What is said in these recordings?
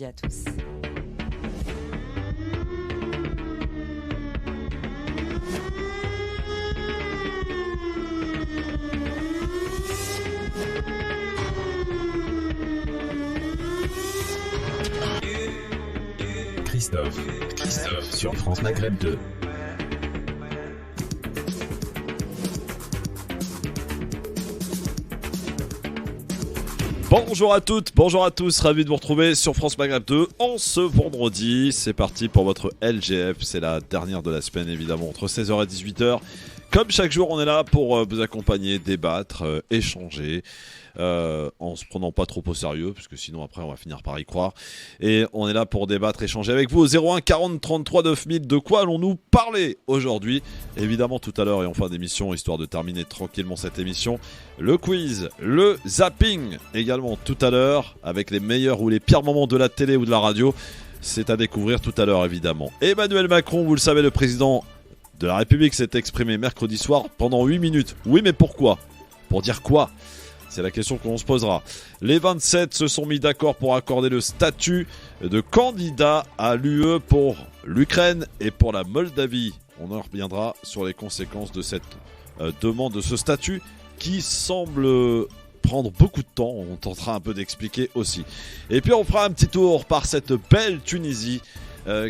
À tous. Christophe sur France Maghreb 2. Bonjour à toutes, bonjour à tous, ravi de vous retrouver sur France Maghreb 2 en ce vendredi. C'est parti pour votre LGF, c'est la dernière de la semaine évidemment, entre 16h et 18h. Comme chaque jour, on est là pour vous accompagner, débattre, échanger, en se prenant pas trop au sérieux, parce que sinon après on va finir par y croire. Et on est là pour débattre, échanger avec vous au 01 40 33 9000. De quoi allons-nous parler aujourd'hui? Évidemment tout à l'heure et en fin d'émission, histoire de terminer tranquillement cette émission, le quiz, le zapping également tout à l'heure, avec les meilleurs ou les pires moments de la télé ou de la radio. C'est à découvrir tout à l'heure évidemment. Emmanuel Macron, vous le savez, le président de la République s'est exprimé mercredi soir pendant 8 minutes. Oui, mais pourquoi? Pour dire quoi? C'est la question qu'on se posera. Les 27 se sont mis d'accord pour accorder le statut de candidat à l'UE pour l'Ukraine et pour la Moldavie. On en reviendra sur les conséquences de cette demande de ce statut qui semble prendre beaucoup de temps. On tentera un peu d'expliquer aussi. Et puis on fera un petit tour par cette belle Tunisie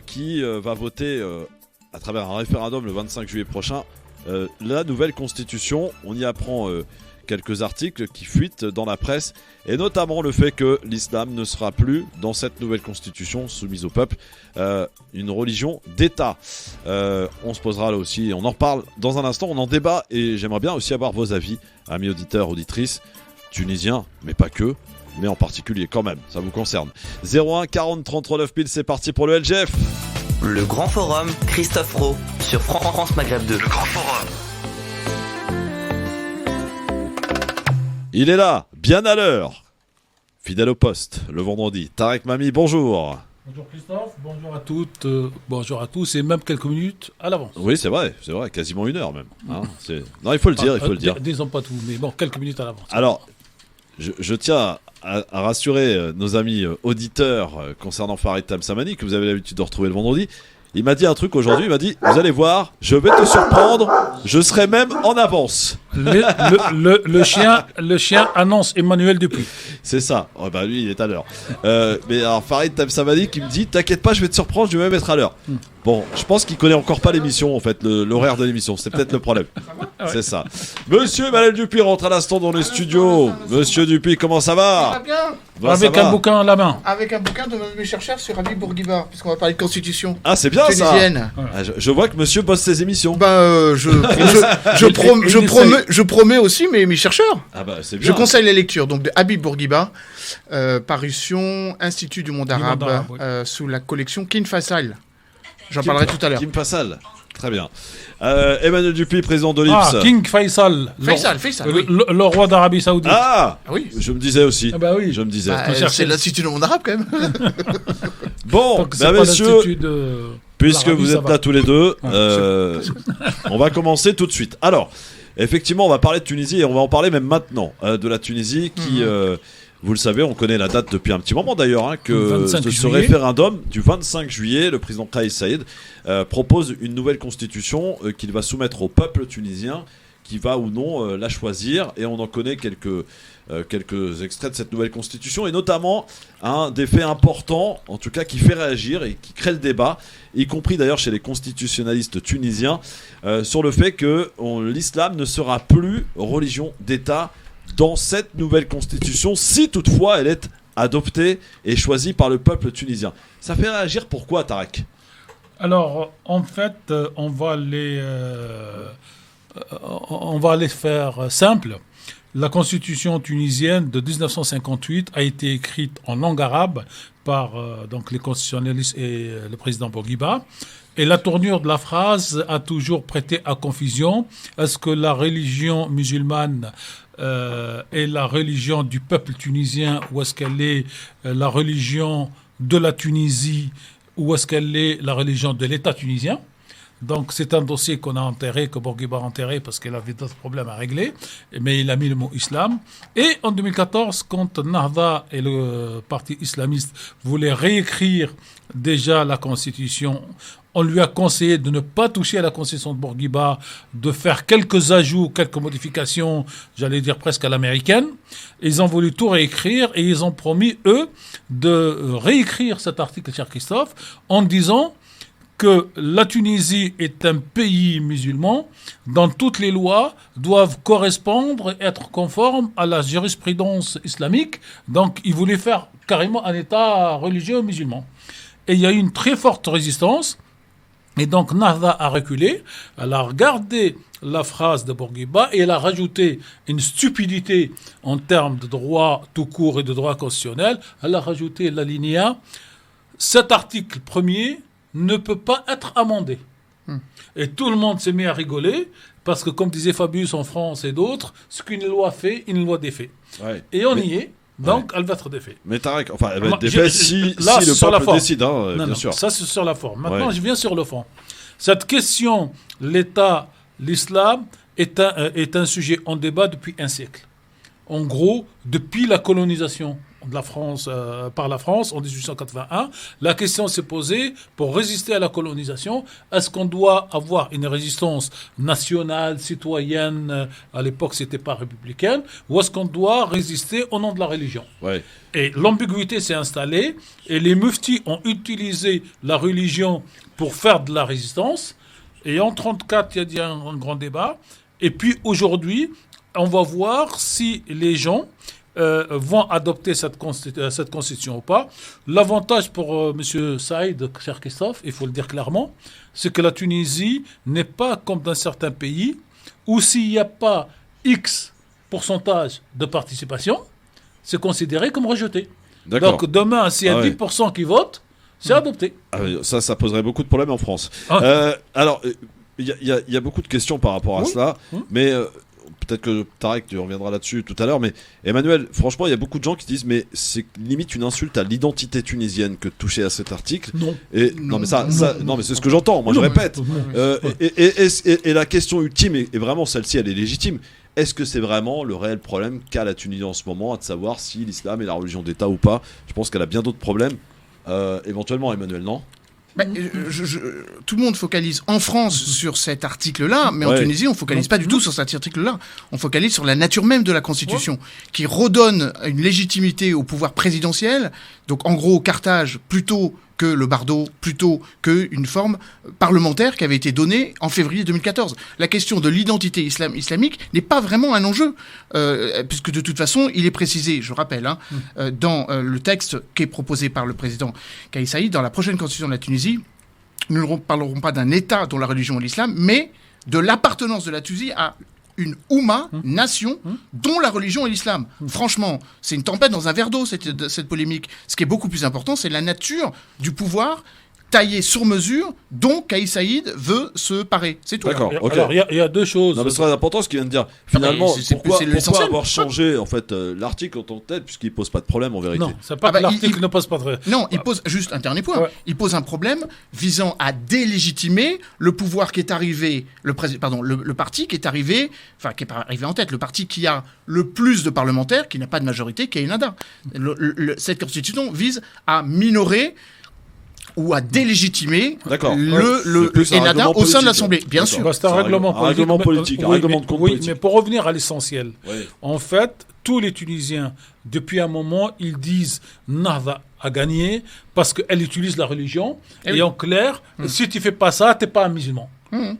qui va voter à travers un référendum le 25 juillet prochain, la nouvelle constitution. On y apprend quelques articles qui fuitent dans la presse, et notamment le fait que l'islam ne sera plus, dans cette nouvelle constitution soumise au peuple, une religion d'État. On se posera là aussi, on en reparle dans un instant, on en débat, et j'aimerais bien aussi avoir vos avis, amis auditeurs, auditrices, tunisiens, mais pas que, mais en particulier quand même, ça vous concerne. 01 40 33 9000, c'est parti pour le LGF. Le Grand Forum, Christophe Roux, sur France Maghreb 2. Le Grand Forum. Il est là, bien à l'heure, fidèle au poste, le vendredi. Tarek Mami, bonjour. Bonjour Christophe, bonjour à toutes, bonjour à tous, et même quelques minutes à l'avance. Oui, c'est vrai, quasiment une heure même. Hein, non, il faut le dire, Disons pas tout, mais bon, quelques minutes à l'avance. Alors, je tiens à rassurer nos amis auditeurs concernant Farid Tamsamani, que vous avez l'habitude de retrouver le vendredi. Il m'a dit un truc aujourd'hui, il m'a dit, vous allez voir, je vais te surprendre, je serai même en avance. Le chien annonce Emmanuel Dupuis. C'est ça, oh, bah lui il est à l'heure. Mais alors Farid Tamsamani qui me dit, t'inquiète pas, je vais te surprendre, je vais même être à l'heure. Bon, je pense qu'il connaît encore pas l'émission en fait, l'horaire de l'émission, c'est peut-être le problème. C'est ça. Monsieur Emmanuel Dupuis rentre à l'instant dans les studios. Monsieur Dupuis, comment ça va? Ça va bien. Bon, avec un bouquin à la main. Avec un bouquin de mes chercheurs sur Habib Bourguiba, puisqu'on va parler de constitution. Ah, c'est bien tunisienne. ça. Ah, je vois que monsieur bosse ses émissions. Je promets aussi mes chercheurs. Ah bah c'est bien. Je conseille la lecture donc de Habib Bourguiba, parution Institut du monde arabe, oui. sous la collection Kin Faisal. J'en parlerai tout à l'heure. Kim Faisal. Très bien. Emmanuel Dupuis, président de l'IPS. Ah, King Faisal. Faisal, oui. Le roi d'Arabie Saoudite. Ah oui. Je me disais aussi. Ah bah oui. Je me disais. C'est l'Institut du monde arabe quand même. Bon, Donc, c'est bah, pas messieurs, l'Institut de puisque l'Arabie, vous ça êtes va. là tous les deux, on va commencer tout de suite. Alors, effectivement, on va parler de Tunisie et on va en parler même maintenant de la Tunisie qui, vous le savez, on connaît la date depuis un petit moment d'ailleurs, hein, que 25 ce juillet. référendum du 25 juillet, le président Kais Saïed propose une nouvelle constitution qu'il va soumettre au peuple tunisien qui va ou non la choisir, et on en connaît quelques extraits de cette nouvelle constitution, et notamment un des faits importants, en tout cas qui fait réagir et qui crée le débat, y compris d'ailleurs chez les constitutionnalistes tunisiens, sur le fait que l'islam ne sera plus religion d'État dans cette nouvelle constitution, si toutefois elle est adoptée et choisie par le peuple tunisien. Ça fait réagir pourquoi, Tarek? Alors, en fait, on va les faire simple. La constitution tunisienne de 1958 a été écrite en langue arabe par donc les constitutionnalistes et le président Bourguiba. Et la tournure de la phrase a toujours prêté à confusion. Est-ce que la religion musulmane est la religion du peuple tunisien, ou est-ce qu'elle est la religion de la Tunisie, ou est-ce qu'elle est la religion de l'État tunisien? Donc c'est un dossier qu'on a enterré, que Bourguiba a enterré parce qu'il avait d'autres problèmes à régler, mais il a mis le mot islam. Et en 2014, quand Nahda et le parti islamiste voulaient réécrire déjà la constitution, on lui a conseillé de ne pas toucher à la constitution de Bourguiba, de faire quelques ajouts, quelques modifications, j'allais dire presque à l'américaine. Ils ont voulu tout réécrire et ils ont promis, eux, de réécrire cet article, cher Christophe, en disant que la Tunisie est un pays musulman dont toutes les lois doivent correspondre et être conformes à la jurisprudence islamique. Donc, ils voulaient faire carrément un État religieux musulman. Et il y a eu une très forte résistance. Et donc, Nahda a reculé. Elle a regardé la phrase de Bourguiba et elle a rajouté une stupidité en termes de droit tout court et de droit constitutionnel. Elle a rajouté l'alinéa. Cet article premier ne peut pas être amendé. Et tout le monde s'est mis à rigoler parce que, comme disait Fabius en France et d'autres, ce qu'une loi fait, une loi défait. Ouais. Et on y est. Donc, elle va être défaite. Mais Tarek, enfin, elle va être défaite si le peuple décide, hein, bien sûr. Ça, c'est sur la forme. Maintenant, je viens sur le fond. Cette question, l'État, l'islam, est un sujet en débat depuis un siècle. En gros, depuis la colonisation de la France, par la France en 1881, la question s'est posée pour résister à la colonisation. Est-ce qu'on doit avoir une résistance nationale, citoyenne, à l'époque c'était pas républicaine, ou est-ce qu'on doit résister au nom de la religion? Et l'ambiguïté s'est installée et les muftis ont utilisé la religion pour faire de la résistance. Et en 1934, il y a eu un grand débat. Et puis aujourd'hui, on va voir si les gens vont adopter cette constitution ou pas. L'avantage pour M. Saïd, cher Christophe, il faut le dire clairement, c'est que la Tunisie n'est pas comme dans certains pays où s'il n'y a pas X pourcentage de participation, c'est considéré comme rejeté. D'accord. Donc demain, s'il y a 10% qui votent, c'est adopté. Ça poserait beaucoup de problèmes en France. Alors, il y a beaucoup de questions par rapport à cela, mais... peut-être que Tarek, tu reviendras là-dessus tout à l'heure, mais Emmanuel, franchement, il y a beaucoup de gens qui disent mais c'est limite une insulte à l'identité tunisienne que de toucher à cet article. Non. Non, mais c'est ce que j'entends. Moi, je répète. Et la question ultime, et vraiment celle-ci, elle est légitime. Est-ce que c'est vraiment le réel problème qu'a la Tunisie en ce moment, à de savoir si l'islam est la religion d'État ou pas? Je pense qu'elle a bien d'autres problèmes. Éventuellement, Emmanuel, non? Tout le monde focalise en France sur cet article-là, mais en Tunisie, on ne focalise pas du tout sur cet article-là. On focalise sur la nature même de la Constitution, qui redonne une légitimité au pouvoir présidentiel. Donc, en gros, Carthage, plutôt que le bardo, plutôt qu'une forme parlementaire qui avait été donnée en février 2014. La question de l'identité islamique n'est pas vraiment un enjeu, puisque de toute façon, il est précisé, je rappelle, dans le texte qui est proposé par le président Kais Saïd, dans la prochaine constitution de la Tunisie, nous ne parlerons pas d'un État dont la religion est l'islam, mais de l'appartenance de la Tunisie à une Oumma, nation, dont la religion est l'islam. Franchement, c'est une tempête dans un verre d'eau, cette polémique. Ce qui est beaucoup plus important, c'est la nature du pouvoir taillé sur mesure dont Kais Saïd veut se parer. C'est tout. D'accord. Okay. Alors, il y a deux choses. Non, mais c'est très important ce qu'il vient de dire. Finalement, pourquoi avoir changé en fait l'article en tant que tel, puisqu'il pose pas de problème en vérité. Non, c'est pas que l'article ne pose pas de problème. Non, il pose juste un dernier point. Il pose un problème visant à délégitimer le pouvoir qui est arrivé, le parti qui est arrivé, enfin qui est pas arrivé en tête, le parti qui a le plus de parlementaires, qui n'a pas de majorité, qui est Ennahda. Cette constitution vise à minorer ou à délégitimer le Ennahda au sein de l'Assemblée. Bien sûr. C'est un règlement politique. Un règlement de compte politique. Mais pour revenir à l'essentiel, en fait, tous les Tunisiens, depuis un moment, ils disent Nahda a gagné parce qu'elle utilise la religion. Et en clair, si tu fais pas ça, t'es pas un musulman.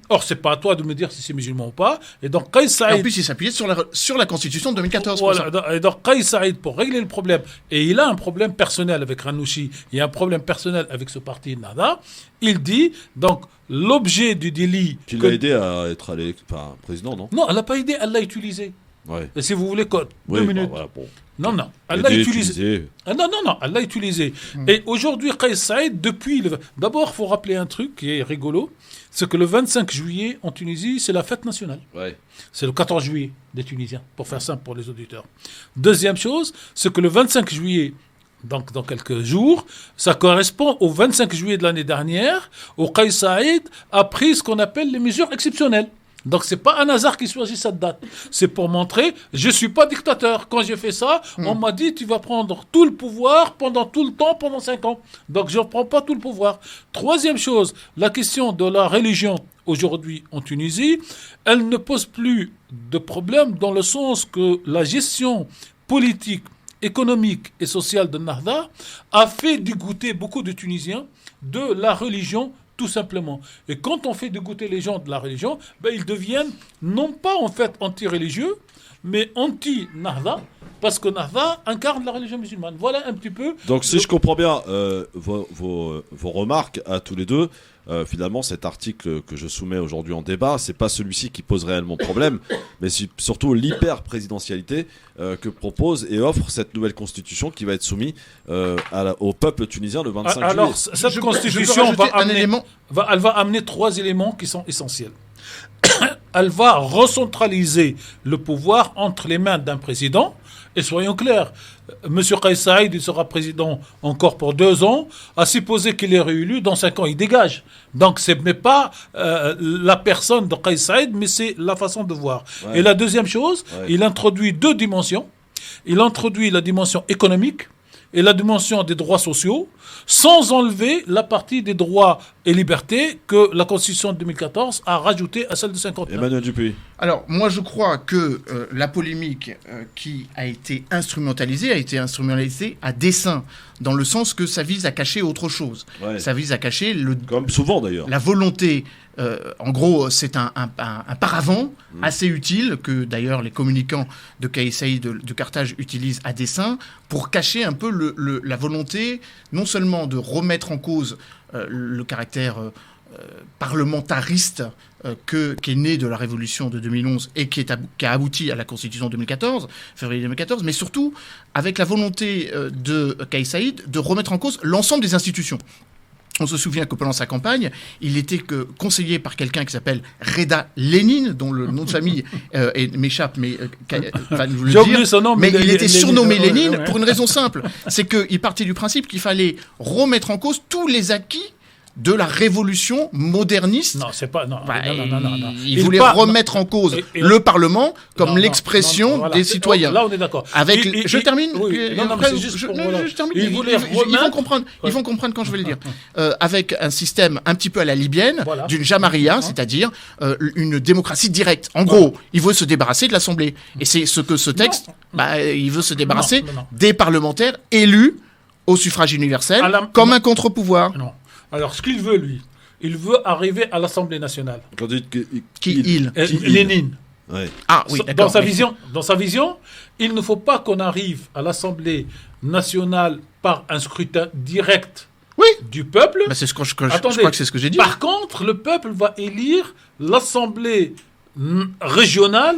Or, c'est pas à toi de me dire si c'est musulman ou pas. Et donc, Kais Saïd... En plus, il s'appuyait sur la Constitution de 2014. Voilà. Et donc, Kais Saïd, pour régler le problème, et il a un problème personnel avec Ranouchi, il y a un problème personnel avec ce parti Nahda, il dit, donc, l'objet du délit... Qui l'a aidé à être président, non? Non, elle l'a pas aidé, elle l'a utilisé. Et si vous voulez, 2 minutes. Non, elle l'a utilisé. Non, elle l'a utilisé. Et aujourd'hui, Kais Saïd, D'abord, il faut rappeler un truc qui est rigolo, c'est que le 25 juillet, en Tunisie, c'est la fête nationale. C'est le 14 juillet des Tunisiens, pour faire simple pour les auditeurs. Deuxième chose, c'est que le 25 juillet, donc dans quelques jours, ça correspond au 25 juillet de l'année dernière, où Kais Saïd a pris ce qu'on appelle les mesures exceptionnelles. Donc c'est pas un hasard qu'il choisit cette date. C'est pour montrer, je suis pas dictateur. Quand j'ai fait ça, on m'a dit tu vas prendre tout le pouvoir pendant tout le temps, pendant 5 ans. Donc je ne prends pas tout le pouvoir. Troisième chose, la question de la religion aujourd'hui en Tunisie, elle ne pose plus de problème dans le sens que la gestion politique, économique et sociale de Nahda a fait dégoûter beaucoup de Tunisiens de la religion, tout simplement. Et quand on fait dégoûter les gens de la religion, ils deviennent non pas en fait anti-religieux, mais anti-Nahda, parce que Nahda incarne la religion musulmane. Voilà un petit peu... Donc si je comprends bien vos remarques à tous les deux, finalement cet article que je soumets aujourd'hui en débat, c'est pas celui-ci qui pose réellement problème, mais c'est surtout l'hyper-présidentialité que propose et offre cette nouvelle constitution qui va être soumise au peuple tunisien le 25 juillet. Alors cette constitution elle va amener 3 éléments qui sont essentiels. Elle va recentraliser le pouvoir entre les mains d'un président. Et soyons clairs, M. Kais Saïd, il sera président encore pour 2 ans. À supposer qu'il est réélu, dans 5 ans, il dégage. Donc, ce n'est pas la personne de Kais Saïd, mais c'est la façon de voir. Ouais. Et la deuxième chose, il introduit 2 dimensions. Il introduit la dimension économique et la dimension des droits sociaux, sans enlever la partie des droits et libertés que la Constitution de 2014 a rajouté à celle de 59. Emmanuel Dupuy. Alors, moi, je crois que la polémique qui a été instrumentalisée à dessein, dans le sens que ça vise à cacher autre chose. Ouais. Ça vise à cacher comme souvent d'ailleurs, la volonté. En gros, c'est un paravent assez utile que d'ailleurs les communicants de Kais Saïd de Carthage utilisent à dessein pour cacher un peu la volonté non seulement de remettre en cause le caractère parlementariste qui est né de la révolution de 2011 et qui a abouti à la Constitution de 2014, février 2014, mais surtout avec la volonté de Kais Saïd de remettre en cause l'ensemble des institutions. On se souvient que pendant sa campagne, il était conseillé par quelqu'un qui s'appelle Reda Lénine, dont le nom de famille m'échappe, mais va nous le dire. Son nom, mais il était surnommé Lénine pour une raison simple, c'est qu'il partait du principe qu'il fallait remettre en cause tous les acquis de la révolution moderniste. Non, c'est pas... Non. Il voulait remettre en cause le Parlement comme l'expression des citoyens. Là, on est d'accord. Je termine. Oui. Je termine. Ils vont comprendre quand je vais le dire. Avec un système un petit peu à la libyenne, d'une jamaria, c'est-à-dire une démocratie directe. En gros, il veut se débarrasser de l'Assemblée. Et c'est ce que ce texte... il veut se débarrasser des parlementaires élus au suffrage universel comme un contre-pouvoir. Non. Alors, ce qu'il veut, lui, il veut arriver à l'Assemblée nationale. Quand vous dites Lénine. Ouais. Ah oui, d'accord. Dans sa vision, il ne faut pas qu'on arrive à l'Assemblée nationale par un scrutin direct du peuple. C'est je crois que c'est ce que j'ai dit. Par contre, le peuple va élire l'Assemblée régionale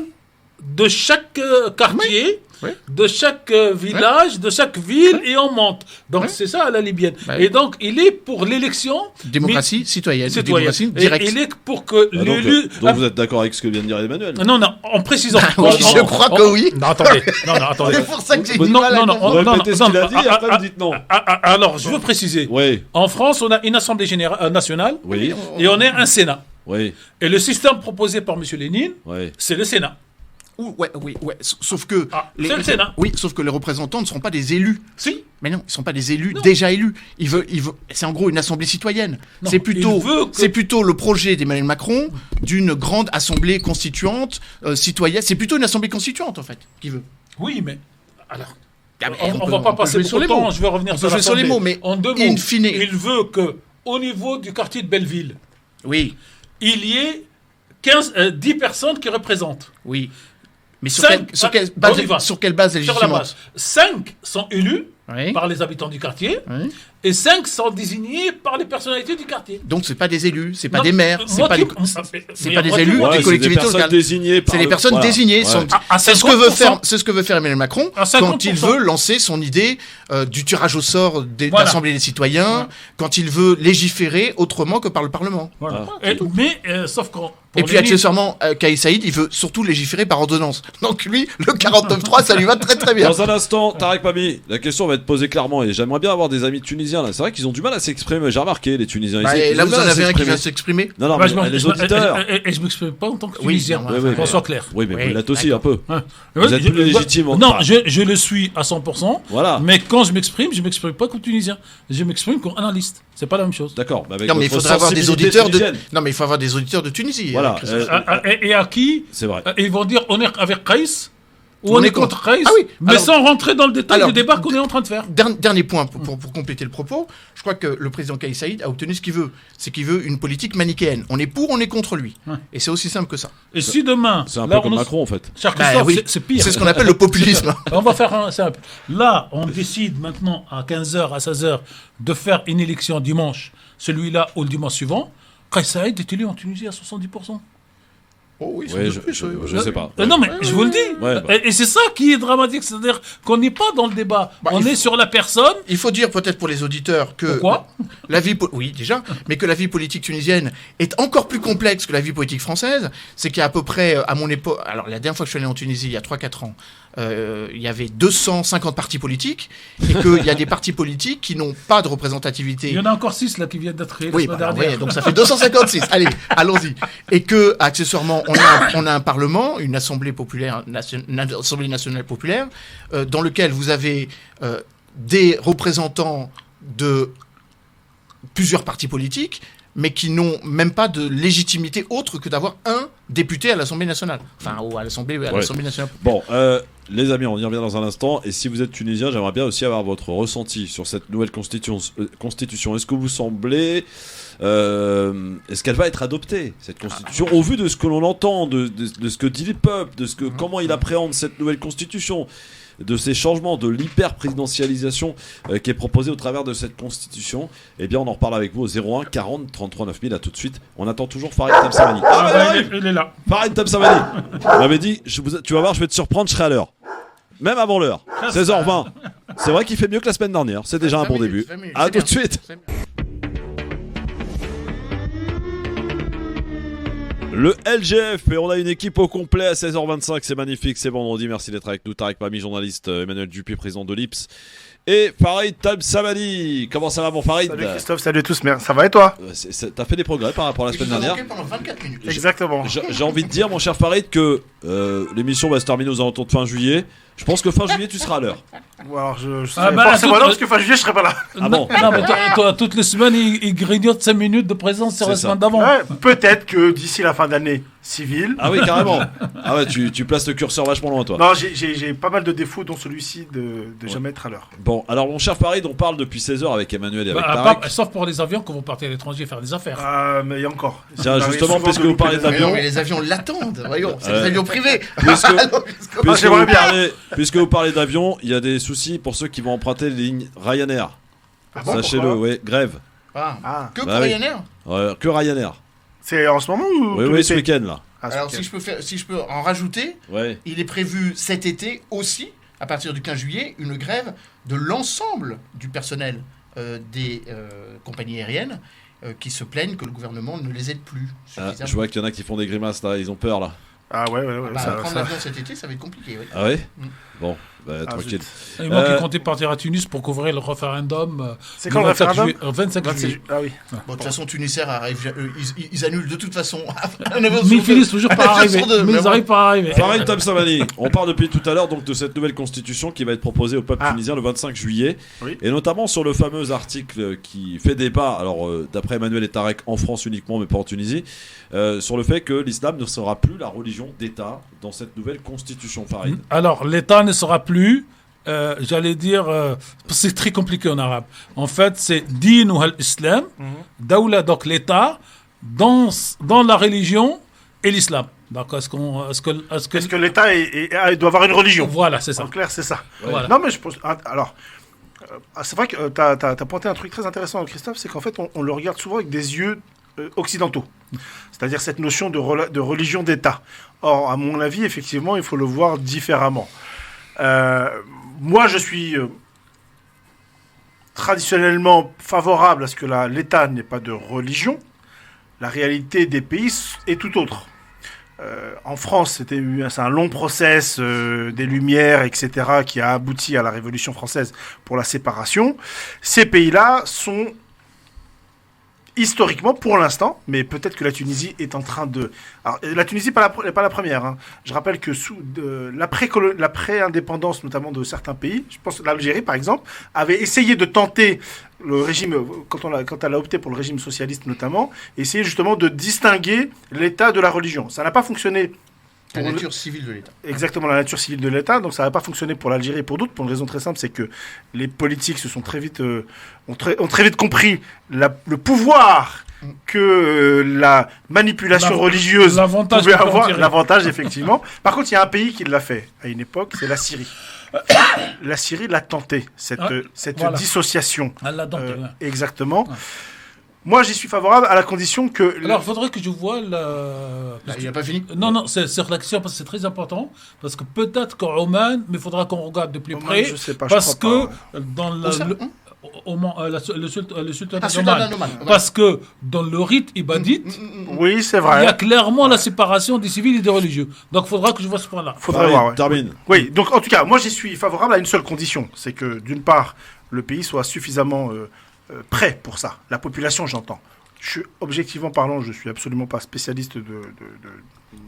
de chaque quartier. Oui. De chaque village, de chaque ville, et on monte. Donc c'est ça la libyenne. Et donc il est pour l'élection... Démocratie citoyenne. Démocratie directe. Il est pour que l'élu... Donc vous êtes d'accord avec ce que vient de dire Emmanuel? Non, en précisant... je crois que oui. Non, attendez. C'est pour ça que j'ai dit mal. Vous répétez ce qu'il a dit, et après vous dites non. Alors, je veux préciser. Oui. En France, on a une Assemblée nationale, et on a un Sénat. Oui. Et le système proposé par M. Lénine, c'est le Sénat. Ouais. Sauf que sauf que les représentants ne seront pas des élus. Si. Mais non, ils ne sont pas des élus déjà élus. C'est en gros une assemblée citoyenne. Non, c'est plutôt le projet d'Emmanuel Macron d'une grande assemblée constituante citoyenne. C'est plutôt une assemblée constituante en fait qu'il veut. Oui, mais alors. On ne va pas passer beaucoup de temps. Je vais revenir sur les mots, mais en 2 mots, in fine, il veut que au niveau du quartier de Belleville, il y ait 10 personnes qui représentent. Oui. Mais sur quelle base légitimement? 5 sont élus par les habitants du quartier et 5 sont désignés par les personnalités du quartier. Donc c'est pas des élus, c'est pas Non, des maires, c'est moi pas, qui- c'est pas des moi qui- élus, Ouais, des c'est collectivités personnes locales. désignées par C'est les le- personnes voilà. désignées. Ouais. C'est ce que veut faire, c'est ce que veut faire Emmanuel Macron À 50%. quand il veut lancer son idée du tirage au sort de Voilà. l'Assemblée des citoyens, quand il veut légiférer autrement que par le Parlement. Voilà. Ah, Mais sauf qu'on. Et puis accessoirement, Kais Saïd, il veut surtout légiférer par ordonnance. Donc lui, le 49.3, ça lui va très très bien. Dans un instant, Tarek Pami, la question va être posée clairement et j'aimerais bien avoir des amis tunisiens là. C'est vrai qu'ils ont du mal à s'exprimer, j'ai remarqué les Tunisiens Bah, ici. et ils là, ont du vous en mal à avez un qui s'exprimer. vient s'exprimer. Non, non, Bah, mais les auditeurs. Et je m'exprime pas en tant que Oui, Tunisien. non, oui, Qu'on soit clair. Oui, mais Oui, vous l'êtes aussi un peu. Hein. Vous êtes Je- plus légitime. Non, Enfin, je le suis à 100%. Voilà. Mais quand je m'exprime pas comme Tunisien. Je m'exprime comme analyste. C'est pas la même chose. D'accord. Bah avec Non, mais il votre faudrait avoir des sensibilité auditeurs de. tunisienne. Non, mais il faut avoir des auditeurs de Tunisie. Voilà. Christophe. Et à qui C'est vrai. ils vont dire on est avec Kais ou On on est est contre Kais, Ah oui, mais alors- sans rentrer dans le détail alors, du débat qu'on est en train de faire. Dernier point pour compléter le propos. Je crois que le président Kais Saïd a obtenu ce qu'il veut. C'est qu'il veut une politique manichéenne. On est pour, on est contre lui. Ouais. Et c'est aussi simple que ça. Et si demain, C'est un là, peu comme on- Macron en fait. Cher Bah Christophe, oui. c'est pire. C'est ce qu'on appelle le populisme. On va faire un simple. Là, on décide maintenant à 15h, à 16h, de faire une élection dimanche, celui-là ou le dimanche suivant. Kais Saïd est élu en Tunisie à 70%. Oh oui, Oui, je sais pas. Non, mais je vous le dis. Ouais, bah. Et c'est ça qui est dramatique. C'est-à-dire qu'on n'est pas dans le débat. Bah, on il est sur la personne. Il faut dire peut-être pour les auditeurs que Pourquoi la vie, oui déjà, mais que la vie politique tunisienne est encore plus complexe que la vie politique française. C'est qu'il y a à peu près, à mon époque, alors la dernière fois que je suis allé en Tunisie, il y a 3-4 ans, il y avait 250 partis politiques et qu'il y a des partis politiques qui n'ont pas de représentativité. Il y en a encore 6 là qui viennent d'être créés Oui, la bah, semaine dernière. ouais, donc ça fait 256. Allez, allons-y. Et que, accessoirement, on a un Parlement, une Assemblée populaire, une Assemblée nationale populaire, dans lequel vous avez des représentants de plusieurs partis politiques, mais qui n'ont même pas de légitimité autre que d'avoir un député à l'Assemblée nationale. Enfin, ou à l'Assemblée nationale. Bon, les amis, on y revient dans un instant. Et si vous êtes tunisien, j'aimerais bien aussi avoir votre ressenti sur cette nouvelle constitution. Est-ce que vous semblez... est-ce qu'elle va être adoptée, cette constitution, au vu de ce que l'on entend, de ce que dit le peuple, comment il appréhende cette nouvelle constitution, de ces changements, de l'hyper-présidentialisation qui est proposée au travers de cette constitution? Eh bien, on en reparle avec vous au 01 40 33 9000. À tout de suite. On attend toujours Farid Tamsamani. Ah, bah, il est là. Farid Tamsamani. On m'avait dit, tu vas voir, je vais te surprendre, je serai à l'heure. Même avant l'heure. 16h20. C'est vrai qu'il fait mieux que la semaine dernière. C'est déjà un bon début. À tout de suite. Le LGF, et on a une équipe au complet à 16h25, c'est magnifique, c'est vendredi, merci d'être avec nous. Tarek Pami, journaliste, Emmanuel Dupuis, président de l'IPS, et Farid Tamsamani. Comment ça va mon Farid? Salut Christophe, salut à tous, ça va et toi? T'as fait des progrès par rapport à la semaine dernière? Pendant 24 minutes. Exactement. J'ai envie de dire, mon cher Farid, que l'émission va se terminer aux alentours de fin juillet. Je pense que fin juillet, tu seras à l'heure. Alors, je Ah sais bah, pas forcément tout- là, parce que fin juillet, je serai pas là. Ah bon? Non, mais toi, toutes les semaines, il grignote 5 minutes de présence sur C'est la ça. semaine d'avant. Ouais, peut-être que d'ici la fin d'année civile. Ah oui, carrément. Ah ouais, tu places le curseur vachement loin, toi. Non, j'ai pas mal de défauts, dont celui-ci de jamais être à l'heure. Bon, alors mon cher Farid, on parle depuis 16h avec Emmanuel et avec Bah, à Tarek. part- sauf pour les avions quand vous partez à l'étranger faire des affaires. Ah, mais il y a encore. Tiens, Ça m'arrive justement, souvent puisque de vous louper parlez des d'avions, Non, mais les avions l'attendent, voyons, c'est Ouais. des avions privés. Puisque- Alors, Puisque j'aimerais vous, bien. puisque vous parlez d'avion, il y a des soucis pour ceux qui vont emprunter les lignes Ryanair. Ah bon, Sachez-le, pourquoi ouais, grève. Ah, que pour Bah oui. Ryanair. Que Ryanair. c'est en ce moment ou Oui, tout oui, ce l'été? week-end là. Ah, Alors, ok. si je peux en rajouter, Ouais. il est prévu cet été aussi, à partir du 15 juillet, une grève de l'ensemble du personnel des compagnies aériennes qui se plaignent que le gouvernement ne les aide plus Ah, suffisamment. je vois qu'il y en a qui font des grimaces là, ils ont peur là. Ah ouais, Bah, ça, prendre ça- l'avion cet été, ça va être compliqué. Oui. Ah ouais Mm. Bon, bah, Ah, tranquille. zut. Et moi Euh, qui comptais partir à Tunis pour couvrir le référendum. C'est quand le 25 référendum juillet- 25 27 juillet. ju- Ah oui. Bon, de toute façon, Tunisair arrive, ils annulent de toute façon. Mais ils finissent toujours par arriver. Mais ils arrivent par arriver. Farid Tamsamani, on parle depuis tout à l'heure donc de cette nouvelle constitution qui va être proposée au peuple Ah. tunisien le 25 juillet. Oui. Et notamment sur le fameux article qui fait débat, alors d'après Emmanuel et Tarek en France uniquement mais pas en Tunisie, sur le fait que l'islam ne sera plus la religion d'État dans cette nouvelle constitution. Farid. Alors, l'État ne sera plus, j'allais dire, c'est très compliqué en arabe. En fait, c'est din ou l'islam, daoula, donc l'État, dans la religion et l'islam. Donc, est-ce Est-ce que l'État doit avoir une religion? Voilà, c'est ça. En clair, c'est ça. Voilà. Non, mais je pense. Alors, C'est vrai que tu as pointé un truc très intéressant, Christophe, c'est qu'en fait, on le regarde souvent avec des yeux occidentaux. C'est-à-dire cette notion de religion d'État. Or, à mon avis, effectivement, il faut le voir différemment. Moi, je suis traditionnellement favorable à ce que l'État n'ait pas de religion. La réalité des pays est tout autre. En France, c'est un long process des Lumières, etc., qui a abouti à la Révolution française pour la séparation. Ces pays-là sont historiquement, pour l'instant, mais peut-être que la Tunisie est en train de... Alors, la Tunisie n'est pas la première. Hein. Je rappelle que l'après-indépendance, notamment de certains pays, je pense que l'Algérie, par exemple, avait essayé de tenter le régime, quand elle a opté pour le régime socialiste notamment, essayer justement de distinguer l'État de la religion. Ça n'a pas fonctionné. La nature civile de l'État. Exactement, la nature civile de l'État. Donc ça n'a pas fonctionné pour l'Algérie et pour d'autres, pour une raison très simple, c'est que les politiques se sont très vite, ont très vite compris le pouvoir que la manipulation religieuse pouvait avoir. L'avantage, effectivement. Par contre, il y a un pays qui l'a fait à une époque, c'est la Syrie. La Syrie l'a tenté, cette dissociation. Elle l'a tenté, exactement. Ouais. Moi, j'y suis favorable à la condition que... Alors, il faudrait que je vois... il n'a pas fini. Non, c'est sur la question, parce que c'est très important. Parce que peut-être qu'au Oman, mais il faudra qu'on regarde de plus près. Je sais pas, parce que pas. Dans le sultanat d'Oman. Parce que dans le rite ibadite, oui, c'est vrai. Il y a clairement la séparation des civils et des religieux. Donc, il faudra que je vois ce point-là. Faudrait voir, ouais. Termine. Oui, donc en tout cas, moi, j'y suis favorable à une seule condition. C'est que, d'une part, le pays soit suffisamment... prêt pour ça. La population, j'entends. Objectivement parlant, je suis absolument pas spécialiste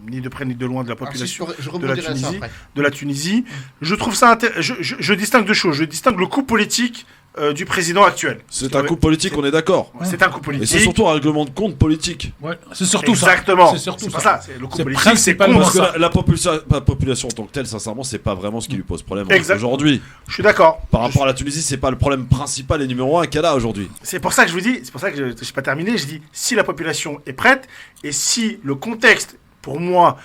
ni de près ni de loin de la population de la Tunisie. Je trouve ça je distingue deux choses. Je distingue le coup politique du président actuel. C'est un coup politique, on est d'accord. C'est un coup politique. Et c'est surtout un règlement de compte politique. Ouais, c'est surtout exactement. Ça. C'est surtout ça. C'est le coup politique, c'est parce que la population en tant que telle, sincèrement, c'est pas vraiment ce qui lui pose problème aujourd'hui. Je suis d'accord. Par rapport à la Tunisie, c'est pas le problème principal et numéro 1 qu'elle a aujourd'hui. C'est pour ça que je vous dis, c'est pour ça que je n'ai pas terminé, je dis si la population est prête et si le contexte, pour moi,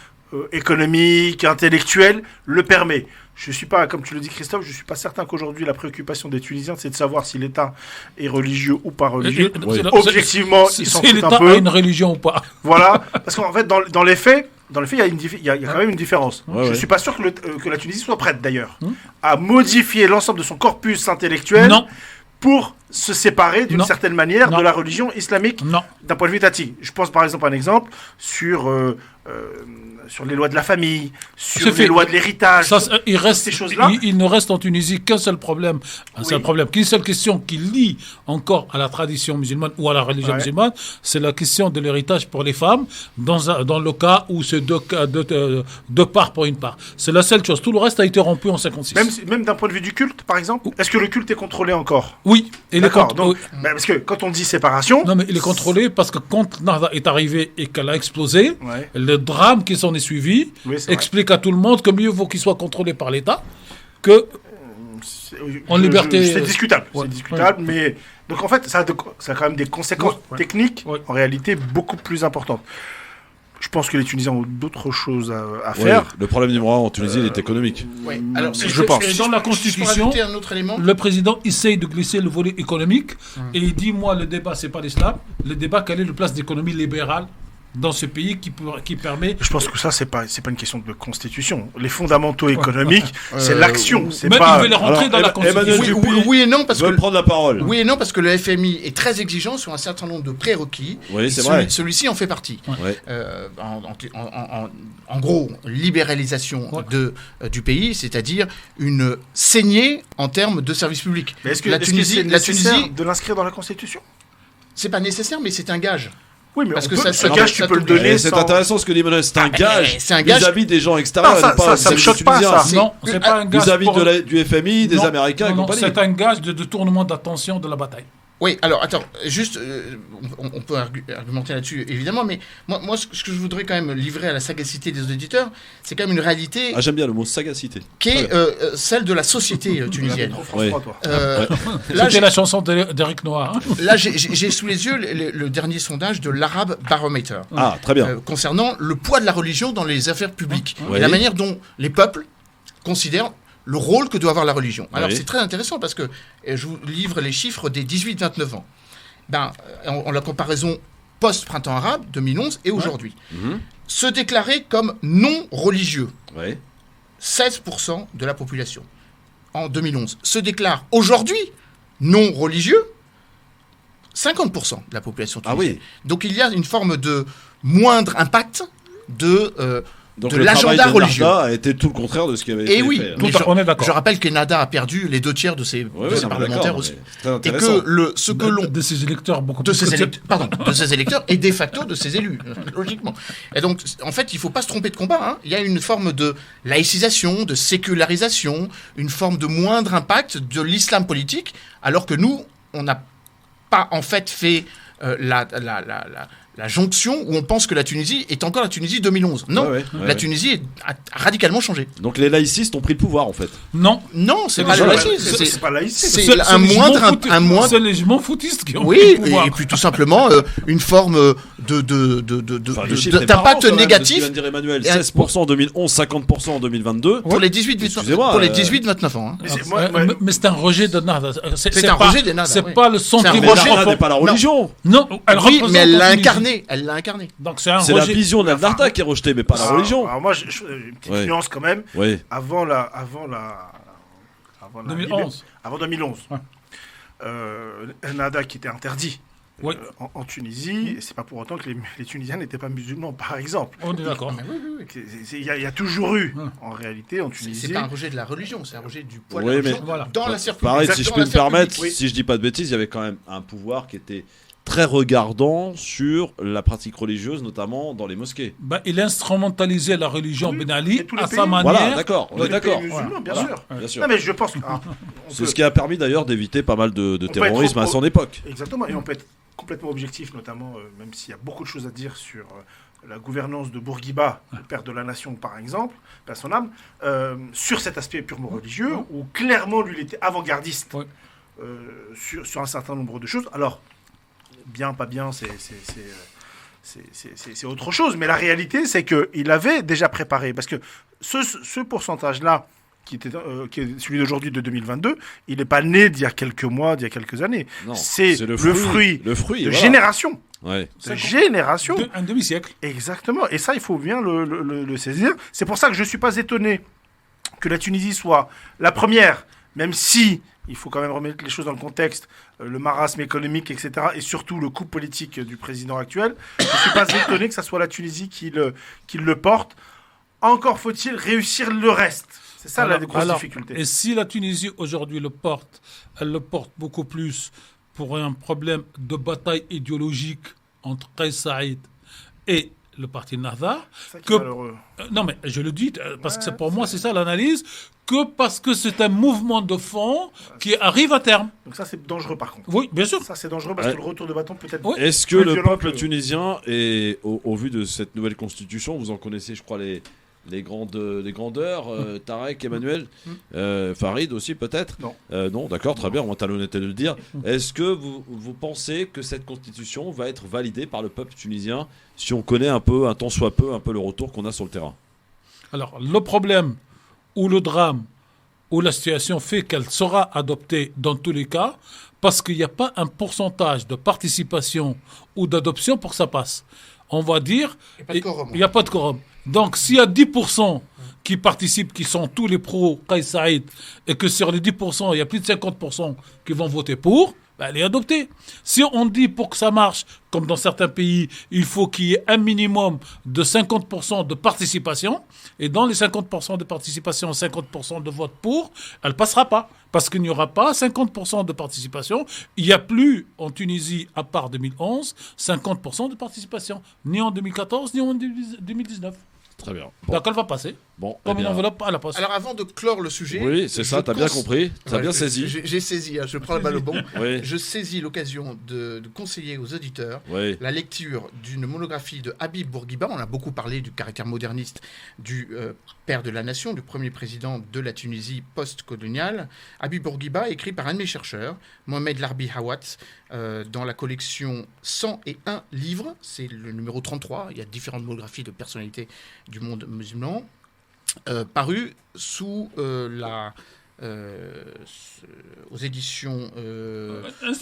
économique, intellectuel, le permet. Je suis pas, comme tu le dis Christophe, je suis pas certain qu'aujourd'hui la préoccupation des Tunisiens c'est de savoir si l'État est religieux ou pas religieux. Objectivement, ils s'en foutent un peu. Si l'État a une religion ou pas. Voilà, parce qu'en fait dans les faits, il y a quand même une différence. Je suis pas sûr que la Tunisie soit prête d'ailleurs à modifier l'ensemble de son corpus intellectuel pour se séparer d'une certaine manière de la religion islamique d'un point de vue étatique. Je pense par exemple à un exemple sur les lois de la famille, sur les lois de l'héritage, ces choses-là. Il ne reste en Tunisie qu'un seul problème, qu'une seule question qui lie encore à la tradition musulmane ou à la religion musulmane, c'est la question de l'héritage pour les femmes, dans le cas où c'est deux parts pour une part. C'est la seule chose. Tout le reste a été rompu en 56. Même d'un point de vue du culte, par exemple, est-ce que le culte est contrôlé encore ? Oui. Parce que quand on dit séparation... Non, mais il est contrôlé parce que quand Nahda est arrivée et qu'elle a explosé, le drame qui s'en est suivi explique à tout le monde que mieux vaut qu'il soit contrôlé par l'État que en liberté. C'est discutable. C'est discutable, mais... Donc en fait, ça a quand même des conséquences techniques, en réalité, beaucoup plus importantes. Je pense que les Tunisiens ont d'autres choses à faire. Le problème numéro 1 en Tunisie, il est économique. Alors, je pense. Dans la Constitution, un autre élément. Le président essaye de glisser le volet économique et il dit, moi, le débat, c'est pas l'islam. Le débat, quelle est la place d'économie libérale dans ce pays qui permet... Je pense que ça, c'est pas une question de constitution. Les fondamentaux économiques, c'est l'action. C'est mais pas... il veut les rentrer dans la constitution. Oui et non, parce que... prendre la parole. Oui et non, parce que le FMI est très exigeant sur un certain nombre de prérequis. Oui, c'est vrai. Celui-ci en fait partie. En gros, libéralisation du pays, c'est-à-dire une saignée en termes de services publics. Mais est-ce que c'est nécessaire de l'inscrire dans la constitution ? C'est pas nécessaire, mais c'est un gage. Oui, mais parce que ce gage, tu peux le donner. C'est intéressant ce que dit Emmanuel. C'est un gage vis-à-vis des gens extérieurs. Ça me choque pas, ça. Non, c'est pas un gage vis-à-vis du FMI, des Américains et compagnie. C'est un gage de détournement d'attention de la bataille. Oui, alors attends, juste, on peut argumenter là-dessus évidemment, mais moi ce que je voudrais quand même livrer à la sagacité des auditeurs, c'est quand même une réalité. Ah, j'aime bien le mot sagacité. Qui est celle de la société tunisienne. C'était la chanson d'Éric Noir. Là, j'ai sous les yeux le dernier sondage de l'Arab Barometer. Ah, très bien. Concernant le poids de la religion dans les affaires publiques et la manière dont les peuples considèrent le rôle que doit avoir la religion. Alors Oui. c'est très intéressant parce que je vous livre les chiffres des 18-29 ans. En la comparaison post-printemps arabe, 2011, et aujourd'hui. Mhm. Se déclarer comme non religieux, Ouais. 16% de la population en 2011. Se déclare aujourd'hui non religieux, 50% de la population tunisienne. Ah oui. Donc il y a une forme de moindre impact de Donc de le l'agenda travail religieux. Nada a été tout le contraire de ce qui avait été Et oui, fait. mais on est d'accord. je rappelle que Nada a perdu les 2 tiers de ses, Ouais, de ses non, mais parlementaires d'accord, aussi. mais c'est très Et intéressant. que ce que l'on De ses électeurs, beaucoup de plus ses que électeurs, pardon, de ses électeurs et de facto de ses élus, logiquement. Et donc, en fait, il ne faut pas se tromper de combat. Hein. Il y a une forme de laïcisation, de sécularisation, une forme de moindre impact de l'islam politique, alors que nous, on n'a pas en fait fait la jonction où on pense que la Tunisie est encore la Tunisie 2011. Non, Ouais, la Tunisie a radicalement changé. Donc les laïcistes ont pris le pouvoir en fait. Non. Non, c'est C'est pas pas le vrai. laïcisme, C'est pas laïciste. c'est un moindre. C'est les jugements foutistes qui ont Oui, pris le pouvoir. et puis tout simplement une forme Enfin, le chiffre est d'impact marrant, quand même, de ce que négatif vient de dire Emmanuel. Et- 16% en 2011, 50% en 2022. pour les 18-29 Excusez-moi, pour les 18-29 ans. Hein. Mais c'est- moi, Mais c'est un rejet de Nada. C'est un rejet des Nada, C'est oui. pas le sentiment. un Mais rejet. Nada n'est pas la religion. Non, elle Oui, représente mais elle l'a la Tunisie. incarné. Elle l'a incarné. Donc c'est un C'est la rejet. vision de l'Alberta qui est rejetée, mais pas la religion. Alors moi, une petite Ouais. nuance quand même. Oui. Avant 2011. Avant 2011. Ouais. Nada qui était interdit Oui. en Tunisie, et c'est pas pour autant que les Tunisiens n'étaient pas musulmans, par exemple. On est d'accord. Il y a toujours eu, Ouais. en réalité, en C'est Tunisie. pas un rejet de la religion, c'est un rejet du poids Oui, de la mais- religion Voilà. dans la sphère publique. Pareil, si je Dans peux la me sphère permettre, publique, oui. si je dis pas de bêtises, il y avait quand même un pouvoir qui était très regardant sur la pratique religieuse, notamment dans les mosquées. Bah, il instrumentalisait la religion Oui, Ben Ali et tous les à pays. sa manière. Voilà, d'accord, on Dans est les d'accord. pays musulmans, bien Voilà. sûr. Bien sûr. Non, mais je pense que. C'est ce qui a permis d'ailleurs d'éviter pas mal de peut terrorisme être- à son époque. Exactement, et on peut être complètement objectif, notamment, même s'il y a beaucoup de choses à dire sur la gouvernance de Bourguiba, le père de la nation par exemple, à son âme, sur cet aspect purement religieux, où clairement lui il était avant-gardiste Ouais. sur un certain nombre de choses. Alors, bien, pas bien, c'est autre chose, mais la réalité c'est qu'il avait déjà préparé, parce que ce pourcentage-là, qui est celui d'aujourd'hui de 2022, il n'est pas né d'il y a quelques mois, d'il y a quelques années. Non, C'est le fruit Le fruit, de voilà. génération. Ouais. De génération. Un demi-siècle. Exactement. Et ça, il faut bien le saisir. C'est pour ça que je ne suis pas étonné que la Tunisie soit la première, même si il faut quand même remettre les choses dans le contexte, le marasme économique, etc., et surtout le coup politique du président actuel. Je ne suis pas étonné que ça soit la Tunisie qui le porte. Encore faut-il réussir le reste. C'est ça la grosse difficulté. Et si la Tunisie aujourd'hui le porte, elle le porte beaucoup plus pour un problème de bataille idéologique entre Kais Saïd et le parti Nahda. C'est ça qui est malheureux. Non, mais je le dis, parce que pour moi, c'est ça l'analyse, que parce que c'est un mouvement de fond qui arrive à terme. Donc ça, c'est dangereux par contre. Oui, bien sûr. Ça, c'est dangereux parce que le retour de bâton peut être... Oui. Est-ce que Plus le violent peuple que- tunisien, est, au vu de cette nouvelle constitution, vous en connaissez, je crois, les grandeurs, Tarek, Emmanuel, Farid aussi peut-être. Non. Non, d'accord, très bien, on a l'honnêteté de le dire. Est-ce que vous pensez que cette constitution va être validée par le peuple tunisien si on connaît un tant soit peu, un peu le retour qu'on a sur le terrain? Alors, le problème ou le drame ou la situation fait qu'elle sera adoptée dans tous les cas parce qu'il n'y a pas un pourcentage de participation ou d'adoption pour que ça passe. On va dire... Il n'y a pas de quorum. Il n'y a pas de quorum. Donc, s'il y a 10% qui participent, qui sont tous les pros Kais Saïd, et que sur les 10%, il y a plus de 50% qui vont voter pour, ben, elle est adoptée. Si on dit pour que ça marche, comme dans certains pays, il faut qu'il y ait un minimum de 50% de participation, et dans les 50% de participation, 50% de vote pour, elle ne passera pas. Parce qu'il n'y aura pas 50% de participation. Il n'y a plus en Tunisie, à part 2011, 50% de participation. Ni en 2014, ni en 2019. Très bien. Donc elle va passer. Bon, Comme eh une bien, enveloppe à la poste. Alors avant de clore le sujet... oui, c'est ça, je t'as bien pense- compris, t'as Ouais, bien saisi. J'ai saisi, hein, je prends la balle au bon. Oui. Je saisis l'occasion de conseiller aux auditeurs Oui. la lecture d'une monographie de Habib Bourguiba. On a beaucoup parlé du caractère moderniste du père de la nation, du premier président de la Tunisie post-coloniale. Habib Bourguiba, écrit par un de mes chercheurs, Mohamed Larbi Hawat, dans la collection 101 livres. C'est le numéro 33. Il y a différentes monographies de personnalités du monde musulman. paru sous aux éditions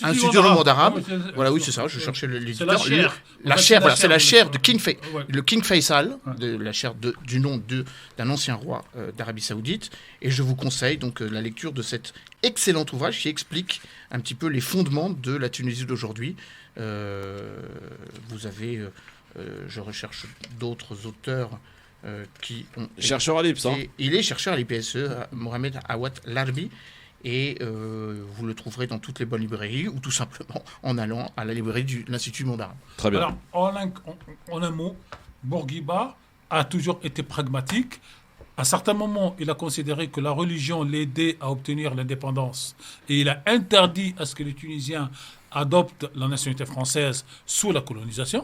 Institut du monde arabe. Voilà, oui, c'est ça, je cherchais l'éditeur. La chaire, voilà, c'est la chaire de le King Faisal, la chaire du nom d'un ancien roi d'Arabie Saoudite. Et je vous conseille donc la lecture de cet excellent ouvrage qui explique un petit peu les fondements de la Tunisie d'aujourd'hui. Vous avez, je recherche d'autres auteurs qui ont... Chercheur à l'IPS, hein. Il est chercheur à l'IPSE, Mohamed Awad Larbi, et vous le trouverez dans toutes les bonnes librairies ou tout simplement en allant à la librairie de l'Institut du monde arabe. Très bien. Alors, en un mot, Bourguiba a toujours été pragmatique. À certains moments, il a considéré que la religion l'aidait à obtenir l'indépendance et il a interdit à ce que les Tunisiens adoptent la nationalité française sous la colonisation.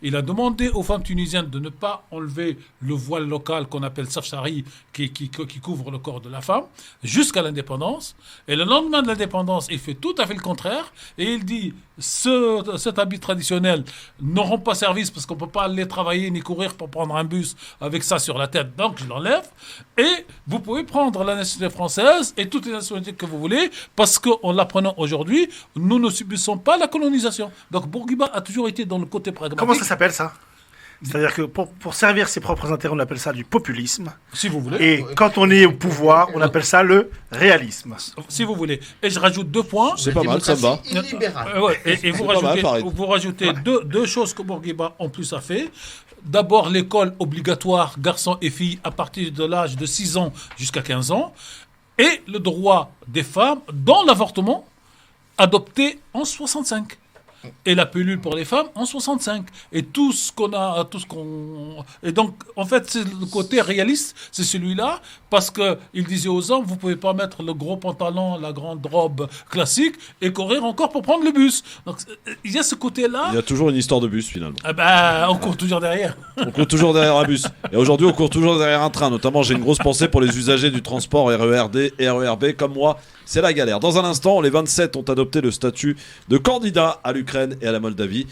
Il a demandé aux femmes tunisiennes de ne pas enlever le voile local qu'on appelle safsari, qui couvre le corps de la femme, jusqu'à l'indépendance. Et le lendemain de l'indépendance, il fait tout à fait le contraire. Et il dit, cet habit traditionnel n'auront pas service parce qu'on ne peut pas aller travailler ni courir pour prendre un bus avec ça sur la tête. Donc je l'enlève. Et vous pouvez prendre la nationalité française et toutes les nationalités que vous voulez parce qu'en l'apprenant aujourd'hui, nous ne subissons pas la colonisation. Donc Bourguiba a toujours été dans le côté pragmatique. Comment ça s'appelle ça ? C'est-à-dire que pour servir ses propres intérêts, on appelle ça du populisme. Si vous voulez. Et quand on est au pouvoir, on appelle ça le réalisme. Si vous voulez. Et je rajoute 2 points. C'est pas mal, ça me va. Et vous rajoutez deux choses que Bourguiba en plus a fait. D'abord, l'école obligatoire, garçons et filles, à partir de l'âge de 6 ans jusqu'à 15 ans. Et le droit des femmes, dans l'avortement, adopté en 65. Et la pilule pour les femmes en 65. Et Et donc, en fait, c'est le côté réaliste, c'est celui-là, parce qu'il disait aux hommes, vous pouvez pas mettre le gros pantalon, la grande robe classique, et courir encore pour prendre le bus. Donc, il y a ce côté-là. Il y a toujours une histoire de bus, finalement. On court toujours derrière. On court toujours derrière un bus. Et aujourd'hui, on court toujours derrière un train. Notamment, j'ai une grosse pensée pour les usagers du transport RERD et RERB, comme moi. C'est la galère. Dans un instant, les 27 ont adopté le statut de candidat à l'Ukraine et à la Moldavie.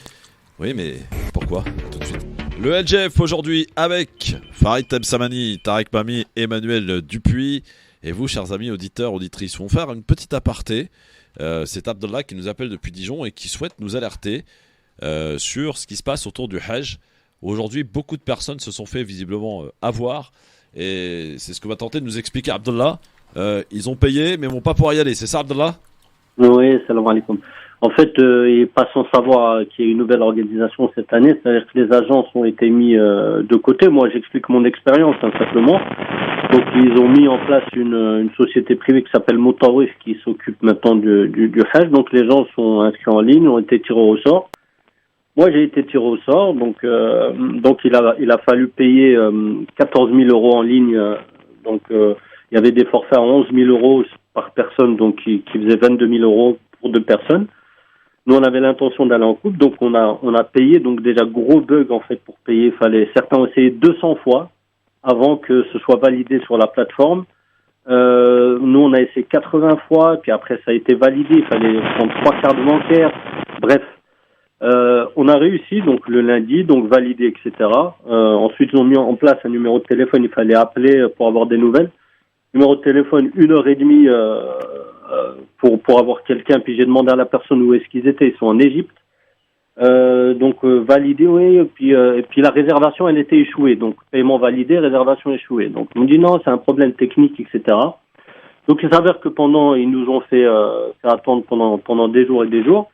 Oui, mais pourquoi ? Tout de suite. Le LGF aujourd'hui avec Farid Temsamani, Tarek Mami, Emmanuel Dupuis. Et vous, chers amis auditeurs, auditrices, on va faire une petite aparté. C'est Abdallah qui nous appelle depuis Dijon et qui souhaite nous alerter sur ce qui se passe autour du Hajj. Aujourd'hui, beaucoup de personnes se sont fait visiblement avoir. Et c'est ce que va tenter de nous expliquer Abdallah. Ils ont payé mais vont pas pouvoir y aller, c'est ça Abdallah ? Oui, salam alaikum. En fait, il pas sans savoir qu'il y a une nouvelle organisation cette année, c'est-à-dire que les agences ont été mis de côté. Moi, j'explique mon expérience simplement. Donc, ils ont mis en place une société privée qui s'appelle Motawif qui s'occupe maintenant du Hajj. Donc, les gens sont inscrits en ligne, ont été tirés au sort. Moi, j'ai été tiré au sort, donc il a fallu payer 14 000 euros en ligne. Il y avait des forfaits à 11 000 euros par personne, donc qui faisaient 22 000 euros pour 2 personnes. Nous, on avait l'intention d'aller en couple, donc on a payé. Donc déjà, gros bug en fait pour payer. Certains ont essayé 200 fois avant que ce soit validé sur la plateforme. Nous, on a essayé 80 fois, puis après ça a été validé. Il fallait prendre 3 cartes bancaires. Bref. On a réussi donc le lundi, donc validé, etc. Ensuite, ils ont mis en place un numéro de téléphone. Il fallait appeler pour avoir des nouvelles. Numéro de téléphone 1h30 pour avoir quelqu'un. Puis j'ai demandé à la personne où est-ce qu'ils étaient. Ils sont en Égypte. Validé, oui. Et puis la réservation, elle était échouée. Donc paiement validé, réservation échouée. Donc on me dit non, c'est un problème technique, etc. Donc il s'avère que ils nous ont fait attendre pendant des jours et des jours.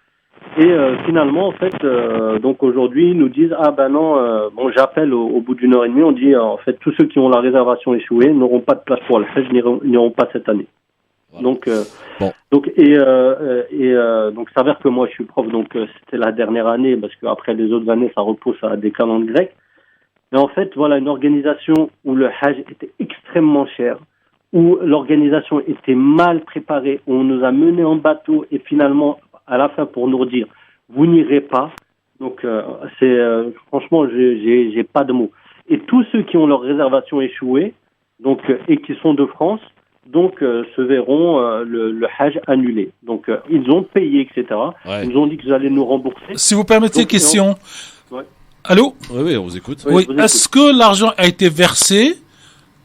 Et finalement, en fait, donc aujourd'hui, ils nous disent j'appelle au bout d'une heure et demie, on dit en fait tous ceux qui ont la réservation échouée n'auront pas de place pour le Hajj, n'iront pas cette année. Voilà. Donc ça s'avère que moi je suis prof, donc c'était la dernière année parce qu'après les autres années ça repousse à des calendriers grecs. Mais en fait, voilà une organisation où le Hajj était extrêmement cher, où l'organisation était mal préparée, où on nous a menés en bateau et finalement à la fin pour nous dire vous n'irez pas. Donc franchement j'ai pas de mots. Et tous ceux qui ont leur réservation échouée et qui sont de France se verront le Hajj annulé. Donc ils ont payé, etc. Ouais. Ils nous ont dit qu'ils allaient nous rembourser. Si vous permettez, question. Ouais. Allô ? Oui, on vous écoute. Oui. Est-ce que l'argent a été versé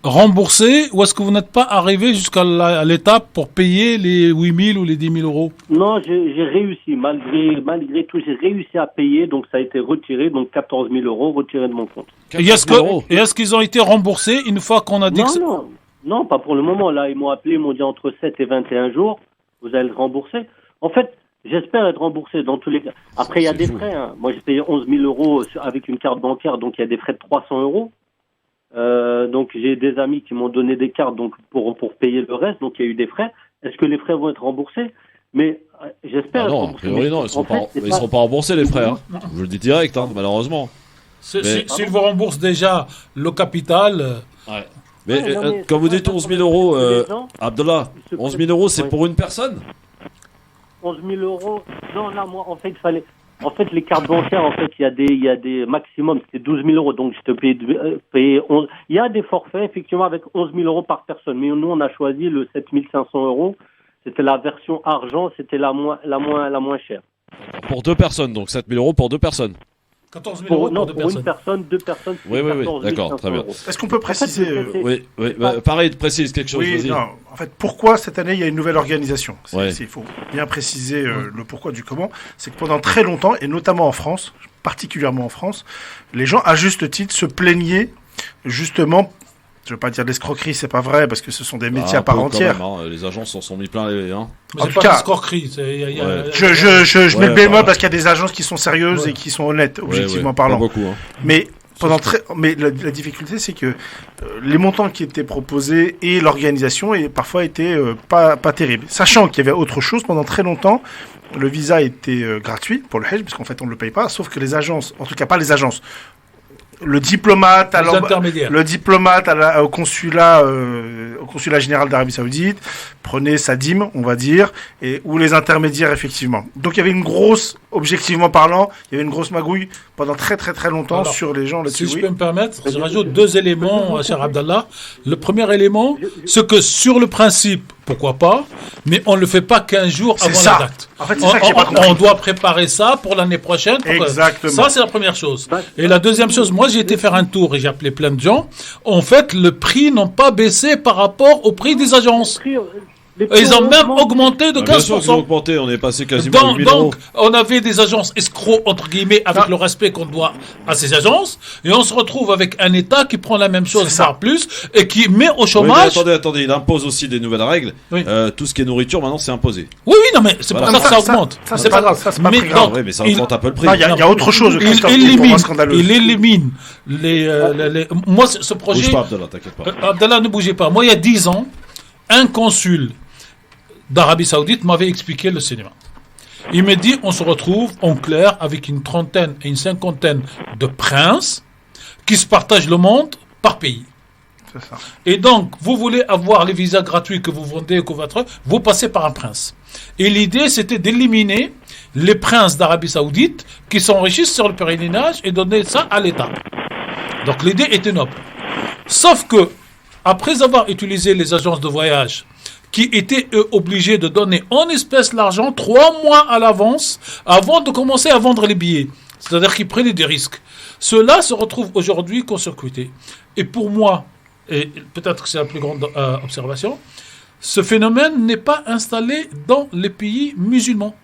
remboursé ou est-ce que vous n'êtes pas arrivé jusqu'à l'étape pour payer les 8 000 ou les 10 000 euros? Non, j'ai réussi. Malgré tout, j'ai réussi à payer. Donc, ça a été retiré. Donc, 14 000 euros retirés de mon compte. Et est-ce qu'ils ont été remboursés une fois qu'on a dit Non, pas pour le moment. Là, ils m'ont appelé, ils m'ont dit entre 7 et 21 jours, vous allez le rembourser. En fait, j'espère être remboursé dans tous les cas. Après, il y a des frais. Hein. Moi, j'ai payé 11 000 euros avec une carte bancaire, donc il y a des frais de 300 euros. Donc, j'ai des amis qui m'ont donné des cartes donc pour payer le reste, donc il y a eu des frais. Est-ce que les frais vont être remboursés? Mais j'espère. Non, a priori, non, ils seront pas remboursés, les frais. Hein. Je le dis direct, hein, malheureusement. S'ils vous remboursent déjà le capital. Ouais. Mais quand vous dites 11 000 euros, Abdallah, 11 000 euros, c'est pour une personne? 11 000 euros. Non, là, moi, en fait, il fallait. En fait, les cartes bancaires, en fait, il y a des maximum, c'était 12 000 euros. Donc, je te payais 11. Il y a des forfaits, effectivement, avec 11 000 euros par personne. Mais nous, on a choisi le 7 500 euros. C'était la version argent, c'était la moins chère. Pour deux personnes, donc 7 000 euros pour deux personnes. 14 000 euros pour deux personnes. Une personne, deux personnes. Oui, d'accord, très bien. Est-ce qu'on peut préciser Oui, pareil, précise quelque chose. Oui, non. En fait, pourquoi cette année il y a une nouvelle organisation? Il faut bien préciser le pourquoi du comment. C'est que pendant très longtemps, et notamment en France, particulièrement en France, les gens, à juste titre, se plaignaient justement. Je ne veux pas dire l'escroquerie, c'est pas vrai, parce que ce sont des métiers à part entière. Même, hein, les agences s'en sont mis plein les... Hein. Mais c'est pas l'escroquerie. Je mets le bémol parce qu'il y a des agences qui sont sérieuses et qui sont honnêtes, objectivement parlant. Pas beaucoup, hein. Mais la difficulté, c'est que les montants qui étaient proposés et l'organisation parfois étaient pas terribles. Sachant qu'il y avait autre chose, pendant très longtemps, le visa était gratuit pour le Hajj, parce qu'en fait on ne le paye pas, sauf que les agences, en tout cas pas les agences, le diplomate au consulat général d'Arabie Saoudite prenait sa dîme, on va dire, ou les intermédiaires, effectivement. Donc il y avait objectivement parlant, il y avait une grosse magouille pendant très très très longtemps. Alors, sur les gens là-dessus. Si je peux me permettre, je rajoute deux éléments, cher Abdallah. Le premier élément, c'est que sur le principe, pourquoi pas, mais on ne le fait pas 15 jours avant la date. En fait, c'est ça que j'ai pas compris. On doit préparer ça pour l'année prochaine. Exactement. Ça, c'est la première chose. Et la deuxième chose, moi, j'ai été faire un tour et j'ai appelé plein de gens. En fait, le prix n'a pas baissé par rapport au prix des agences. Ils ont même augmenté de 15%. Bien sûr qu'ils ont augmenté, on est passé quasiment à 8 000 euros. Donc, on avait des agences escrocs, entre guillemets, avec le respect qu'on doit à ces agences, et on se retrouve avec un État qui prend la même chose, voire plus, et qui met au chômage... Oui, attendez, il impose aussi des nouvelles règles. Oui. Tout ce qui est nourriture, maintenant, c'est imposé. Oui, non, mais c'est pour ça que ça augmente. C'est pas grave, ça, c'est pas très grave. Oui, mais ça augmente un peu le prix. Il y a autre chose, il élimine moi, ce projet... Bouge pas, Abdallah, t'inquiète pas. Abdallah, ne bougez pas. Moi, il y a 10 ans, un consul d'Arabie Saoudite m'avait expliqué le cinéma. Il m'a dit, on se retrouve en clair avec une trentaine et une cinquantaine de princes qui se partagent le monde par pays. C'est ça. Et donc, vous voulez avoir les visas gratuits que vous vendez, vous passez par un prince. Et l'idée, c'était d'éliminer les princes d'Arabie Saoudite qui s'enrichissent sur le pèlerinage et donner ça à l'État. Donc, l'idée était noble. Sauf que, après avoir utilisé les agences de voyage qui étaient obligés de donner en espèces l'argent 3 mois à l'avance avant de commencer à vendre les billets. C'est-à-dire qu'ils prenaient des risques. Cela se retrouve aujourd'hui court-circuité. Et pour moi, et peut-être que c'est la plus grande observation, ce phénomène n'est pas installé dans les pays musulmans,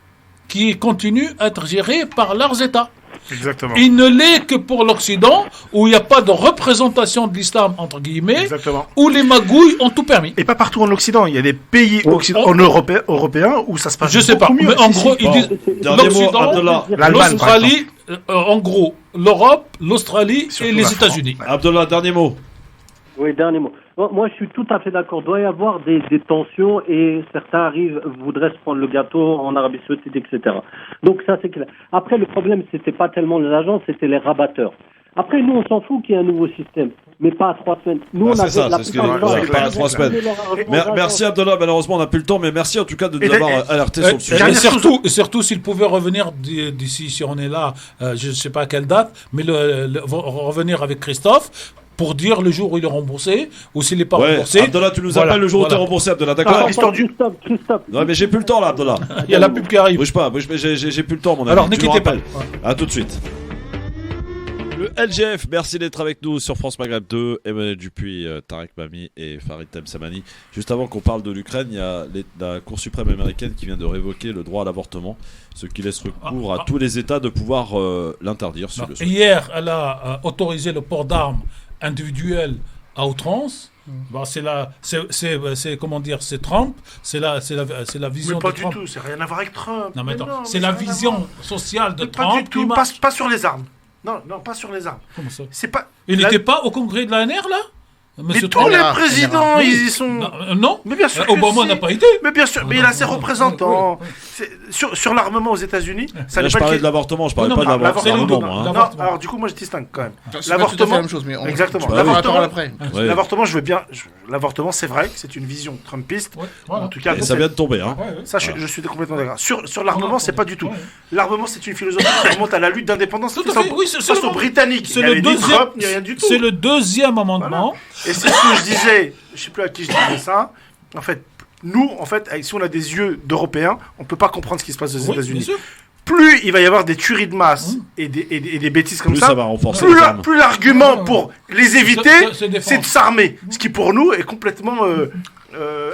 qui continuent à être gérés par leurs États. Exactement. Il ne l'est que pour l'Occident, où il n'y a pas de représentation de l'islam, entre guillemets, où les magouilles ont tout permis. Et pas partout en Occident. Il y a des pays européens où ça se passe beaucoup mieux. Je sais pas, mais en gros, ils disent l'Occident, l'Australie, en gros, l'Europe, l'Australie et les États-Unis. Abdallah, dernier mot. Oui, dernier mot. Moi, je suis tout à fait d'accord. Il doit y avoir des tensions et certains voudraient se prendre le gâteau en Arabie Saoudite, etc. Donc ça, c'est clair. Après, le problème, c'était pas tellement les agences, c'était les rabatteurs. Après, nous, on s'en fout qu'il y ait un nouveau système, mais pas à 3 semaines. Nous, on a c'est ça, c'est ce que pas à 3 semaines. Merci Abdallah, malheureusement, on n'a plus le temps, mais merci en tout cas de nous avoir alerté sur le sujet. Et surtout, s'il pouvait revenir d'ici, si on est là, je ne sais pas à quelle date, mais revenir avec Christophe, pour dire le jour où il est remboursé, ou s'il n'est pas remboursé. Abdallah, tu nous appelles le jour où tu es remboursé, Abdallah, d'accord? Christophe. Non, mais j'ai plus le temps là, Abdallah. Il y a la pub qui arrive. Bouge pas, j'ai plus le temps, mon ami. Alors, ne quittez pas. À tout de suite. Le LGF, merci d'être avec nous sur France Maghreb 2. Emmanuel Dupuis, Tarek Mami et Farid Temsamani. Juste avant qu'on parle de l'Ukraine, il y a la Cour suprême américaine qui vient de révoquer le droit à l'avortement, ce qui laisse recours à tous les États de pouvoir l'interdire. Si le souhaitent. Hier, elle a autorisé le port d'armes individuel à outrance. Bon, c'est comment dire, c'est Trump, c'est la vision Mais pas de du Trump. tout, c'est rien à voir avec Trump. Non, mais attends, non, c'est mais la ça a rien à vision voir. sociale de Mais Trump. pas du tout, pas sur les armes. Non, pas sur les armes. Comment ça? C'est pas. Il la- n'était pas au congrès de l'ANR, là? Mais Monsieur tous Trump? les présidents, Oui. ils y sont. Non. Mais bien sûr que Obama si. n'a pas été. Mais bien sûr, mais il a ses Non, représentants. oui. Sur l'armement aux États-Unis, ça Là, n'est je pas parlais le de l'avortement, je parlais Non, pas de non, l'avortement. l'avortement, moi, hein. Non, L'avortement. alors du coup, moi je distingue quand même. C'est pas tout à fait L'avortement, la même chose, mais exactement. Tu vas voir la parole L'avortement, après. Ouais. l'avortement, je veux bien. L'avortement, c'est vrai, c'est une vision trumpiste. Ouais, voilà. En tout cas, Et ça vient de tomber, hein. Ouais. ça, je suis complètement d'accord. Sur l'armement, c'est pas du tout. Ouais. L'armement, c'est une philosophie qui remonte à la lutte d'indépendance. Tout à fait, oui, c'est face le- aux Britanniques. C'est Il le n'y avait ni deuxième. Trump, ni rien du tout. C'est le deuxième amendement. Et c'est ce que je disais, je sais plus à qui je disais ça. En fait, nous, si on a des yeux d'Européens, on peut pas comprendre ce qui se passe aux Oui, bien États-Unis. sûr. Plus il va y avoir des tueries de masse et des bêtises comme Plus ça, ça va renforcer plus, les armes. plus l'argument pour les éviter, Se défendre. c'est de s'armer. Ce qui pour nous est complètement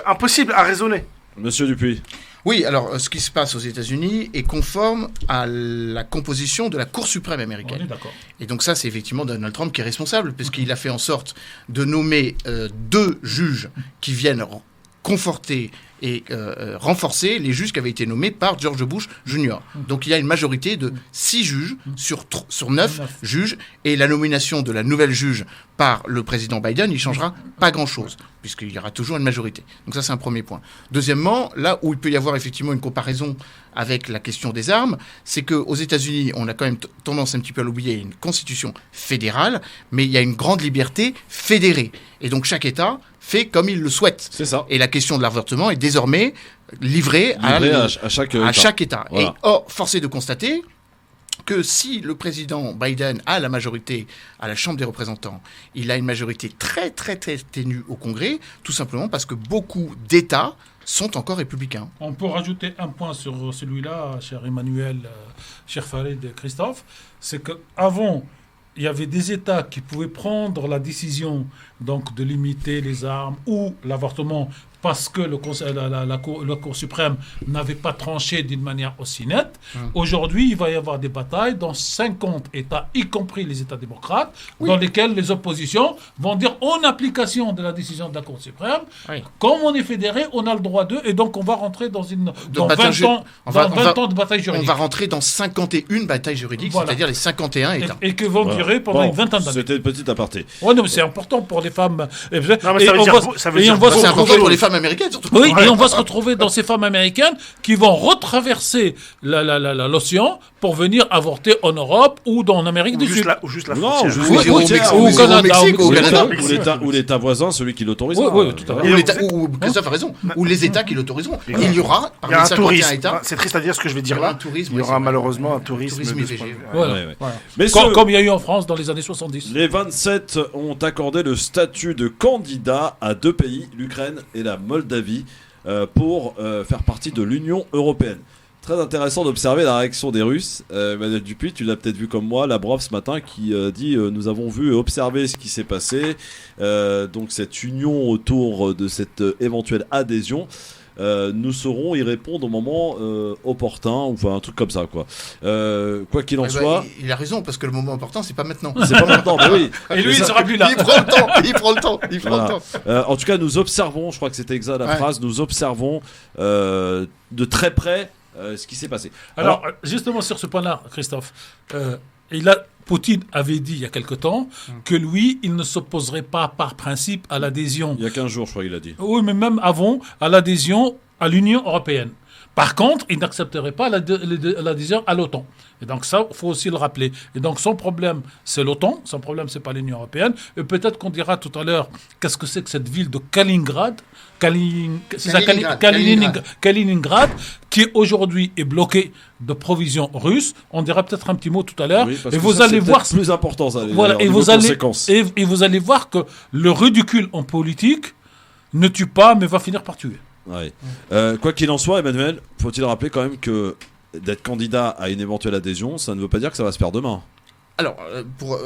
impossible à raisonner. Monsieur Dupuis. Oui, alors ce qui se passe aux États-Unis est conforme à la composition de la Cour suprême On est américaine. d'accord. Et donc ça, c'est effectivement Donald Trump qui est responsable, puisqu'il a fait en sorte de nommer 2 juges qui viennent conforter et renforcer les juges qui avaient été nommés par George Bush Jr. Donc il y a une majorité de 6 juges sur 9 juges, et la nomination de la nouvelle juge par le président Biden, il changera pas grand-chose, puisqu'il y aura toujours une majorité. Donc ça, c'est un premier point. Deuxièmement, là où il peut y avoir effectivement une comparaison avec la question des armes, c'est qu'aux États-Unis, on a quand même tendance un petit peu à l'oublier, il y a une constitution fédérale, mais il y a une grande liberté fédérée. Et donc chaque État fait comme il le souhaite. C'est ça. Et la question de l'avortement est désormais livrée À chaque État. Voilà. Et or, force est de constater que si le président Biden a la majorité à la Chambre des représentants, il a une majorité très très très ténue au Congrès, tout simplement parce que beaucoup d'États sont encore républicains. On peut rajouter un point sur celui-là, cher Emmanuel, cher Farid et Christophe, c'est qu'avant, il y avait des États qui pouvaient prendre la décision donc, de limiter les armes ou l'avortement parce que la Cour suprême n'avait pas tranché d'une manière aussi nette. Aujourd'hui, il va y avoir des batailles dans 50 États, y compris les États démocrates, dans lesquels les oppositions vont dire en application de la décision de la Cour suprême, comme on est fédéré, on a le droit d'eux, et donc on va rentrer dans 20 ans de bataille juridique. On va rentrer dans 51 batailles juridiques, Voilà. c'est-à-dire les 51 États. Et que vont durer pendant une vingtaine d'années. C'était une petite aparté. Ouais, non, mais c'est important pour les femmes. Non, mais ça veut dire C'est C'est important pour les femmes américaines, surtout. Oui, et on va se retrouver dans ces femmes américaines qui vont retraverser l'océan pour venir avorter en Europe ou en Amérique du Sud. Ou juste la Non, frontière. juste Oui, la au frontière. Mexique, Ou au au Canada, Mexique, au au Canada. Ou l'État voisin, celui qui l'autorisera. Oui, tout à fait. Ou Christophe a raison. Ou les États qui l'autoriseront. Et il y aura, Il y a parmi un les 51 tourisme. États, C'est triste à dire ce que je vais dire il y aura là. un tourisme. Il y aura malheureusement un tourisme tourisme de ce IVG. point de vue. Voilà. Ouais. Voilà. Mais Comme il y a eu en France dans les années 70. les 27 ont accordé le statut de candidat à 2 pays, l'Ukraine et la Moldavie, pour faire partie de l'Union européenne. Très intéressant d'observer la réaction des Russes. Emmanuel Dupuis, tu l'as peut-être vu comme moi, Lavrov ce matin qui dit nous avons vu et observé ce qui s'est passé, donc cette union autour de cette éventuelle adhésion. Nous saurons y répondre au moment opportun, ou enfin un truc comme ça, quoi. Quoi qu'il en soit, Il a raison, parce que le moment important, c'est pas maintenant. c'est pas maintenant, mais oui. Et lui, Mais il ça- sera plus là. Il prend le temps, il prend le temps, il prend Voilà. le temps. En tout cas, nous observons, je crois que c'était exact la Ouais. phrase, nous observons de très près ce qui s'est passé. Alors, justement sur ce point-là, Christophe, Poutine avait dit il y a quelque temps que lui, il ne s'opposerait pas par principe à l'adhésion. Il y a 15 jours, je crois qu'il a dit. Oui, mais même avant, à l'adhésion à l'Union européenne. Par contre, il n'accepterait pas l'adhésion à l'OTAN. Et donc ça, il faut aussi le rappeler. Et donc son problème, c'est l'OTAN. Son problème, c'est pas l'Union européenne. Et peut-être qu'on dira tout à l'heure, qu'est-ce que c'est que cette ville de Kaliningrad, Kaliningrad, qui aujourd'hui est bloquée de provisions russes. On dira peut-être un petit mot tout à l'heure. Oui, parce et que vous ça, allez c'est voir... peut-être plus important, ça. Voilà, et vous, conséquences. et vous allez voir que le ridicule en politique ne tue pas, mais va finir par tuer. Ouais. Quoi qu'il en soit, Emmanuel, faut-il rappeler quand même que d'être candidat à une éventuelle adhésion, ça ne veut pas dire que ça va se faire demain. Alors, pour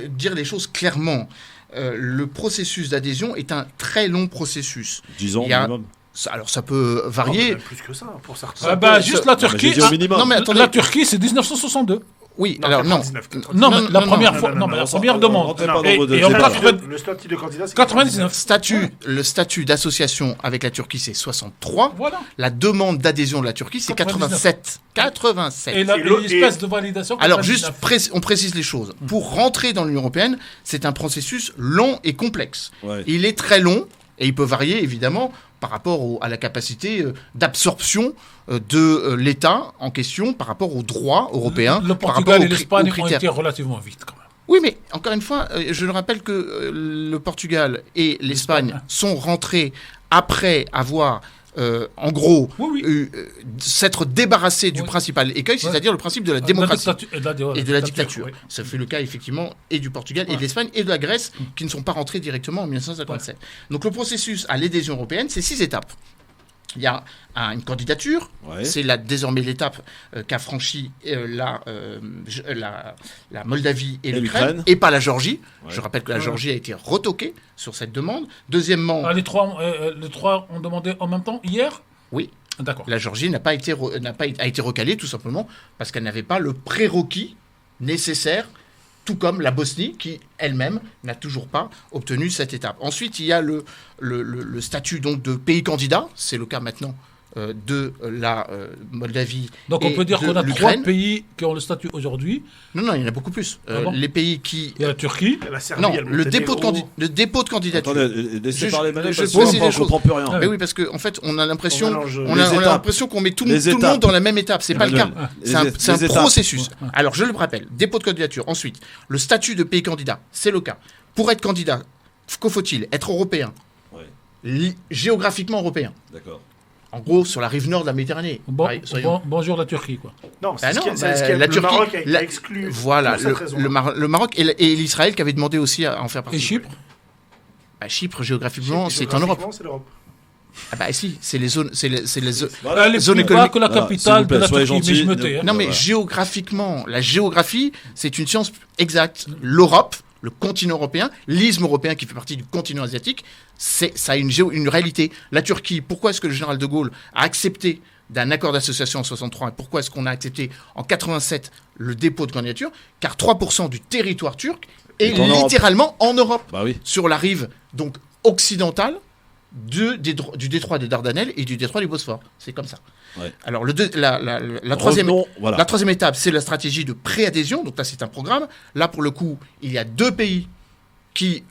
dire les choses clairement, le processus d'adhésion est un très long processus. 10 ans Il y a- minimum. Alors, ça peut varier. Même plus que ça, pour certains. Juste la mais j'ai Turquie. dit au minimum. Non, mais attendez. La Turquie, c'est 1962. Oui, Non, alors non. 99. Non, mais la non, première non, fois, non, non, non, mais la non, première on demande. rentrait pas dans Et vos on détails. 80 Le statut de candidat, c'est 99. Le statut d'association avec la Turquie, c'est 63. Voilà. La demande d'adhésion de la Turquie, c'est 87. 87. Et l'espèce de validation. Alors 99. juste, on précise les choses. Pour rentrer dans l'Union européenne, c'est un processus long et complexe. Ouais. Il est très long et il peut varier évidemment par rapport à la capacité d'absorption de l'État en question par rapport aux droits européens. Le par Portugal rapport et l'Espagne aux ont critères. été relativement vite quand même. Oui, mais encore une fois, je le rappelle que le Portugal et l'Espagne sont rentrés après avoir, en gros, Oui, oui. s'être débarrassés du Oui. principal écueil, Ouais. c'est-à-dire le principe de la démocratie. Et Et de la dictature. oui. Ça fait le cas effectivement et du Portugal et de l'Espagne et de la Grèce qui ne sont pas rentrés directement en 1957. Donc le processus à l'adhésion européenne, c'est 6 étapes. Il y a une candidature, Ouais. c'est désormais l'étape qu'a franchie la Moldavie et l'Ukraine, l'Ukraine. et pas la Géorgie. Ouais. Je rappelle que la Géorgie a été retoquée sur cette demande. Deuxièmement, Ah, les trois ont demandé en même temps hier. oui, D'accord. la Géorgie a été recalée tout simplement parce qu'elle n'avait pas le prérequis nécessaire, tout comme la Bosnie qui elle-même n'a toujours pas obtenu cette étape. Ensuite, il y a le statut donc de pays candidat, c'est le cas maintenant de la Moldavie. Donc on et peut dire de qu'on a 3 l'Ukraine. pays qui ont le statut aujourd'hui. Non, il y en a beaucoup plus. Ah bon Les pays qui Il y a la Turquie. La Serbie, non, il y a le le dépôt Monténégro. de candidature. Attendez, laissez Je- parler Manuel je parce que précise sinon, les je choses. comprends plus rien. Mais oui, parce qu'en fait, on a l'impression, On mélange on les a étapes. l'impression qu'on met tout le Les monde étapes. dans la même étape. C'est pas le cas. Manuel, C'est un les étapes. processus. Ouais. Alors, je le rappelle, dépôt de candidature. Ensuite, le statut de pays candidat, c'est le cas. Pour être candidat, que faut-il? Être européen, Ouais. géographiquement européen. D'accord. En gros, sur la rive nord de la Méditerranée. Pareil, soyons- Bonjour la Turquie, quoi. Non, c'est Ah ce non, qui c'est ce qui la le Turquie, Maroc a la- exclu. Voilà, pour cette raison-là. le Maroc et l'Israël qui avaient demandé aussi à en faire partie. Et Chypre. Bah, Chypre, géographiquement, c'est en Géographiquement, Europe. c'est l'Europe. Ah bah si, c'est les zones, c'est les zones. Voilà. Elle est zone plus bas économique. que la Voilà, capitale s'il vous plaît, de la soyez Turquie, mais gentils. je me tais. hein. Non, mais Voilà. géographiquement, la géographie, c'est une science exacte. L'Europe, le continent européen, l'isthme européen qui fait partie du continent asiatique, ça a une réalité. La Turquie, pourquoi est-ce que le général de Gaulle a accepté d'un accord d'association en 63 et pourquoi est-ce qu'on a accepté en 87 le dépôt de candidature? Car 3% du territoire turc est Est en Europe. littéralement en Europe, Bah oui. sur la rive donc occidentale du détroit des Dardanelles et du détroit du Bosphore. C'est comme ça. Ouais. Alors, la troisième... Revenons, voilà. La troisième étape, c'est la stratégie de préadhésion. Donc là, c'est un programme. Là, pour le coup, il y a 2 pays qui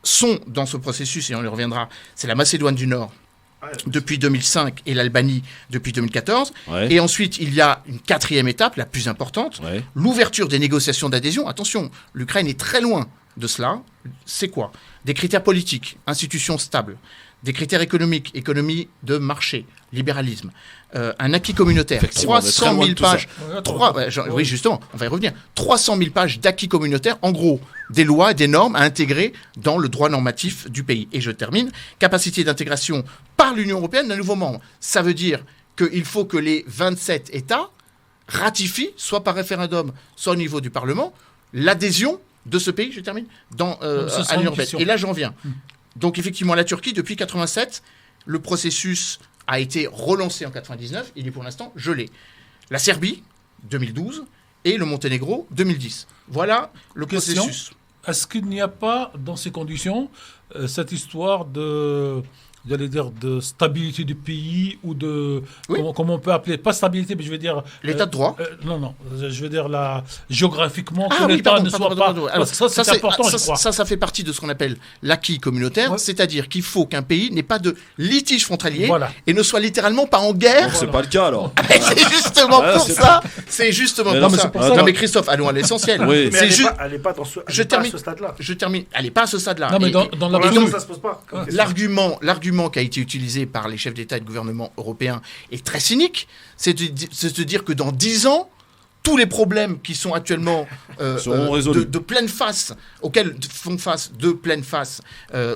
sont dans ce processus, et on y reviendra. C'est la Macédoine du Nord Ouais. depuis 2005 et l'Albanie depuis 2014. Ouais. Et ensuite, il y a une 4e étape, la plus importante, Ouais. l'ouverture des négociations d'adhésion. Attention, l'Ukraine est très loin de cela. C'est quoi? Des critères politiques, institutions stables, des critères économiques, économie de marché, libéralisme, un acquis communautaire, Effectivement, on est très 300 loin de 000 tout ça. pages. Ouais, Oui, justement, on va y revenir. 300 000 pages d'acquis communautaire, en gros, des lois, des normes à intégrer dans le droit normatif du pays. Et je termine. Capacité d'intégration par l'Union européenne d'un nouveau membre. Ça veut dire qu'il faut que les 27 États ratifient, soit par référendum, soit au niveau du Parlement, l'adhésion de ce pays, je termine, ça sera à une l'Union européenne. question. Et là, j'en viens. Donc, effectivement, la Turquie, depuis 87, le processus a été relancé en 99. Il est pour l'instant gelé. La Serbie, 2012, et le Monténégro, 2010. Voilà le Question. processus. Est-ce qu'il n'y a pas, dans ces conditions, cette histoire de, j'allais dire, de stabilité du pays ou de, Oui. comment on peut appeler, pas stabilité, mais je veux dire... L'état de droit. Non, je veux dire géographiquement, que Ah oui, l'État pardon, ne pardon, soit pardon. pas... Alors, Parce que ça, c'est important, je crois. Ça fait partie de ce qu'on appelle l'acquis communautaire, Ouais. c'est-à-dire qu'il faut qu'un pays n'ait pas de litige frontalier Voilà. et ne soit littéralement pas en guerre. Donc, c'est pas le cas alors. C'est justement Ouais, pour c'est ça. C'est justement Mais pour non, mais ça. c'est pour ça. Non mais Christophe, allons à l'essentiel. Oui. Mais C'est elle juste. n'est pas dans ce, elle Je est pas à termine. ce stade-là. Je termine. Elle n'est pas à ce stade-là. Non, mais Et- dans Pour l'absolu... l'instant, ça se pose pas. comme question. L'argument qui a été utilisé par les chefs d'État et de gouvernement européens est très cynique. C'est de dire que dans 10 ans, tous les problèmes qui sont actuellement Seront résolus. de pleine face, auxquels font face de pleine face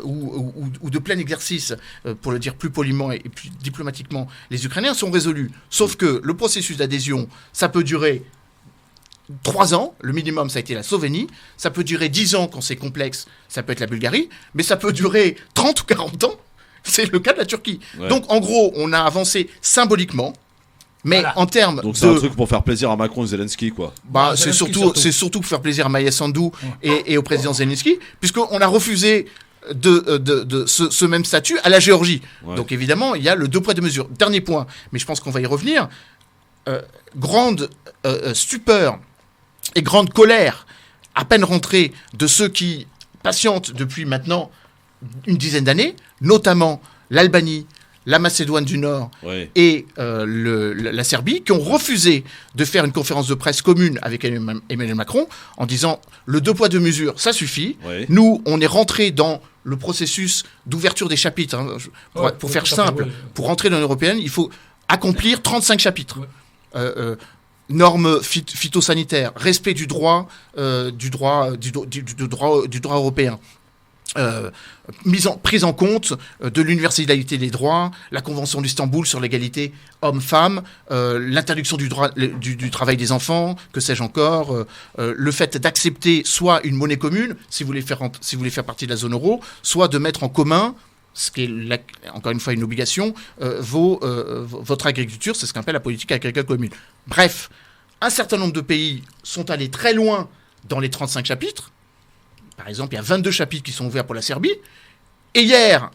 ou de plein exercice, pour le dire plus poliment et plus diplomatiquement, les Ukrainiens sont résolus. Sauf que le processus d'adhésion, ça peut durer 3 ans, le minimum, ça a été la Slovénie. Ça peut durer 10 ans quand c'est complexe, ça peut être la Bulgarie. Mais ça peut durer 30 ou 40 ans. C'est le cas de la Turquie. Ouais. Donc, en gros, on a avancé symboliquement. Mais en termes Donc c'est un truc pour faire plaisir à Macron et Zelensky, quoi. c'est surtout pour faire plaisir à Maya Sandu et au président Zelensky, puisqu'on a refusé de ce même statut à la Géorgie. Ouais. Donc évidemment, il y a le 2 poids 2 mesures. Dernier point, mais je pense qu'on va y revenir. Grande stupeur et grande colère, à peine rentrée, de ceux qui patientent depuis maintenant une dizaine d'années, notamment l'Albanie, la Macédoine du Nord et la Serbie, qui ont refusé de faire une conférence de presse commune avec Emmanuel Macron en disant le 2 poids 2 mesures, ça suffit. Ouais. Nous, on est rentré dans le processus d'ouverture des chapitres. Pour faire simple, pour rentrer dans l'Union européenne, il faut accomplir 35 chapitres. Ouais. Normes phytosanitaires, respect du droit européen. Prise en compte de l'universalité des droits, la Convention d'Istanbul sur l'égalité hommes-femmes, l'interdiction du travail des enfants, que sais-je encore, le fait d'accepter soit une monnaie commune, si vous voulez faire partie de la zone euro, soit de mettre en commun, ce qui est encore une fois une obligation, votre agriculture, c'est ce qu'on appelle la politique agricole commune. Bref, un certain nombre de pays sont allés très loin dans les 35 chapitres. Par exemple, il y a 22 chapitres qui sont ouverts pour la Serbie. Et hier,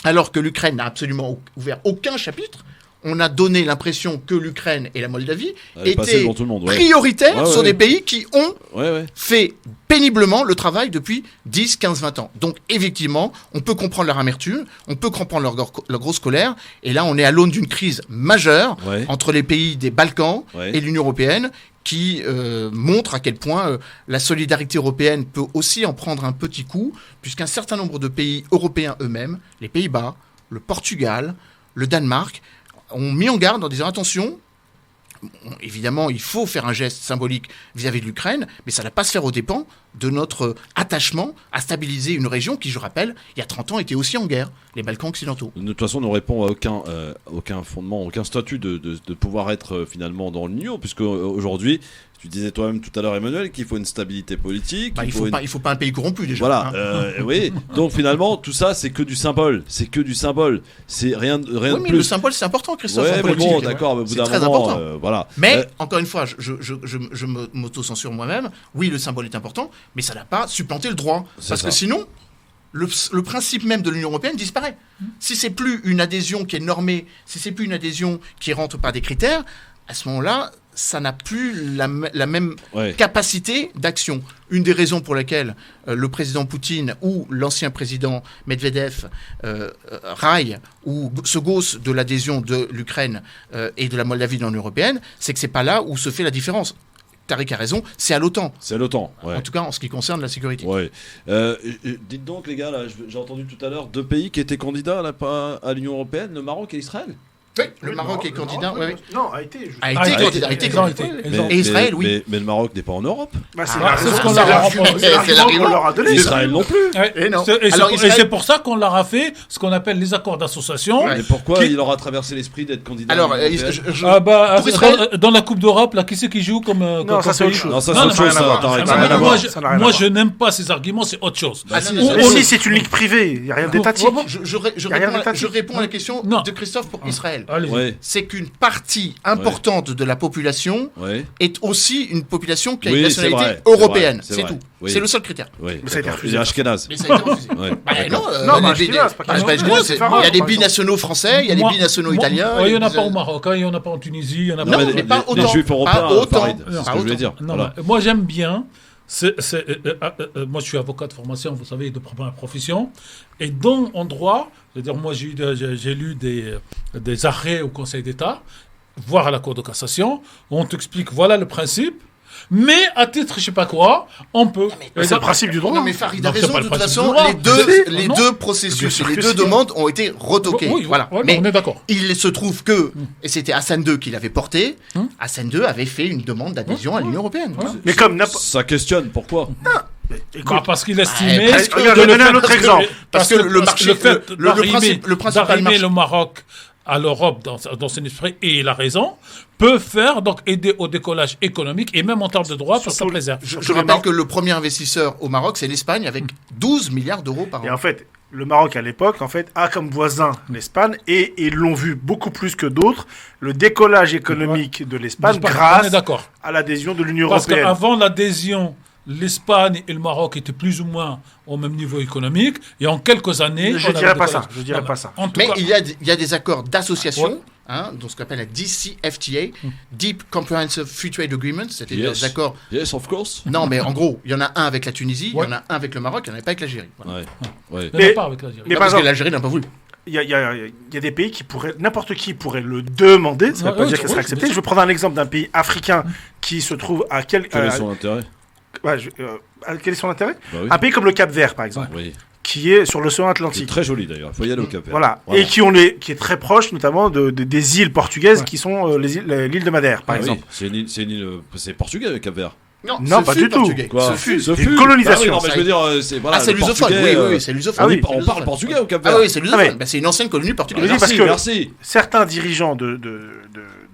alors que l'Ukraine n'a absolument ouvert aucun chapitre, on a donné l'impression que l'Ukraine et la Moldavie étaient prioritaires sur des pays qui ont fait péniblement le travail depuis 10, 15, 20 ans. Donc, effectivement, on peut comprendre leur amertume, on peut comprendre leur grosse colère. Et là, on est à l'aune d'une crise majeure entre les pays des Balkans et l'Union européenne, qui montre à quel point la solidarité européenne peut aussi en prendre un petit coup, puisqu'un certain nombre de pays européens eux-mêmes, les Pays-Bas, le Portugal, le Danemark, ont mis en garde en disant attention, évidemment il faut faire un geste symbolique vis-à-vis de l'Ukraine, mais ça ne va pas se faire aux dépens de notre attachement à stabiliser une région qui, je rappelle, il y a 30 ans était aussi en guerre, les Balkans occidentaux. De toute façon, on ne répond à aucun fondement, aucun statut de pouvoir être finalement dans l'Union, puisque aujourd'hui, tu disais toi-même tout à l'heure, Emmanuel, qu'il faut une stabilité politique. Il faut pas un pays corrompu déjà. Voilà, oui. Donc finalement, tout ça, c'est que du symbole. C'est que du symbole. C'est rien de plus. Le symbole, c'est important, Christophe. Ouais, mais bon, d'accord, mais au bout d'un moment, voilà. Mais encore une fois, je m'auto-censure moi-même. Oui, le symbole est important, mais ça n'a pas supplanté le droit. Parce que sinon, le principe même de l'Union européenne disparaît. Si c'est plus une adhésion qui est normée, si c'est plus une adhésion qui rentre par des critères, à ce moment-là, ça n'a plus la même capacité d'action. Une des raisons pour lesquelles le président Poutine ou l'ancien président Medvedev raille ou se gausse de l'adhésion de l'Ukraine et de la Moldavie dans l'Union européenne, c'est que c'est pas là où se fait la différence. Tariq a raison, c'est à l'OTAN. C'est à l'OTAN, ouais. En tout cas, en ce qui concerne la sécurité. Ouais. Dites donc, les gars, là, j'ai entendu tout à l'heure 2 pays qui étaient candidats à l'Union européenne, le Maroc et Israël. Oui, le Maroc est candidat. Non, a été. A été candidat. Et Israël, oui. Mais le Maroc n'est pas en Europe. C'est ce qu'on leur a donné. Israël non plus. Et c'est pour ça qu'on leur a fait ce qu'on appelle les accords d'association. Et pourquoi il leur a traversé l'esprit d'être candidat? Alors, dans la Coupe d'Europe, là, qui c'est qui joue comme Non, ça c'est autre chose. Non, ça c'est autre chose. Moi, je n'aime pas ces arguments, c'est autre chose. Aussi, c'est une ligue privée. Il n'y a rien d'étatique. Je réponds à la question de Christophe pour Israël. C'est qu'une partie importante de la population est aussi une population qui a une nationalité européenne. C'est tout. C'est le seul critère. Mais ça a été refusé. Ashkenaz. Mais ça a été refusé. Il y a des binationaux français, il y a des binationaux italiens. Il n'y en a pas au Maroc, il n'y en a pas en Tunisie. Non, mais pas autant. Les juifs européens, c'est ce que je voulais dire. Moi, j'aime bien. Moi, je suis avocat de formation, vous savez, de première profession. Et en droit, c'est-à-dire, moi, j'ai lu des arrêts au Conseil d'État, voire à la Cour de cassation, où on t'explique, voilà le principe. Mais à titre, je sais pas quoi, on peut. C'est le principe du droit. Non, mais Farid a raison. De toute façon, les deux processus et les 2 demandes ont été retoquées. Voilà. Mais on est d'accord. Il se trouve que, et c'était Hassan II qui l'avait porté, Hassan II avait fait une demande d'adhésion à l'Union européenne. Mais comme ça questionne, pourquoi? Parce qu'il estimait. Je vais donner un autre exemple. Parce que le principe d'arrimer le Maroc à l'Europe dans son esprit, et il a raison, peut faire donc aider au décollage économique et même en termes de droits pour sa préserve. Je rappelle que le premier investisseur au Maroc, c'est l'Espagne avec 12 milliards d'euros par an. Et en fait, le Maroc à l'époque, en fait, a comme voisin l'Espagne et ils l'ont vu beaucoup plus que d'autres, le décollage économique de l'Espagne grâce à l'adhésion de l'Union européenne. Parce qu'avant l'adhésion, l'Espagne et le Maroc étaient plus ou moins au même niveau économique et en quelques années... Je dirais pas ça. Mais il y a des accords d'association, donc ce qu'on appelle la DCFTA, Deep Comprehensive Free Trade Agreement, c'est-à-dire des accords... Yes, of course. Non, mais en gros, il y en a un avec la Tunisie, il y en a un avec le Maroc, il n'y en a pas avec l'Algérie. Voilà. Il n'y en a pas avec l'Algérie. Mais parce que l'Algérie n'a pas voulu. Il y a des pays qui pourraient, n'importe qui pourrait le demander, ça ne veut pas dire qu'il sera accepté. Je vais prendre un exemple d'un pays africain qui se trouve à Quel est son intérêt? Quel est son intérêt? Oui. Un pays comme le Cap-Vert, par exemple, qui est sur l'océan Atlantique. C'est très joli d'ailleurs, il faut y aller au Cap-Vert. Voilà, et qui est très proche notamment des îles portugaises qui sont l'île de Madère, par exemple. Oui. C'est portugais le Cap-Vert. Non, pas du tout. C'est une colonisation. Non, mais je veux dire, c'est lusophone. Oui, c'est lusophone. On parle portugais au Cap-Vert. Ah oui, c'est lusophone. C'est une ancienne colonie portugaise. Merci. Certains dirigeants de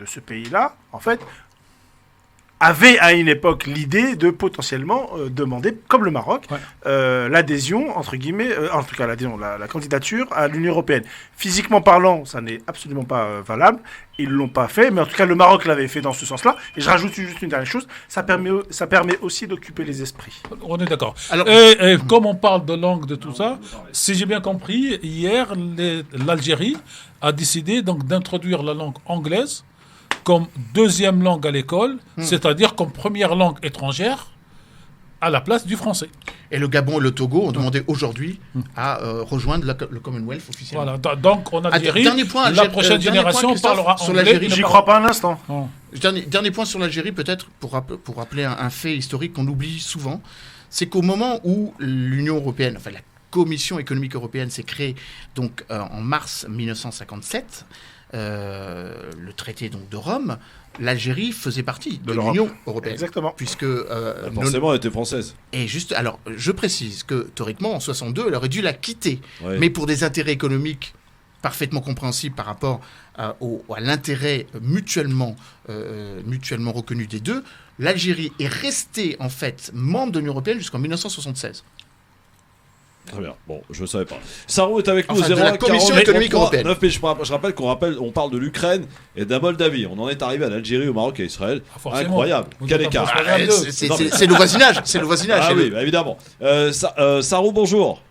ce pays-là, en fait, avait à une époque l'idée de potentiellement demander, comme le Maroc, l'adhésion, entre guillemets, en tout cas la candidature à l'Union européenne. Physiquement parlant, ça n'est absolument pas valable. Ils ne l'ont pas fait, mais en tout cas le Maroc l'avait fait dans ce sens-là. Et je rajoute juste une dernière chose, ça permet aussi d'occuper les esprits. On est d'accord. Et comme on parle de langue, de tout ça, si j'ai bien compris, hier, l'Algérie a décidé donc d'introduire la langue anglaise comme deuxième langue à l'école, c'est-à-dire comme première langue étrangère à la place du français. Et le Gabon et le Togo ont demandé aujourd'hui à rejoindre le Commonwealth officiellement. Voilà, donc on a dit la prochaine génération parlera sur anglais. l'Algérie. J'y crois pas un instant. Dernier point sur l'Algérie, peut-être pour rappeler un fait historique qu'on oublie souvent, c'est qu'au moment où l'Union européenne, enfin la Commission économique européenne s'est créée donc en mars 1957, le traité donc de Rome, l'Algérie faisait partie de l'Union européenne. Exactement. Puisque forcément elle était française. Et juste, alors je précise que théoriquement en 62, elle aurait dû la quitter, mais pour des intérêts économiques parfaitement compréhensibles par rapport à l'intérêt mutuellement reconnu des deux, l'Algérie est restée en fait membre de l'Union européenne jusqu'en 1976. Très bien. Bon, je ne savais pas. Sarou est avec nous, de la Commission économique européenne. 9, mais je rappelle on parle de l'Ukraine et de la Moldavie. On en est arrivé à l'Algérie, au Maroc et à Israël. Incroyable. Quel écart. C'est le voisinage. C'est le voisinage. Ah oui, bah, évidemment. Sarou, bonjour.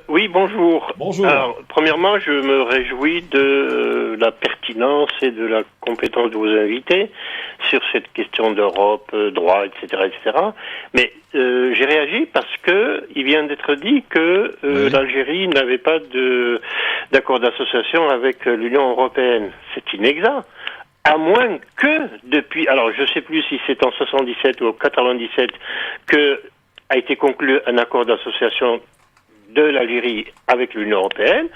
Oui, bonjour. Bonjour. Alors, premièrement, je me réjouis de la pertinence et de la compétence de vos invités sur cette question d'Europe, droit, etc., etc. Mais j'ai réagi parce que il vient d'être dit que l'Algérie n'avait pas d'accord d'association avec l'Union européenne. C'est inexact. À moins que depuis, alors je sais plus si c'est en 77 ou en 97 que a été conclu un accord d'association de l'Algérie avec l'Union européenne.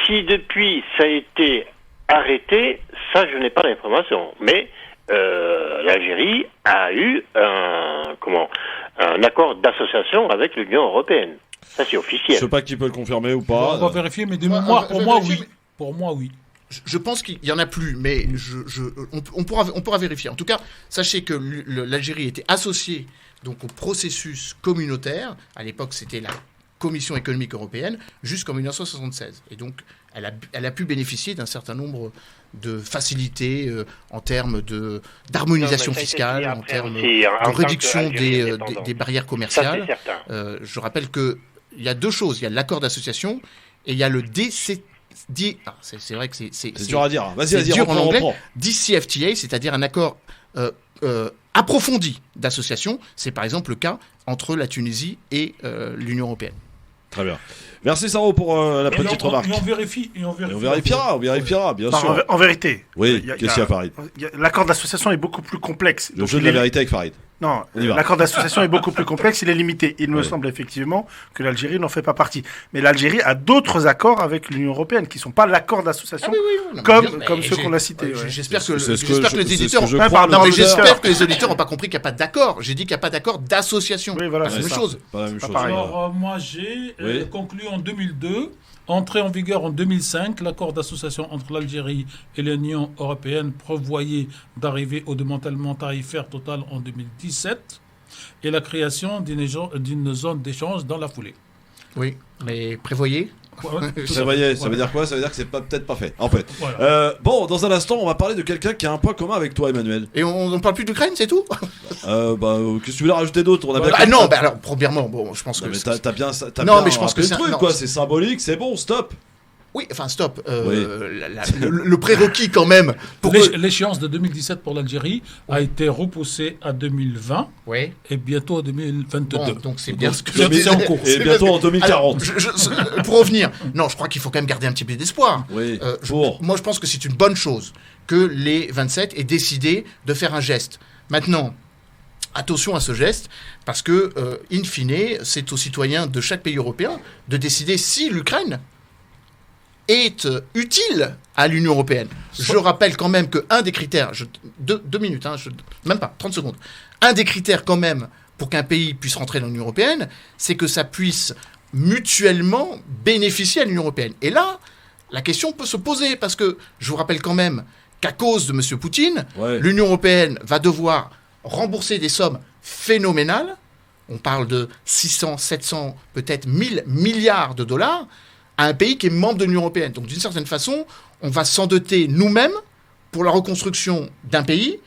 Si depuis ça a été arrêté, ça je n'ai pas d'information. Mais l'Algérie a eu un accord d'association avec l'Union européenne. Ça c'est officiel. Je sais pas qui peut le confirmer ou pas. On va vérifier, mais de mémoire, pour moi oui. Pour moi oui. Je pense qu'il y en a plus, mais on pourra vérifier. En tout cas, sachez que l'Algérie était associée donc au processus communautaire. À l'époque, c'était la Commission économique européenne jusqu'en 1976. Et donc, elle a pu bénéficier d'un certain nombre de facilités en termes d'harmonisation fiscale, en termes de réduction des barrières commerciales. Je rappelle qu'il y a deux choses. Il y a l'accord d'association et il y a le c'est vrai que c'est dur à dire. Vas-y, dur en anglais. Reprends. DCFTA, c'est-à-dire un accord approfondi d'association. C'est par exemple le cas entre la Tunisie et l'Union européenne. Très bien. Merci Sarou pour la petite remarque. Et on vérifie. On vérifiera, bien sûr. En vérité. Oui, qu'est-ce qu'il y a, Farid? L'accord d'association est beaucoup plus complexe. Le jeu de la vérité avec Farid. Non, l'accord d'association est beaucoup plus complexe, il est limité. Il me semble effectivement que l'Algérie n'en fait pas partie. Mais l'Algérie a d'autres accords avec l'Union européenne qui ne sont pas l'accord d'association comme ceux qu'on a cités. J'espère que les éditeurs n'ont pas compris qu'il n'y a pas d'accord. J'ai dit qu'il n'y a pas d'accord d'association. Oui, voilà, c'est la même chose. Pas la même chose. Alors, moi, j'ai conclu en 2002 Entré en vigueur en 2005, l'accord d'association entre l'Algérie et l'Union européenne prévoyait d'arriver au démantèlement tarifaire total en 2017 et la création d'une zone d'échange dans la foulée. Oui, mais prévoyez. Prévoyez, ça veut dire quoi? Ça veut dire que c'est peut-être pas fait, en fait. Voilà. Bon, dans un instant, on va parler de quelqu'un qui a un point commun avec toi, Emmanuel. Et on parle plus d'Ukraine, c'est tout? Qu'est-ce que tu voulais rajouter d'autre? On a bien non, alors, premièrement, bon, je pense non, que... mais t'as bien Non, mais je pense que c'est un truc, quoi. C'est symbolique, c'est bon, stop. Oui, enfin, stop. Oui. Le prérequis, quand même. L'échéance de 2017 pour l'Algérie a été repoussée à 2020 oui. et bientôt à 2022. Bon, donc c'est bien ce que c'est en cours. Et bientôt en 2040. Alors, pour revenir, non, je crois qu'il faut quand même garder un petit peu d'espoir. Oui, moi, je pense que c'est une bonne chose que les 27 aient décidé de faire un geste. Maintenant, attention à ce geste, parce que, in fine, c'est aux citoyens de chaque pays européen de décider si l'Ukraine est utile à l'Union européenne. Je rappelle quand même qu'un des critères, deux minutes, même pas, 30 secondes, un des critères quand même pour qu'un pays puisse rentrer dans l'Union européenne, c'est que ça puisse mutuellement bénéficier à l'Union européenne. Et là, la question peut se poser, parce que je vous rappelle quand même qu'à cause de M. Poutine, l'Union européenne va devoir rembourser des sommes phénoménales, on parle de 600, 700, peut-être 1000 milliards de dollars, à un pays qui est membre de l'Union européenne. Donc, d'une certaine façon, on va s'endetter nous-mêmes pour la reconstruction d'un pays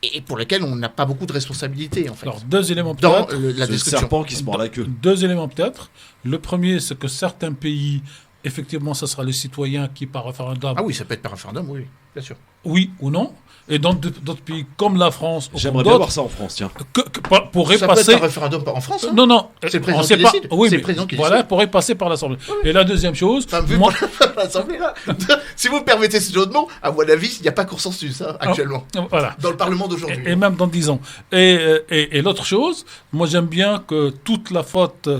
et pour lequel on n'a pas beaucoup de responsabilités, en fait. Alors, deux éléments dans peut-être. la C'est le description. serpent qui se mord la queue. Deux éléments peut-être. Le premier, c'est que certains pays, effectivement, ce sera les citoyens qui, par référendum... Ah oui, ça peut être par référendum, oui, bien sûr. Oui ou non. Et dans d'autres pays comme la France... J'aimerais bien voir ça en France, tiens. Pourrait Ça peut passer... être par référendum en France, hein. Non. C'est le président on sait qui pas. décide. Oui, C'est mais le président qui voilà, décide. pourrait passer par l'Assemblée. Et la deuxième chose... Enfin, vu moi- par l'Assemblée, là, si vous me permettez ce jeu de mots, à mon avis, il n'y a pas consensus, actuellement, Voilà. dans le Parlement d'aujourd'hui. Et même dans 10 ans. Et l'autre chose, moi j'aime bien que toute la faute,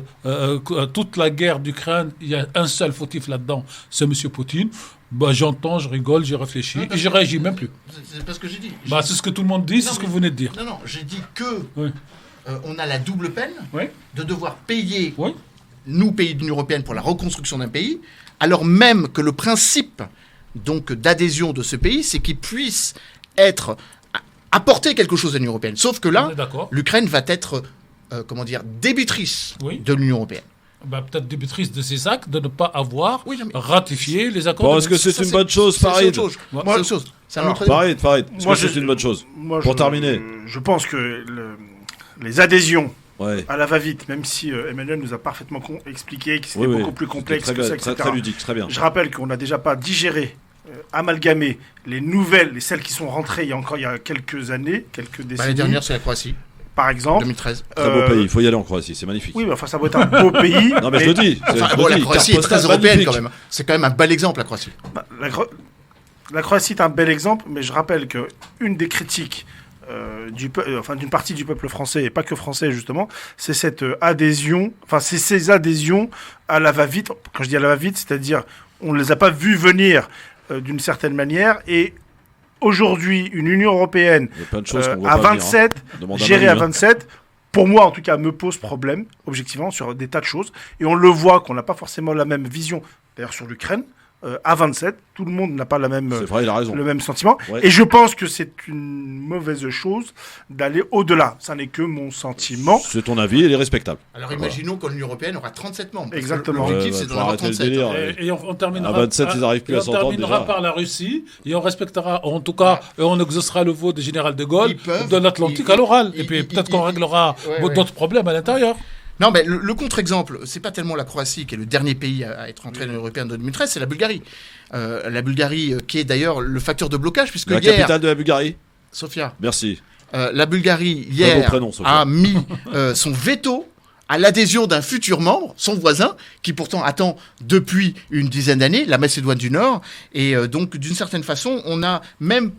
toute la guerre d'Ukraine, il y a un seul fautif là-dedans, c'est M. Poutine. Bah, j'entends, je rigole, j'y réfléchis, et je réagis même plus. C'est pas ce que j'ai dit. Bah, c'est ce que tout le monde dit, c'est ce que vous venez de dire. Non, j'ai dit que Oui. on a la double peine Oui. de devoir payer, Oui. nous, pays de l'Union européenne, pour la reconstruction d'un pays, alors même que le principe donc d'adhésion de ce pays, c'est qu'il puisse apporter quelque chose à l'Union européenne. Sauf que On là, est d'accord. l'Ukraine va être, débitrice Oui. de l'Union européenne. Bah, peut-être débitrice de ces actes de ne pas avoir Oui, non, mais- ratifié les accords. Bon, de est-ce que c'est Ça, une bonne chose, c'est Farid? autre chose. Moi- C'est autre chose. C'est un Alors, autre débat. Farid, est-ce Moi, que c'est une bonne chose? Moi, Pour terminer. Je pense que les adhésions Ouais. à la va-vite, même si Emmanuel nous a parfaitement expliqué que c'était Oui, beaucoup plus complexe Très que ça, bien, etc. très ludique, très bien. Je rappelle qu'on n'a déjà pas digéré, amalgamé les nouvelles, et celles qui sont rentrées il y a quelques années, quelques décennies. L'année dernière, c'est la Croatie, par exemple. 2013. Très beau pays, il faut y aller en Croatie, c'est magnifique. Oui, mais enfin, ça doit être un beau pays. Non, mais je le dis. Enfin, je bon, le la dis, Croatie carte est très postale européenne magnifique. quand même. C'est quand même un bel exemple, la Croatie. Bah, la Croatie est un bel exemple, mais je rappelle que une des critiques d'une partie du peuple français, et pas que français justement, c'est cette adhésion, enfin c'est ces adhésions à la va-vite. Quand je dis à la va-vite, c'est-à-dire on ne les a pas vus venir d'une certaine manière, et aujourd'hui une Union européenne Il y a plein de choses qu'on voit à pas venir, 27, hein. Demande à gérée Manu, à 27, pour moi en tout cas me pose problème, objectivement, sur des tas de choses, et on le voit qu'on n'a pas forcément la même vision, d'ailleurs sur l'Ukraine, à 27, tout le monde n'a pas la même, C'est vrai, il a raison. le même sentiment. Ouais. Et je pense que c'est une mauvaise chose d'aller au-delà. Ça n'est que mon sentiment. C'est ton avis, il est respectable. Alors imaginons que l'Union européenne aura 37 membres. parce que Exactement. L'objectif, Ouais, c'est faut d'en avoir arrêter le 37. délire. Et on terminera, À 27, ils n'arrivent plus à s'entendre, on terminera déjà. par la Russie et on respectera, en tout cas, on exaucera le vote du général de Gaulle Ils peuvent, de l'Atlantique ils- à l'oral. ils- Et puis ils- peut-être ils- qu'on réglera ouais. d'autres problèmes à l'intérieur. Non, mais le contre-exemple, c'est pas tellement la Croatie qui est le dernier pays à être entré dans l'Union européenne en 2013, c'est la Bulgarie. La Bulgarie, qui est d'ailleurs le facteur de blocage, puisque La hier, capitale de la Bulgarie. Sofia, Merci. la Bulgarie beau hier prénom, Sofia. a mis son veto à l'adhésion d'un futur membre, son voisin, qui pourtant attend depuis une dizaine d'années, la Macédoine du Nord. Et donc, d'une certaine façon, on a même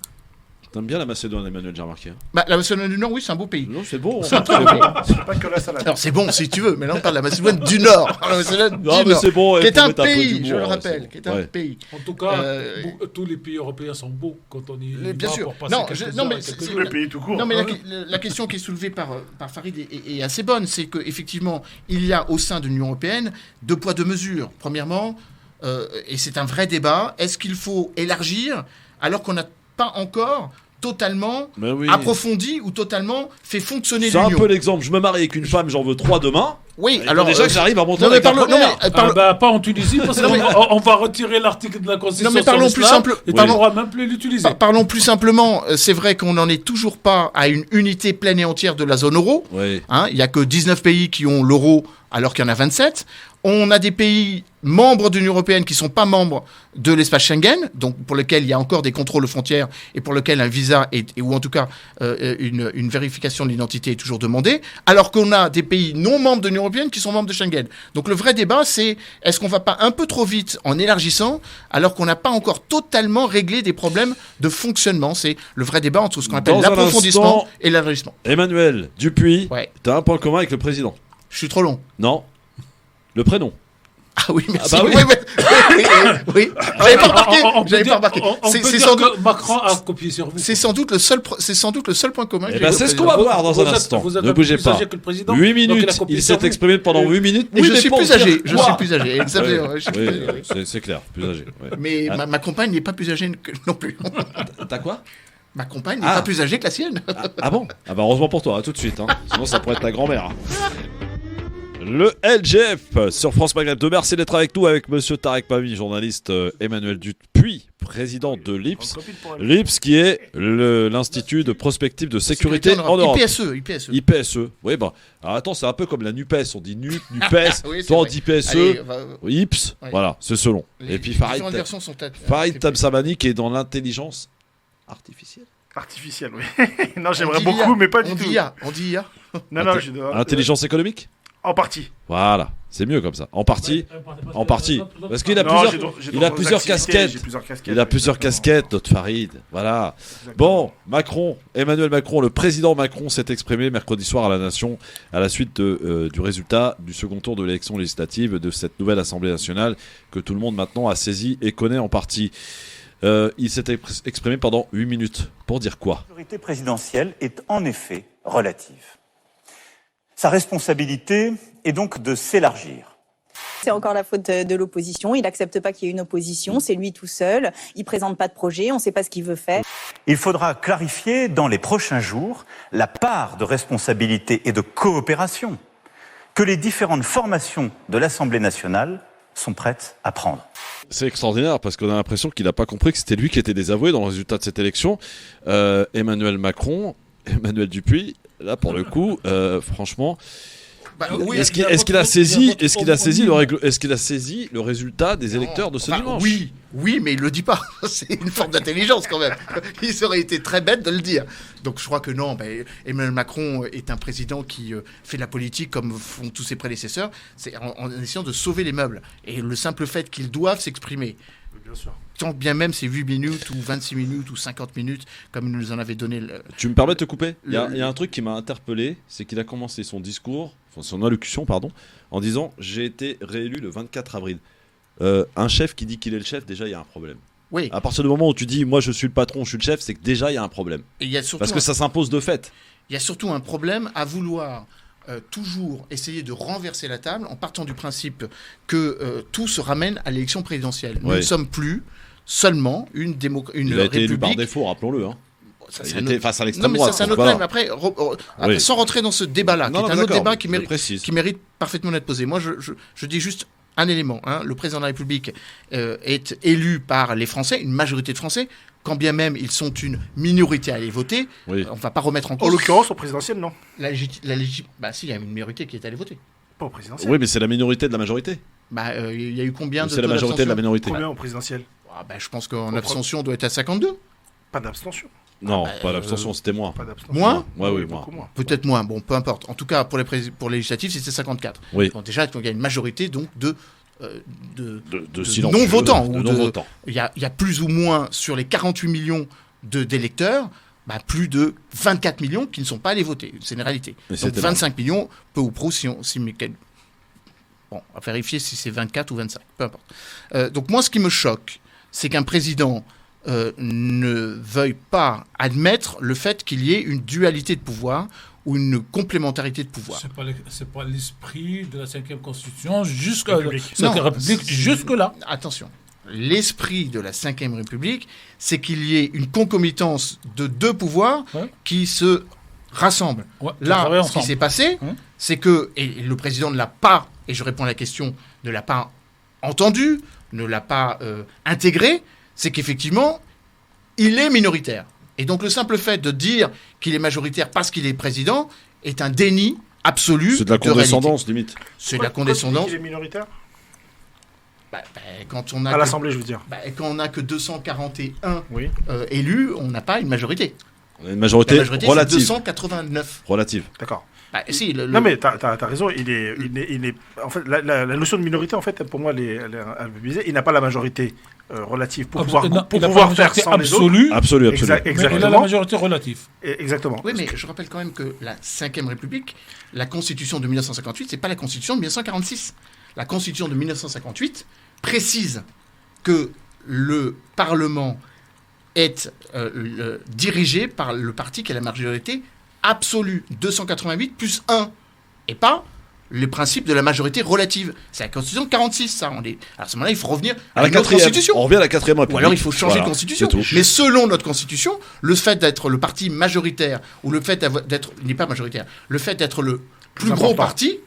T'aimes bien la Macédoine, Emmanuel, j'ai remarqué. Bah, la Macédoine du Nord, oui, c'est un beau pays. Non, c'est bon. C'est un très beau pays. C'est pas que la salade. Alors c'est bon si tu veux, mais là on parle de la Macédoine du Nord. La Macédoine Non, du mais Nord. c'est bon. Qui est un faut mettre peu pays, d'humour, je le c'est rappelle, bon. qui est un Ouais. pays. En tout cas, Euh, tous les pays européens sont beaux quand on y bien va sûr. pour passer Non, quelques non, heures mais et quelques c'est- jours. Le pays tout court. Non, mais la question qui est soulevée par Farid est assez bonne. C'est qu'effectivement, il y a au sein de l'Union européenne 2 poids 2 mesures. Premièrement, et c'est un vrai débat, est-ce qu'il faut élargir alors qu'on n'a pas encore totalement Mais oui. approfondi ou totalement fait fonctionner C'est un l'Union? peu l'exemple. Je me marie avec une femme, j'en veux 3 demain. Oui, Alors déjà que j'arrive à montrer non, mais avec la parlons, non, première. mais, parlons- Pas en Tunisie, parce Non, mais- qu'on va retirer l'article de la Constitution. Non, mais parlons sur plus l'islam, simple- Et Oui. on ne pourra même plus l'utiliser. Parlons plus simplement, c'est vrai qu'on n'en est toujours pas à une unité pleine et entière de la zone euro. Oui. Hein, il n'y a que 19 pays qui ont l'euro alors qu'il y en a 27. On a des pays membres de l'Union européenne qui ne sont pas membres de l'espace Schengen, donc pour lesquels il y a encore des contrôles aux frontières et pour lesquels un visa ou en tout cas une vérification de l'identité est toujours demandée, alors qu'on a des pays non membres de l'Union européenne qui sont membres de Schengen. Donc le vrai débat, c'est est-ce qu'on ne va pas un peu trop vite en élargissant alors qu'on n'a pas encore totalement réglé des problèmes de fonctionnement. C'est le vrai débat entre ce qu'on appelle Dans un l'approfondissement instant- et l'élargissement. Emmanuel Dupuis, Ouais. t'as un point commun avec le président. Je suis trop long. Non. Le prénom. Ah oui, merci. Ah bah oui. Oui. J'avais pas remarqué. On peut J'avais dire- pas remarqué. on C'est peut c'est dire sans que doute. Macron a copié sur vous. C'est sans doute le seul. C'est sans doute le seul point commun. que Eh j'ai ben, eu au c'est ce qu'on président. va voir dans Vous un êtes- instant. vous êtes Ne un peu bougez plus pas. âgé que le président, 8 donc il a minutes. copié Il sur s'est vous. exprimé pendant 8 minutes. Et Oui, je mais suis pour plus dire âgé. Je quoi suis plus âgé. Ça fait- Ouais, je suis plus âgé, oui. c'est clair, plus âgé. ouais. Mais Ah. ma compagne n'est pas plus âgée non plus. T'as quoi? Ma compagne n'est Ah. pas plus âgée que la sienne. Ah bon? Ah bah heureusement pour toi, à tout de suite. Hein. Sinon ça pourrait être ta grand-mère. Le LGF sur France Maghreb 2. Merci d'être avec nous avec monsieur Tarek Pami, journaliste, Emmanuel Dupuis, président de l'IPS. L'IPS qui est l'Institut de prospective de sécurité en Europe. IPSE. IPSE. Oui, bah. Alors attends, c'est un peu comme la NUPES. On dit NUP, NUPES. Oui, c'est Toi, on vrai. dit PSE, Allez, IPS. Ouais. Voilà, c'est selon. Et puis Farid différentes versions sont Tamsamani qui est dans l'intelligence artificielle. Artificiel, oui. Non, j'aimerais On dit beaucoup, IA. mais pas du On tout. dit IA. On dit IA. Non, non, je dois. Intelligence économique. En partie. Voilà, c'est mieux comme ça. En partie. En partie. Parce qu'il a Non, plusieurs, il a plusieurs casquettes. J'ai plusieurs casquettes. Il a plusieurs exactement. casquettes, notre Farid. Voilà. Bon, Macron, Emmanuel Macron, le président Macron s'est exprimé mercredi soir à la Nation à la suite du résultat du second tour de l'élection législative de cette nouvelle Assemblée nationale que tout le monde maintenant a saisi et connaît en partie. Il s'est exprimé pendant 8 minutes. Pour dire quoi? La majorité présidentielle est en effet relative. Sa responsabilité est donc de s'élargir. C'est encore la faute de l'opposition. Il n'accepte pas qu'il y ait une opposition. C'est lui tout seul. Il présente pas de projet. On ne sait pas ce qu'il veut faire. Il faudra clarifier dans les prochains jours la part de responsabilité et de coopération que les différentes formations de l'Assemblée nationale sont prêtes à prendre. C'est extraordinaire parce qu'on a l'impression qu'il n'a pas compris que c'était lui qui était désavoué dans le résultat de cette élection. Emmanuel Macron, Emmanuel Dupuis, là pour le coup, franchement, est-ce qu'il a saisi le résultat des électeurs de ce dimanche? Oui, mais il le dit pas. C'est une forme d'intelligence quand même. Il aurait été très bête de le dire. Donc je crois que non. Emmanuel Macron est un président qui fait de la politique comme font tous ses prédécesseurs. C'est en essayant de sauver les meubles. Et le simple fait qu'ils doivent s'exprimer. Bien sûr. Tant bien même c'est 8 minutes ou 26 minutes ou 50 minutes comme il nous en avait donné. Tu me permets de te couper? Il y a un truc qui m'a interpellé, c'est qu'il a commencé son discours, son allocution, pardon, en disant « J'ai été réélu le 24 avril ». Un chef qui dit qu'il est le chef, déjà il y a un problème. Oui. À partir du moment où tu dis « Moi je suis le patron, je suis le chef », c'est que déjà il y a un problème. Et il y a surtout Parce que ça s'impose de fait. Il y a surtout un problème à vouloir toujours essayer de renverser la table en partant du principe que tout se ramène à l'élection présidentielle. Nous ne sommes plus seulement une Il a été élu par république. défaut, rappelons-le. Hein. Ça, Il c'est un était autre- face à Non, l'extrême mais droite. ça, c'est un donc autre voilà. problème. Après, Oui. sans rentrer dans ce débat-là, Non, qui est non, un autre d'accord, débat qui je mérite, précise. qui mérite parfaitement d'être posé. Moi, je dis juste un élément. Le président de la République est élu par les Français, une majorité de Français, quand bien même ils sont une minorité à aller voter. Oui. On ne va pas remettre en En cause l'occurrence, au présidentiel, non. Bah si, il y a une minorité qui est allée voter. Pas au présidentiel. Oui, mais c'est la minorité de la majorité. Bah, il y a eu combien de C'est la taux majorité de la d'abstention minorité. Combien au présidentiel? Je pense qu'en abstention, on doit être à 52. Pas d'abstention. Non, pas l'abstention, c'était moins. Pas d'abstention. Moins Ouais, oui, beaucoup moins. Peut-être moins, bon, peu importe. En tout cas, pour les législatives, c'était 54. Oui. Donc déjà, il y a une majorité donc de silencieux, non-votants. de ou non-votants. Il y a plus ou moins, sur les 48 millions d'électeurs, plus de 24 millions qui ne sont pas allés voter. C'est une réalité. Donc 25 millions, peu ou prou, on va vérifier si c'est 24 ou 25, peu importe. Donc moi, ce qui me choque, c'est qu'un président ne veuille pas admettre le fait qu'il y ait une dualité de pouvoir ou une complémentarité de pouvoir. C'est pas l'esprit de la 5e Constitution jusqu'à la République jusque-là. Attention. L'esprit de la 5e République, c'est qu'il y ait une concomitance de deux pouvoirs qui se rassemblent. Là, ce qui s'est passé, c'est que, et le président ne l'a pas, et je réponds à la question, ne l'a pas entendu, ne l'a pas intégré, c'est qu'effectivement, il est minoritaire. Et donc le simple fait de dire qu'il est majoritaire parce qu'il est président est un déni absolu. C'est de la condescendance, limite. C'est de la condescendance. Pourquoi il est minoritaire ? Quand on a à l'Assemblée, je veux dire. Quand on n'a que 241 élus, on n'a pas une majorité. On a une majorité relative. C'est 289. Relative. D'accord. Si, Non mais t'as raison, il est en fait la notion de minorité en fait pour moi elle est abusée. Il n'a pas la majorité relative pour pouvoir faire sans les autres. Absolument. Exactement. Mais il a la majorité relative. Exactement. Oui, mais je rappelle quand même que la 5e République, la Constitution de 1958, c'est pas la Constitution de 1946. La Constitution de 1958 précise que le Parlement est dirigé par le parti qui a la majorité absolue, 288 plus 1, et pas le principe de la majorité relative. C'est la Constitution de 46, ça. Alors à ce moment-là, il faut revenir à la Constitution. On revient à la 4e République. Ou alors il faut changer de Constitution. Mais selon notre Constitution, le fait d'être le parti majoritaire, ou le fait d'être, il n'est pas majoritaire, le fait d'être le plus gros parti,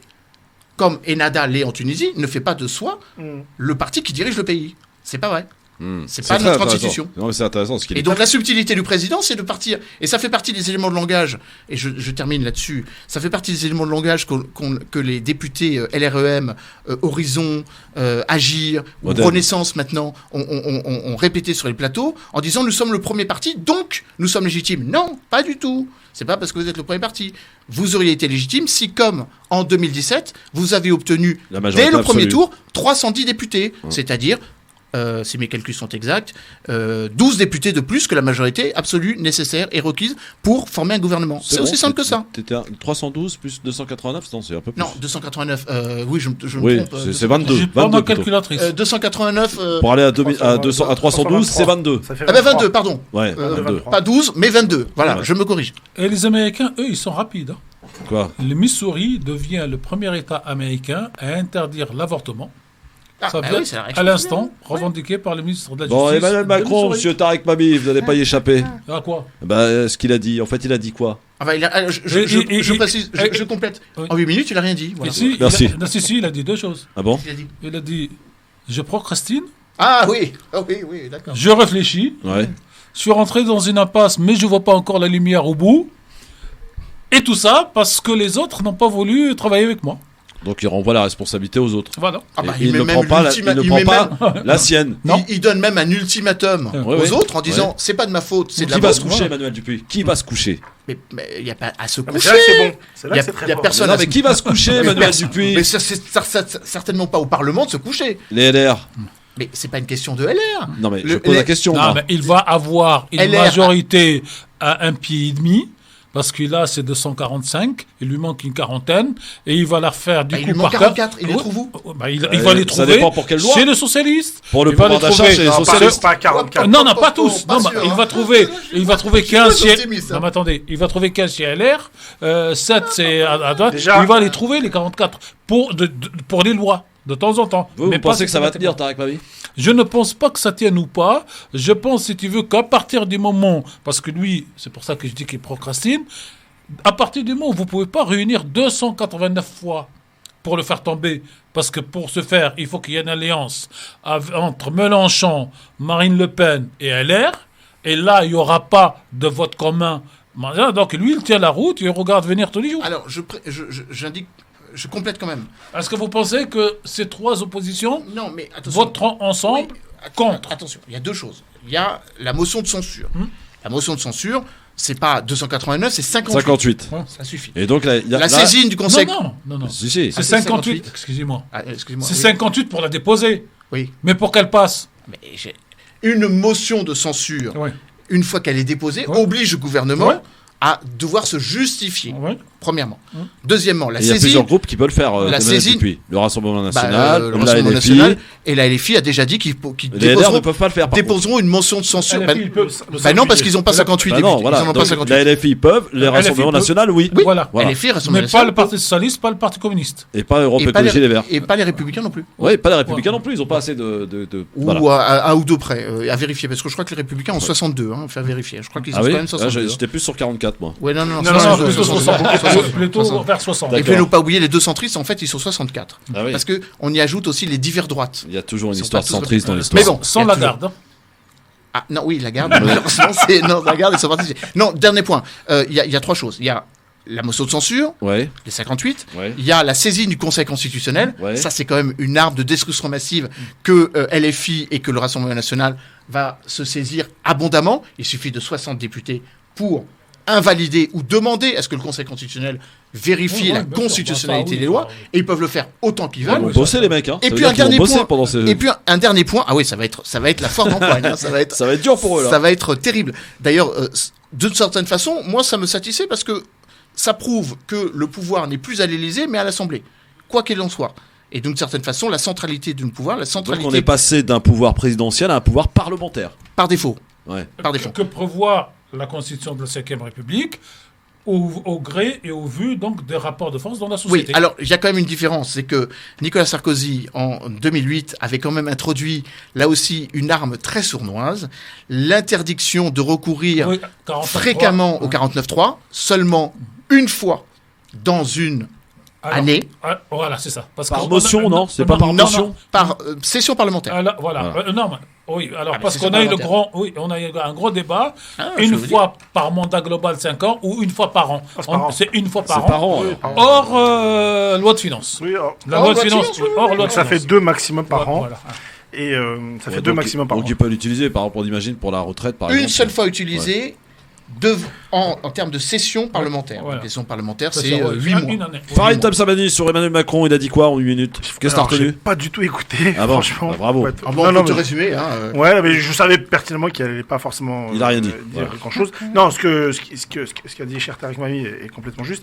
comme Ennahda l'est en Tunisie, ne fait pas de soi le parti qui dirige le pays. C'est pas vrai. C'est pas notre Constitution. Non, c'est intéressant. Et donc la subtilité du président, c'est de partir. Et ça fait partie des éléments de langage. Et je termine là-dessus. Ça fait partie des éléments de langage que les députés LREM, Horizon, Agir, ou Renaissance maintenant ont répété sur les plateaux en disant nous sommes le premier parti, donc nous sommes légitimes. Non, pas du tout. C'est pas parce que vous êtes le premier parti. Vous auriez été légitime si, comme en 2017, vous avez obtenu dès le premier tour 310 députés, c'est-à-dire si mes calculs sont exacts, 12 députés de plus que la majorité absolue nécessaire et requise pour former un gouvernement. C'est aussi simple que ça. T'étais à 312 plus 289, non, c'est un peu plus. Non, 289, oui, je me trompe. C'est 22. J'ai pas ma calculatrice. 289... pour aller à 312, c'est 22. Ah ben 22, pardon. Ouais, 22. Pas 12, mais 22. Voilà, je me corrige. Et les Américains, eux, ils sont rapides. Quoi ? Le Missouri devient le premier État américain à interdire l'avortement. Ça vient à l'instant, revendiqué par le ministre de la Justice. Bon, Emmanuel Macron, monsieur Tarek Mami, vous n'allez pas y échapper. À quoi ? Ce qu'il a dit. En fait, il a dit quoi ? Je précise, je complète. En 8 minutes, il n'a rien dit. Voilà. Merci. Il a dit deux choses. Ah bon ? Il a dit je procrastine. Ah oui, d'accord. Je réfléchis. Ouais. Je suis rentré dans une impasse, mais je ne vois pas encore la lumière au bout. Et tout ça parce que les autres n'ont pas voulu travailler avec moi. Donc il renvoie la responsabilité aux autres. Voilà. Il ne prend pas la sienne. Il donne même un ultimatum aux autres en disant c'est pas de ma faute, c'est de la vôtre. Qui va se coucher, coucher, Emmanuel Dupuis ? Qui va se coucher ? Mais il n'y a pas à se coucher. C'est bon. C'est là que c'est très Il y a fort. personne. Non, mais qui va se coucher, Emmanuel Dupuis ? Mais c'est certainement pas au Parlement de se coucher. Les LR. Mais c'est pas une question de LR. Non, mais je pose la question. Non, mais il va avoir une majorité à un pied et demi. Parce qu'il a ses 245, il lui manque une quarantaine, et il va la refaire du coup il lui manque 44, il les trouve où il va les trouver. Ça dépend pour quelle loi. Chez les socialistes. Pour le pouvoir d'achat chez les socialistes. Pas 44. Non, pas tous. Non, il va trouver 15 chez... Non, mais attendez, il va trouver 15 chez LR, 7 c'est à droite, il va les trouver, les 44, pour les lois. De temps en temps. Vous pensez que ça va tenir, Tarek Mami ? Je ne pense pas que ça tienne ou pas. Je pense, si tu veux, qu'à partir du moment... Parce que lui, c'est pour ça que je dis qu'il procrastine. À partir du moment où vous ne pouvez pas réunir 289 fois pour le faire tomber, parce que pour ce faire, il faut qu'il y ait une alliance entre Mélenchon, Marine Le Pen et LR. Et là, il n'y aura pas de vote commun. Donc lui, il tient la route, il regarde venir tous les jours. Alors, j'indique... Je complète quand même. Est-ce que vous pensez que ces trois oppositions voteront ensemble contre ? Attention, il y a deux choses. Il y a la motion de censure. La motion de censure, c'est pas 289, c'est 58. Ça suffit. Et donc la saisine du Conseil... Non. Si. C'est 58. Excusez-moi. C'est 58 pour la déposer. Oui. Mais pour qu'elle passe. Mais une motion de censure... Oui. une fois qu'elle est déposée, oblige le gouvernement à devoir se justifier, premièrement. Deuxièmement, la Il y a saisine... plusieurs groupes qui peuvent le faire. La saisine... Depuis. Le Rassemblement National, le la Rassemblement LFI. National, et la LFI a déjà dit qu'ils Les LR ne peuvent pas le faire, par déposeront une motion de censure. LFI, Non, parce qu'ils n'ont pas 58 députés. Voilà. Ils n'en ont pas 58. La LFI peuvent, les Rassemblements National, oui. Voilà. LFI, Rassemblement Mais National, pas le Parti Socialiste, pas le Parti Communiste. Et pas Europe et pas Écologie Les Verts. Et pas les Républicains non plus. Oui, pas les Républicains non plus. Ils n'ont pas assez de. Ou Voilà. à un ou deux près, à vérifier. Parce que je crois que les Républicains ont 62, faire vérifier. Je crois qu'ils ont quand même 62. J'étais plus sur 44, moi. Ouais, non, plutôt 60. Plutôt vers 60. Et puis ne pas oublier les deux centristes, en fait, ils sont 64. Ah oui. Parce qu'on y ajoute aussi les divers droites. Il y a toujours une Ils sont histoire pas tous- centriste dans l'histoire. Mais bon, Sans la garde. Ah, non, oui, la garde. Malheureusement, non, la garde, ils sont partis. Non, dernier point. Il y a trois choses. Il y a la motion de censure, Ouais. les 58. Ouais. Il y a la saisine du Conseil constitutionnel. Ouais. Ça, c'est quand même une arme de destruction massive que LFI et que le Rassemblement national va se saisir abondamment. Il suffit de 60 députés pour invalider ou demander à ce que le Conseil constitutionnel vérifie la constitutionnalité des lois. Et ils peuvent le faire autant qu'ils Ils veulent. vont bosser, les mecs. Hein. Et Ça veut puis dire un qu'ils vont dernier bosser point. pendant ces- Et puis un dernier point. Ah oui, ça va être la foire d'empoigne. Hein. Ça va être dur pour eux, là. Ça va être terrible. D'ailleurs, d'une certaine façon, moi, ça me satisfait parce que ça prouve que le pouvoir n'est plus à l'Élysée, mais à l'Assemblée, quoi qu'il en soit. Et d'une certaine façon, la centralité d'un pouvoir, la Donc centralité on est passé d'un pouvoir présidentiel à un pouvoir parlementaire. par défaut. Ouais. Par défaut. Que prévoit la Constitution de la Ve République au gré et au vu donc des rapports de force dans la Oui, société. alors il y a quand même une différence, c'est que Nicolas Sarkozy, en 2008, avait quand même introduit, là aussi, une arme très sournoise, l'interdiction de recourir Oui, 49.3. fréquemment au 49.3, seulement une fois dans une Alors, année. Voilà, c'est ça. Parce Par qu'on- motion, non C'est pas par Non, motion non, par session parlementaire. Alors, voilà. Voilà. Non, mais, oui, alors Ah, mais parce c'est qu'on ça, a eu parlementaire. on a eu un gros débat, Ah, je une vous fois par mandat global 5 ans ou une fois par an. c'est par an. C'est une fois par C'est an. par an. Oui, alors. par an. Hors loi de finances. Oui, alors, La Hors loi de loi de finances. finances, oui, hors loi donc de ça fait finances. 2 maximum par an. Voilà. Et ça fait Ouais, 2 donc- maximum par donc an. il peut l'utiliser, par exemple, on imagine pour la retraite, par Une exemple. seule fois utilisée en termes de session parlementaire. Voilà. La session parlementaire, Ça, c'est ouais, 8 mois. une année. Farid Tabsamani sur Emmanuel Macron, il a dit quoi en 8 minutes Qu'est-ce que t'as Alors, j'ai retenu pas du tout écouté, Ah bon franchement. Ah, bravo. Ouais, Ah bon, on peut te résumer. Hein, Ouais, mais je savais pertinemment qu'il n'allait pas forcément Il a rien dit. dire Voilà. grand-chose. Non, ce qu'a dit cher Tariq Mami est complètement juste.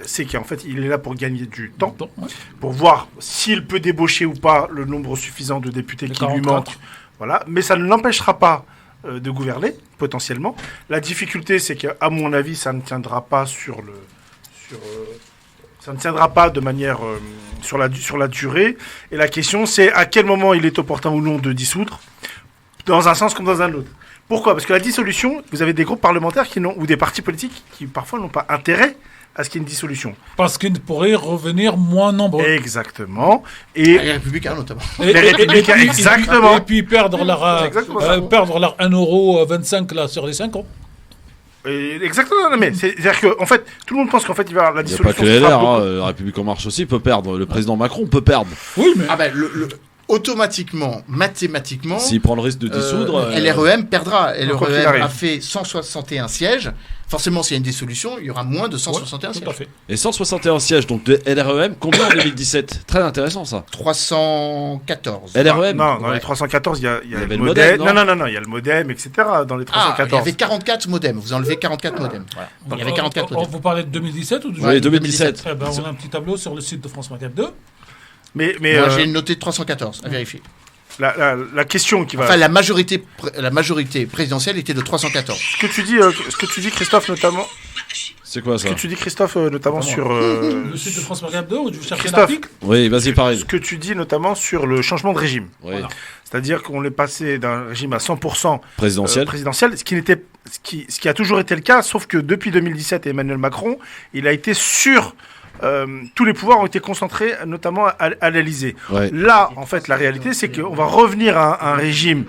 C'est qu'en fait, il est là pour gagner du temps, Ouais. pour voir s'il peut débaucher ou pas le nombre suffisant de députés Les qui lui 44. manquent. Voilà. Mais ça ne l'empêchera pas de gouverner, potentiellement. La difficulté, c'est qu'à mon avis, ça ne tiendra pas ça ne tiendra pas de manière sur la durée. Et la question, c'est à quel moment il est opportun ou non de dissoudre, dans un sens comme dans un autre. Pourquoi ? Parce que la dissolution, vous avez des groupes parlementaires ou des partis politiques qui parfois n'ont pas intérêt à ce qu'il y ait une dissolution. Parce qu'ils pourraient revenir moins nombreux. Exactement. Et Les Républicains, notamment. les Républicains, exactement. Et puis perdre leur, C'est exactement ça. perdre leur 1,25 € là, sur les 5 ans. Exactement. Non, mais c'est-à-dire que, en fait, tout le monde pense qu'en fait, il va y avoir la Il n'y a dissolution. pas que les ce sera LR, beaucoup- hein, la République En Marche aussi peut perdre. Le président Macron peut perdre. Oui, mais Ah ben, automatiquement, mathématiquement, S'il prend le risque de dissoudre. LREM perdra. Quoi qu'il LREM arrive. a fait 161 sièges. Forcément, s'il y a une dissolution, il y aura moins de 161 tout à sièges. fait. Et 161 sièges, donc de LREM, combien en 2017 Très intéressant ça. 314. LREM Non, dans Ouais. les 314, il y a avait le le modem. modem, Non, il y a le modem, etc. Dans les Ah, il y 314. avait 44 modems. Vous enlevez 44 modems. Voilà. Donc, il y avait 44 On modems. vous parlez de 2017 ou de Oui, 2017. Eh ben, on a un petit tableau sur le site de France 24 2. Mais Moi, j'ai noté 314 à vérifier. la question qui va. Enfin, la majorité présidentielle était de 314. Ce que tu dis, Christophe, notamment. C'est quoi ça Ce que tu dis, Christophe, notamment sur. Le site de France 24 2, où je cherche un Christophe. article. Oui, vas-y, Ce pareil. que tu dis, notamment sur le changement de régime. Oui. Voilà. C'est-à-dire qu'on est passé d'un régime à 100% Présidentiel. présidentiel, ce qui a toujours été le cas, sauf que depuis 2017 et Emmanuel Macron, il a été sur. Tous les pouvoirs ont été concentrés notamment à l'Élysée. Ouais. Là, en fait, la réalité, c'est qu'on va revenir à un régime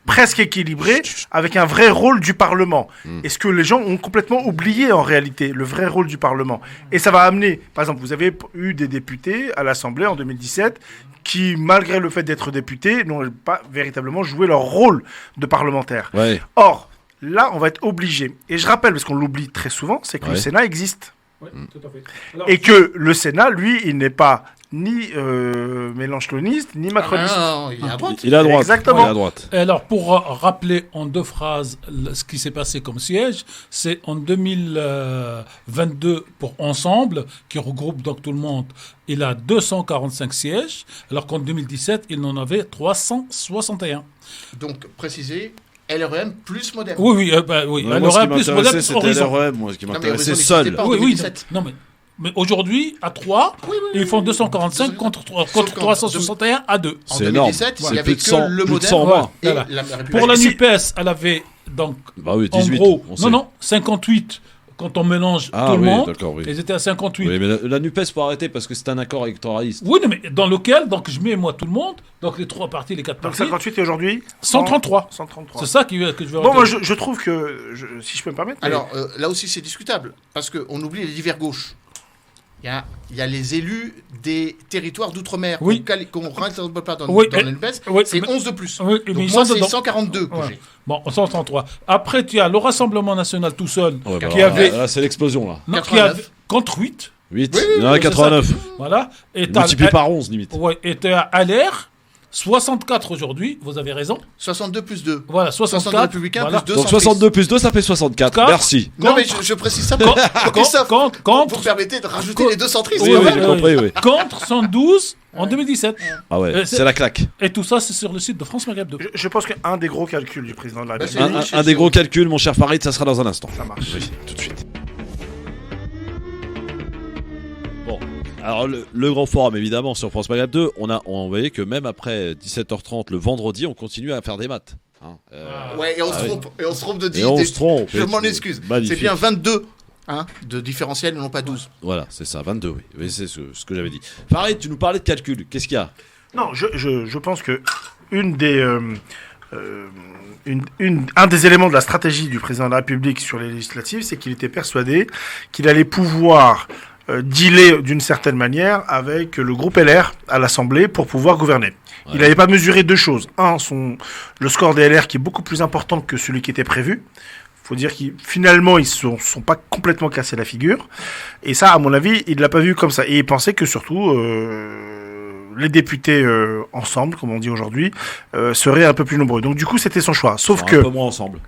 presque équilibré, avec un vrai rôle du Parlement. Et ce que les gens ont complètement oublié en réalité, le vrai rôle du Parlement. Et ça va amener, par exemple, vous avez eu des députés à l'Assemblée en 2017 qui, malgré le fait d'être députés, n'ont pas véritablement joué leur rôle de parlementaire. Ouais. Or, là, on va être obligé. Et je rappelle, parce qu'on l'oublie très souvent, c'est que le Ouais. Sénat existe. Oui, tout à fait. Alors, Et que le Sénat, lui, il n'est pas ni mélenchoniste, ni macroniste. Non, il est à droite. Il est à droite. Exactement. Il est à droite. Et alors, pour rappeler en 2 phrases ce qui s'est passé comme siège, c'est en 2022 pour Ensemble, qui regroupe donc tout le monde, il a 245 sièges, alors qu'en 2017, il en avait 361. Donc, préciser, LREM plus Modem. Oui. Ouais, Elle moi, ce aurait qui plus m'intéressait, Modem, c'était Horizon. LREM. Moi, ce qui Non, mais m'intéressait Horizon seul. n'existait pas en Oui, 2017. non, mais aujourd'hui, à 3, ils font 245 contre 361 à 2. En C'est énorme. 2017, il C'est n'y avait plus de que 100, le plus de Modem 100 mois. et Voilà. la République. Pour la Si- NUPES, elle avait donc, Bah oui, en 18. gros, on sait. 58 quand on mélange Ah tout le oui, monde. d'accord, oui. Ils étaient à 58. Oui, mais la NUPES faut arrêter parce que c'est un accord électoraliste. Oui, non, mais dans lequel, donc je mets moi tout le monde, donc les 3 partis, les 4 Donc partis, 58 et aujourd'hui 133. 133. C'est ça que je veux Bon, moi, retenir. je trouve que, si je peux me permettre... mais- Alors, là aussi, c'est discutable, parce qu'on oublie les divers gauches. Il y a les élus des territoires d'outre-mer Oui. qu'on rassemble pas dans Oui, le mais- NUPES, oui, c'est mais- 11 de plus. Oui, mais Donc ils moi, sont c'est dedans. 142 que Ouais. j'ai. Bon, 133. Après, tu as le Rassemblement National tout seul, Ouais, bah qui alors, avait... là, c'est l'explosion là. non, qui 89. avait contre 8. 8, Oui, il y en a c'est 89. ça. Voilà. Et t'as- Multiplié par 11 limite. Ouais, et tu as LR, 64 aujourd'hui, vous avez raison. 62 plus 2. Voilà, 62 64. républicains voilà. plus 2 Donc 62 plus 2, ça fait 64. Quatre. Merci. Non, mais Contre- je précise ça pour Christophe. Contre, Vous me permettez de rajouter les 2 centristes. Oui, quand oui, même. j'ai compris, oui. contre 112 en 2017. Ah ouais, c'est- c'est la claque. Et tout ça, c'est sur le site de France Maghreb 2. Je pense qu'un des gros calculs du président de la Bah, République, c'est- Un des gros calculs, mon cher Farid, ça sera dans un instant. ça marche. Oui, tout de suite. Bon, alors le grand forum, évidemment, sur France Maghreb 2, on voyait que même après 17h30 le vendredi, on continue à faire des maths. Hein. Ouais, et on se Ah oui. trompe. Et on se trompe de Et 10. on se trompe. Je m'en excuse. Magnifique. C'est bien 22 de différentiel, non pas 12. Voilà, c'est ça, 22, oui. Oui, c'est ce que j'avais dit. Farid, tu nous parlais de calcul. Qu'est-ce qu'il y a? Non, je pense que un des éléments de la stratégie du président de la République sur les législatives, c'est qu'il était persuadé qu'il allait pouvoir dealer d'une certaine manière avec le groupe LR à l'Assemblée pour pouvoir gouverner. Ouais. Il n'avait pas mesuré 2 choses. Le score des LR qui est beaucoup plus important que celui qui était prévu. Faut dire qu'ils finalement ils sont pas complètement cassés la figure. Et ça, à mon avis, il l'a pas vu comme ça. Et il pensait que surtout les députés ensemble, comme on dit aujourd'hui, seraient un peu plus nombreux. Donc du coup, c'était son choix. Sauf Enfin, que un peu moins ensemble.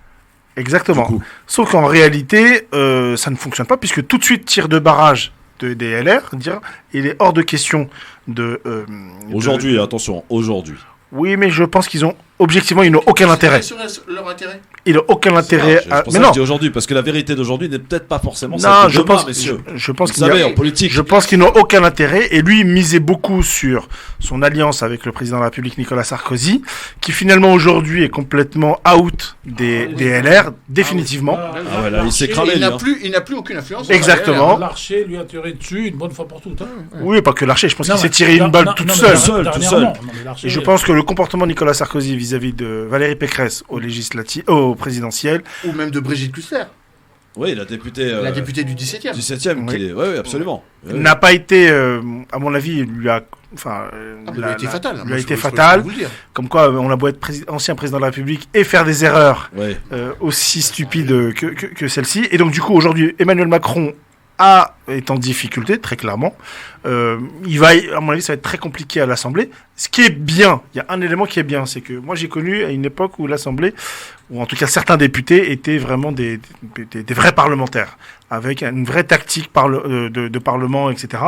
exactement. Du coup. Sauf qu'en réalité, ça ne fonctionne pas puisque tout de suite tir de barrage des LR, dire il est hors de question de Aujourd'hui, attention, aujourd'hui. Oui, mais je pense qu'ils ont objectivement, ils n'ont aucun intérêt. Sur leur intérêt. Ils n'ont aucun intérêt. C'est pour ça Mais que non. je dis aujourd'hui, parce que la vérité d'aujourd'hui n'est peut-être pas forcément Non, celle de je demain, pense, messieurs. je pense Vous qu'il y a- savez, en politique. Je pense qu'ils n'ont aucun intérêt et lui il misait beaucoup sur son alliance avec le président de la République Nicolas Sarkozy, qui finalement aujourd'hui est complètement out des LR définitivement. Ah ouais, là, il s'est Et cramé, il lui. n'a hein. plus aucune influence. Exactement. L'archer lui a tiré dessus une bonne fois pour toutes. hein. Oui, pas que Larcher, je pense Non, qu'il s'est mais- tiré non, une balle non, toute non, mais seule. seul, tout dernièrement. seul. Non, mais Larcher, Et je pense que le comportement de Nicolas Sarkozy vis-à-vis de Valérie Pécresse au présidentiel, Ou même de Brigitte Cusler, Oui, la députée. la députée du 17e. 17ème, Oui. oui, absolument. Oui. n'a pas été, à mon avis, lui a, enfin, Il a été fatal. lui Moi, a je été peux fatal. vous le dire. Comme quoi, on a beau être ancien président de la République et faire des erreurs Ouais. aussi stupides que celle-ci. Et donc, du coup, aujourd'hui, Emmanuel Macron est en difficulté, très clairement. Il va, à mon avis, ça va être très compliqué à l'Assemblée. Ce qui est bien, il y a un élément qui est bien, c'est que moi, j'ai connu à une époque où l'Assemblée, ou en tout cas certains députés, étaient vraiment des vrais parlementaires, avec une vraie tactique de parlement, etc.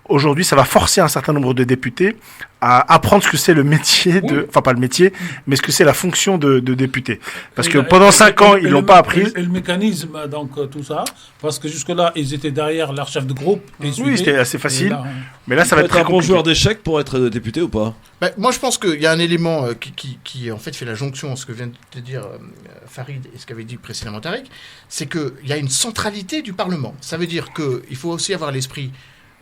Aujourd'hui, ça va forcer un certain nombre de députés à apprendre ce que c'est le métier enfin pas le métier, mais ce que c'est la fonction de député. Parce que pendant 5 ans, ils l'ont pas appris. Et le mécanisme, donc tout ça, parce que jusque-là, ils étaient derrière leur chef de groupe. Et Oui, suivaient. c'était assez facile. Et là, Mais là, ça va être Être un très bon compliqué. joueur d'échecs pour être député ou pas? Bah, moi, je pense qu'il y a un élément qui en fait fait la jonction entre ce que vient de dire Farid et ce qu'avait dit précédemment Tariq, c'est qu'il y a une centralité du Parlement. Ça veut dire qu'il faut aussi avoir à l'esprit,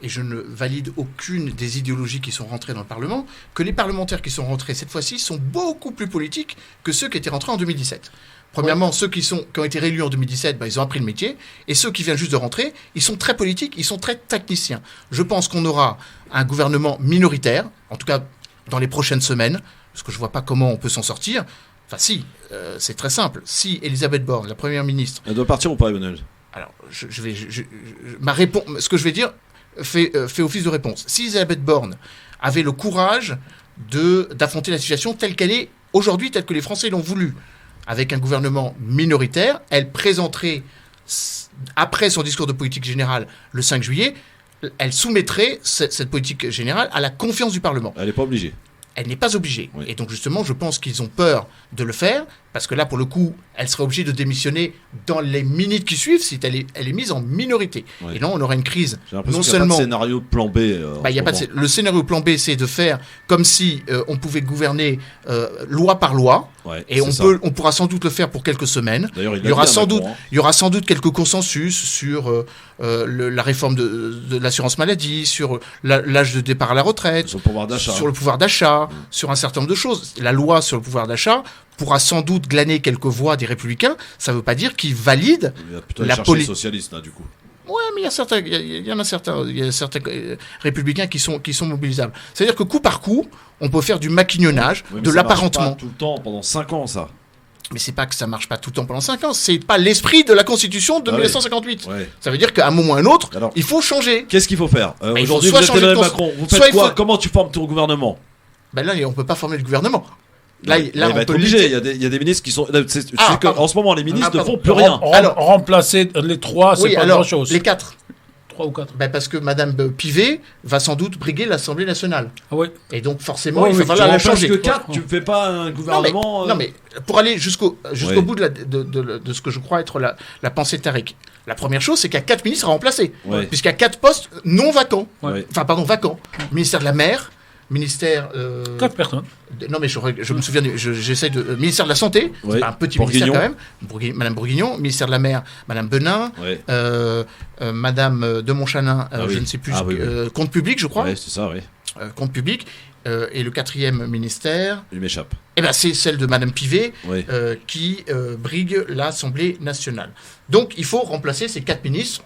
et je ne valide aucune des idéologies qui sont rentrées dans le Parlement, que les parlementaires qui sont rentrés cette fois-ci sont beaucoup plus politiques que ceux qui étaient rentrés en 2017. Premièrement, ceux qui ont été réélus en 2017, ils ont appris le métier. Et ceux qui viennent juste de rentrer, ils sont très politiques, ils sont très techniciens. Je pense qu'on aura un gouvernement minoritaire, en tout cas dans les prochaines semaines, parce que je ne vois pas comment on peut s'en sortir. Enfin si, c'est très simple. Si Elisabeth Borne, la Première ministre... Elle doit partir ou pas, Emmanuel? Alors, ma réponse, ce que je vais dire, fait office de réponse. Si Elisabeth Borne avait le courage d'affronter la situation telle qu'elle est aujourd'hui, telle que les Français l'ont voulu, avec un gouvernement minoritaire, elle présenterait, après son discours de politique générale le 5 juillet, elle soumettrait cette politique générale à la confiance du Parlement. Elle n'est pas obligée. Elle n'est pas obligée. Oui. Et donc justement, je pense qu'ils ont peur de le faire, parce que là, pour le coup, elle serait obligée de démissionner dans les minutes qui suivent si elle est mise en minorité. Oui. Et là, on aurait une crise. J'ai l'impression Non qu'il n'y a seulement... pas de scénario de plan B. y a pas le scénario plan B, c'est de faire comme si on pouvait gouverner loi par loi. Ouais, et on pourra sans doute le faire pour quelques semaines. D'ailleurs, il y aura sans doute quelques consensus sur la réforme de l'assurance maladie, sur l'âge de départ à la retraite, sur le pouvoir d'achat, sur un certain nombre de choses. La loi sur le pouvoir d'achat pourra sans doute glaner quelques voix des Républicains. Ça ne veut pas dire qu'ils valident la politique socialiste là, du coup. Ouais, mais il y en a certains républicains qui sont mobilisables. C'est-à-dire que coup par coup, on peut faire du maquignonnage, de l'apparentement. Tout le temps, pendant 5 ans, ça. Mais c'est pas que ça marche pas tout le temps pendant 5 ans, c'est pas l'esprit de la Constitution de 1958. Ouais. Ça veut dire qu'à un moment ou à un autre, il faut changer. Qu'est-ce qu'il faut faire aujourd'hui, vous êtes Emmanuel Macron, vous faites quoi? Comment tu formes ton gouvernement? Ben là, on peut pas former le gouvernement. Là, il va être obligé. Il y a des ministres qui sont. En ce moment, les ministres ne font plus rien. Alors, remplacer les 3, c'est pas grand-chose. Les 4. 3 ou 4. Ben parce que Madame Pivet va sans doute briguer l'Assemblée nationale. Ah oui. Et donc forcément, il va falloir la changer. Que 4, tu ne fais pas un gouvernement. Non mais pour aller jusqu'au bout de ce que je crois être la pensée de Tariq. La première chose, c'est qu'il y a 4 ministres à remplacer, puisqu'il y a 4 postes non vacants. Ouais. Enfin, pardon, vacants. Ministère de la Mer, ministère... 4 personnes. Non, mais je me souviens, j'essaie de... ministère de la Santé, c'est pas un petit ministère quand même. Madame Bourguignon, ministère de la Mer, Madame Benin, Madame de Montchanin, je ne sais plus, compte public, je crois. Oui, c'est ça, oui. Compte public. Et le 4e ministère... Il m'échappe. Eh ben, c'est celle de Madame Pivet qui brigue l'Assemblée nationale. Donc, il faut remplacer ces 4 ministres.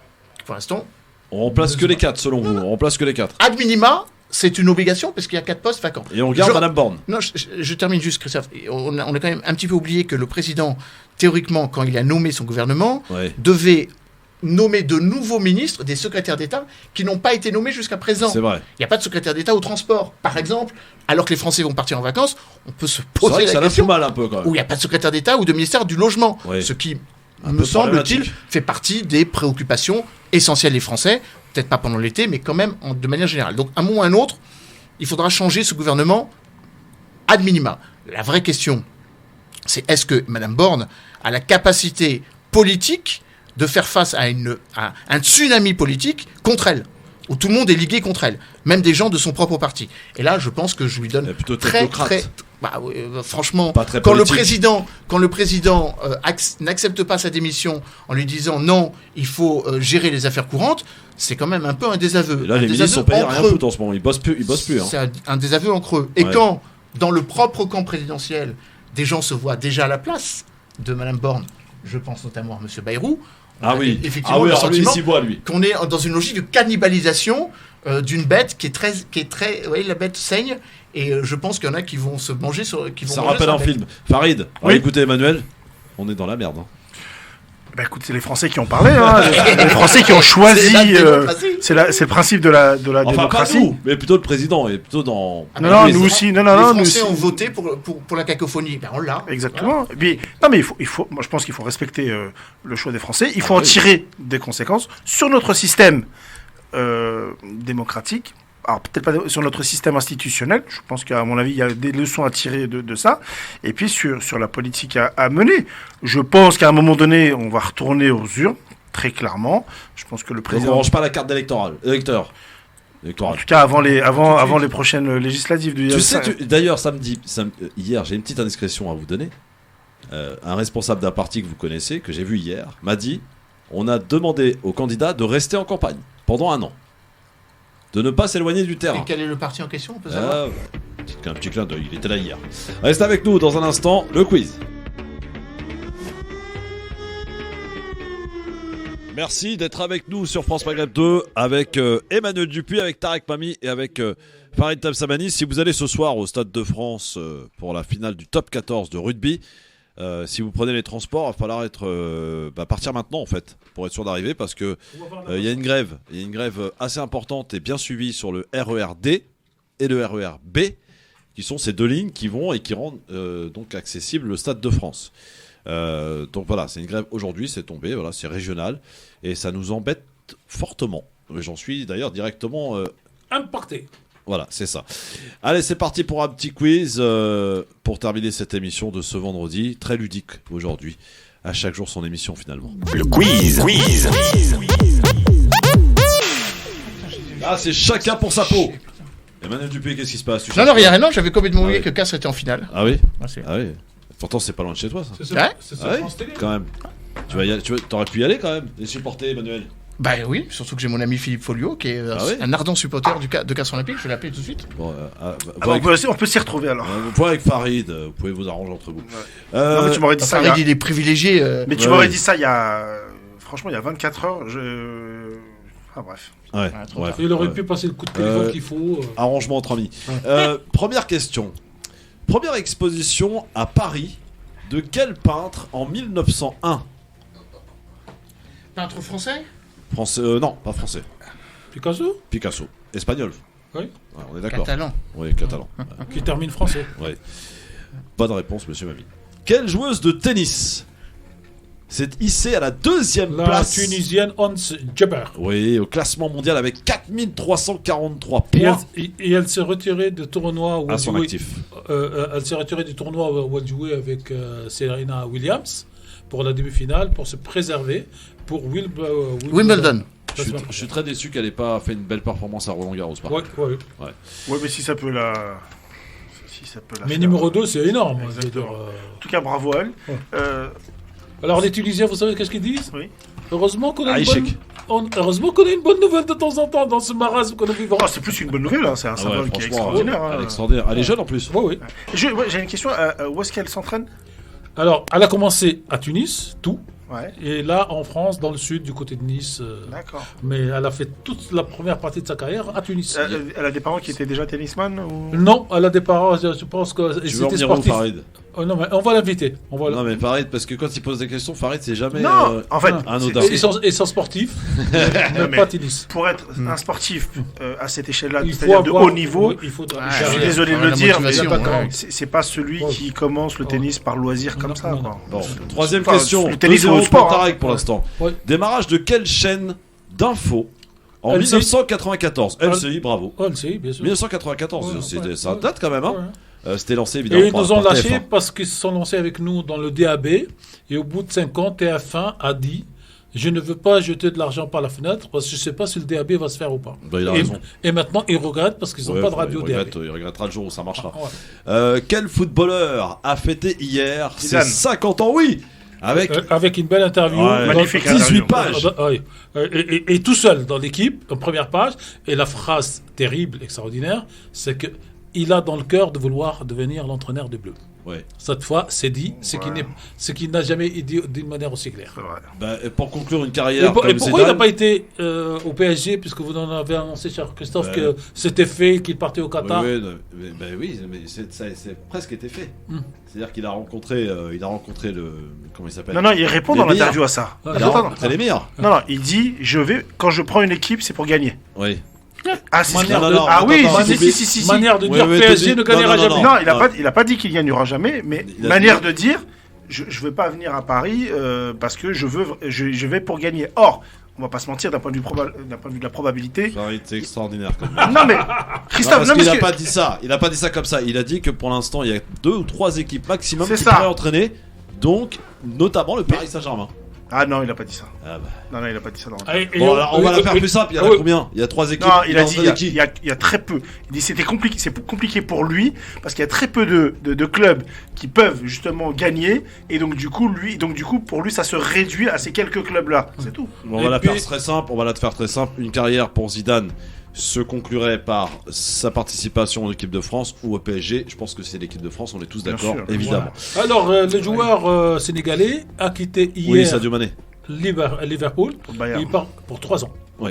Pour l'instant... On remplace que les 4, selon vous. On remplace que les 4. Ad minima... C'est une obligation parce qu'il y a 4 postes vacants. Et on garde Madame Borne. Non, je termine juste, Christophe. On a quand même un petit peu oublié que le président, théoriquement, quand il a nommé son gouvernement, devait nommer de nouveaux ministres, des secrétaires d'État, qui n'ont pas été nommés jusqu'à présent. C'est vrai. Il n'y a pas de secrétaire d'État au transport. Par exemple, alors que les Français vont partir en vacances, on peut se poser la question. Ça fout mal un peu quand même. Où il n'y a pas de secrétaire d'État ou de ministère du logement. Ce qui, me semble-t-il, fait partie des préoccupations essentielles des Français. Peut-être pas pendant l'été, mais quand même de manière générale. Donc, à un moment ou à un autre, il faudra changer ce gouvernement ad minima. La vraie question, c'est est-ce que Mme Borne a la capacité politique de faire face à un tsunami politique contre elle, où tout le monde est ligué contre elle, même des gens de son propre parti. Et là, je pense que je lui donne franchement, quand le président n'accepte pas sa démission en lui disant non, il faut gérer les affaires courantes, c'est quand même un peu un désaveu. Et là, les ministres sont payés rien foutre en ce moment. Ils bossent plus. Hein. C'est un désaveu en creux. Et quand, dans le propre camp présidentiel, des gens se voient déjà à la place de Mme Borne, je pense notamment à M. Bayrou, effectivement, le sentiment qu'on est dans une logique de cannibalisation d'une bête qui est très, la bête saigne, et je pense qu'il y en a qui vont se manger Ça rappelle un film. Farid, écoutez Emmanuel, on est dans la merde. Bah écoute, c'est les Français qui ont parlé, les Français qui ont choisi. C'est le principe de la démocratie. Pas nous, mais plutôt le président et plutôt dans. Nous aussi. Les Français ont voté pour la cacophonie. Ben on l'a. Exactement. Voilà. Mais moi je pense qu'il faut respecter le choix des Français. Il faut en tirer des conséquences sur notre système démocratique. Alors peut-être pas sur notre système institutionnel, je pense qu'à mon avis il y a des leçons à tirer de ça, et puis sur la politique à mener. Je pense qu'à un moment donné on va retourner aux urnes, très clairement. Je pense que le président... On ne range pas la carte d'électeur. En tout cas avant les prochaines législatives. Tu sais, d'ailleurs hier j'ai une petite indiscrétion à vous donner. Un responsable d'un parti que vous connaissez, que j'ai vu hier, m'a dit on a demandé aux candidats de rester en campagne pendant 1 an. De ne pas s'éloigner du terrain. Et quel est le parti en question, on peut savoir un petit clin d'œil, il était là hier. Reste avec nous dans un instant, le quiz. Merci d'être avec nous sur France Maghreb 2 avec Emmanuel Dupuis, avec Tarek Mami et avec Farid Tabsamani. Si vous allez ce soir au Stade de France pour la finale du top 14 de rugby, si vous prenez les transports, il va falloir partir maintenant en fait pour être sûr d'arriver parce que il y a une grève assez importante et bien suivie sur le RER-D et le RER-B qui sont ces deux lignes qui vont et qui rendent donc accessible le Stade de France. Donc voilà, c'est une grève aujourd'hui, c'est tombé, voilà, c'est régional et ça nous embête fortement. J'en suis d'ailleurs directement Importé. Voilà, c'est ça. Allez, c'est parti pour un petit quiz pour terminer cette émission de ce vendredi. Très ludique aujourd'hui. À chaque jour, son émission finalement. Le quiz. Ah, c'est chacun pour sa peau. Emmanuel Dupé, qu'est-ce qui se passe? Non, rien, non, j'avais complètement oublié que Castres était en finale. Ah oui. Merci. Ah oui. Pourtant, c'est pas loin de chez toi, ça. C'est Ah oui, France Télé. quand même. T'aurais pu y aller quand même, et supporter Emmanuel. Bah oui, surtout que j'ai mon ami Philippe Folliot qui est un ardent supporter de Castres Olympique, je vais l'appeler tout de suite. Bon, on peut s'y retrouver alors. Vous pouvez avec Farid, vous pouvez vous arranger entre vous. Non, mais tu m'aurais dit ça. Farid, il est privilégié. Mais tu m'aurais dit ça il y a. Franchement, il y a 24 heures. Ah, bref. Ouais. Il aurait pu passer le coup de téléphone qu'il faut. Arrangement entre amis. Première question. Première exposition à Paris de quel peintre en 1901? Peintre français? Français, non, pas français. Picasso. Espagnol. Oui. Ouais, on est d'accord. Catalan. Oui, catalan. Qui termine français. Ouais. Bonne réponse, monsieur Mami. Quelle joueuse de tennis s'est hissée à la deuxième place? La Tunisienne Ons Jabeur. Oui, au classement mondial avec 4343 points. Et elle s'est retirée de tournoi où à son actif. Elle s'est retirée du tournoi où elle jouait avec Serena Williams pour la demi-finale, pour se préserver pour Wimbledon. Je suis très déçu qu'elle n'ait pas fait une belle performance à Roland Garros. Ouais, mais si ça peut la. Mais faire, numéro 2, c'est énorme. En tout cas, bravo à elle. Ouais. Alors, les Tunisiens, vous savez qu'est-ce qu'ils disent? Oui. Heureusement qu'on a une bonne nouvelle de temps en temps dans ce marasme qu'on a vivant. C'est plus une bonne nouvelle, hein. C'est un symbole qui est extraordinaire. Extraordinaire. Elle est jeune en plus. Oui. J'ai une question. Où est-ce qu'elle s'entraîne? Alors, elle a commencé à Tunis, tout. Ouais. Et là, en France, dans le sud, du côté de Nice. D'accord. Mais elle a fait toute la première partie de sa carrière à Tunis. Elle a des parents qui étaient déjà tennisman ou... Non, elle a des parents, je pense que c'était sportif. Non, mais on va l'inviter. Non, mais Farid, parce que quand il pose des questions, Farid, c'est jamais en fait, anodin. Ils sont sportifs, mais pas tennis. Pour être un sportif à cette échelle-là, c'est-à-dire de haut niveau, je suis désolé de le dire, mais c'est pas celui qui commence le tennis par loisir comme ça. Bon, troisième question. Le tennis au sport Tarek pour l'instant. Démarrage de quelle chaîne d'infos en 1994? LCI, bravo. LCI, bien sûr. 1994, ça date quand même, hein. C'était lancé évidemment. Et ils nous ont lâchés parce qu'ils se sont lancés avec nous dans le DAB. Et au bout de 5 ans, TF1 a dit: je ne veux pas jeter de l'argent par la fenêtre parce que je ne sais pas si le DAB va se faire ou pas. Il a raison. Et maintenant, ils regrettent parce qu'ils n'ont pas de radio DAB. Il regrettera le jour où ça marchera. Quel footballeur a fêté hier ses 50 ans? Oui, avec une belle interview, magnifique 18 pages. Et tout seul dans l'équipe, en première page. Et la phrase terrible, extraordinaire, c'est que il a dans le cœur de vouloir devenir l'entraîneur des Bleus. Ouais. Cette fois, c'est dit, ce qu'il n'a jamais dit d'une manière aussi claire. Pour conclure une carrière et pourquoi il n'a pas été au PSG, puisque vous en avez annoncé, cher Christophe, que c'était fait, qu'il partait au Qatar? Oui, mais c'est presque été fait. C'est-à-dire qu'il a rencontré le... Comment il s'appelle? Non, il répond dans l'interview à ça. Il a rencontré les meilleurs. Non, il dit, quand je prends une équipe, c'est pour gagner. Oui. Ah, si, manière de dire PSG ne gagnera jamais. Non, il a pas dit qu'il gagnera jamais, mais manière de dire, je veux pas venir à Paris parce que je vais pour gagner. Or, on va pas se mentir, d'un point de vue de la probabilité. C'est extraordinaire quand même. Non mais Christophe, il n'a pas dit ça. Il n'a pas dit ça comme ça. Il a dit que pour l'instant, il y a 2 ou 3 équipes maximum qui pourraient entraîner, donc notamment le Paris Saint-Germain. Ah non, il a pas dit ça. Non, il a pas dit ça. Alors, on va la faire plus simple. Il y en a combien? Il y a 3 équipes. Non, il a dit il y a très peu. Il dit c'est compliqué pour lui parce qu'il y a très peu de clubs qui peuvent justement gagner et donc du coup pour lui ça se réduit à ces quelques clubs là. C'est tout. On va la faire très simple. Une carrière pour Zidane se conclurait par sa participation en équipe de France ou au PSG. Je pense que c'est l'équipe de France, on est tous d'accord, évidemment. Voilà. Alors, le joueur sénégalais a quitté hier Sadio Mané. Liverpool. Il part pour 3 ans. Oui.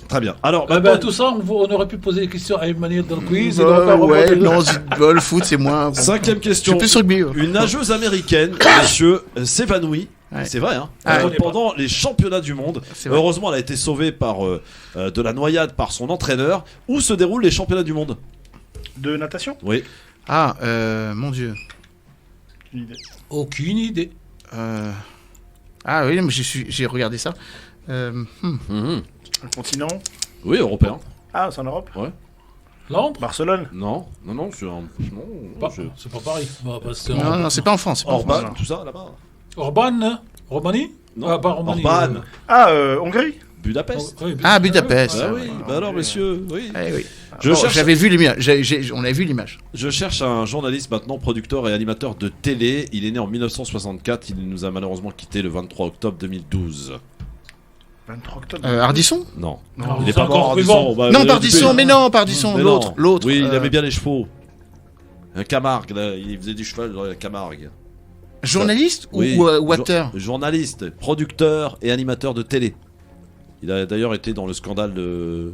Très bien. Alors, Tout ça, on aurait pu poser des questions à Emmanuel dans le quiz. Le foot, c'est moins. Bon. 5e question. Je suis plus rugby. Une nageuse américaine, monsieur, s'évanouit. Ouais. C'est vrai, hein. Pendant les championnats du monde. Heureusement, elle a été sauvée par de la noyade par son entraîneur. Où se déroulent les championnats du monde? De natation? Oui. Mon Dieu. Aucune idée. Ah oui, mais j'ai regardé ça. Un continent? Oui, européen. Ah, c'est en Europe? Ouais. Londres? Barcelone? Non, c'est pas Paris. Non, c'est pas en France. Orban, tout ça là-bas. Orban? Roumanie? Non, pas Roumanie. Orban. Hongrie? Budapest. Budapest. Ah oui, alors messieurs, oui. Oui. J'avais vu l'image. On avait vu l'image. Je cherche un journaliste maintenant, producteur et animateur de télé. Il est né en 1964. Il nous a malheureusement quitté le 23 octobre 2012. 23 octobre. Ardisson? Non. Non, il n'est pas mort Ardisson. Pardisson, l'autre. Oui, il aimait bien les chevaux. Un Camargue, là, il faisait du cheval dans la Camargue. Journaliste ou acteur? Journaliste, producteur et animateur de télé. Il a d'ailleurs été dans le scandale de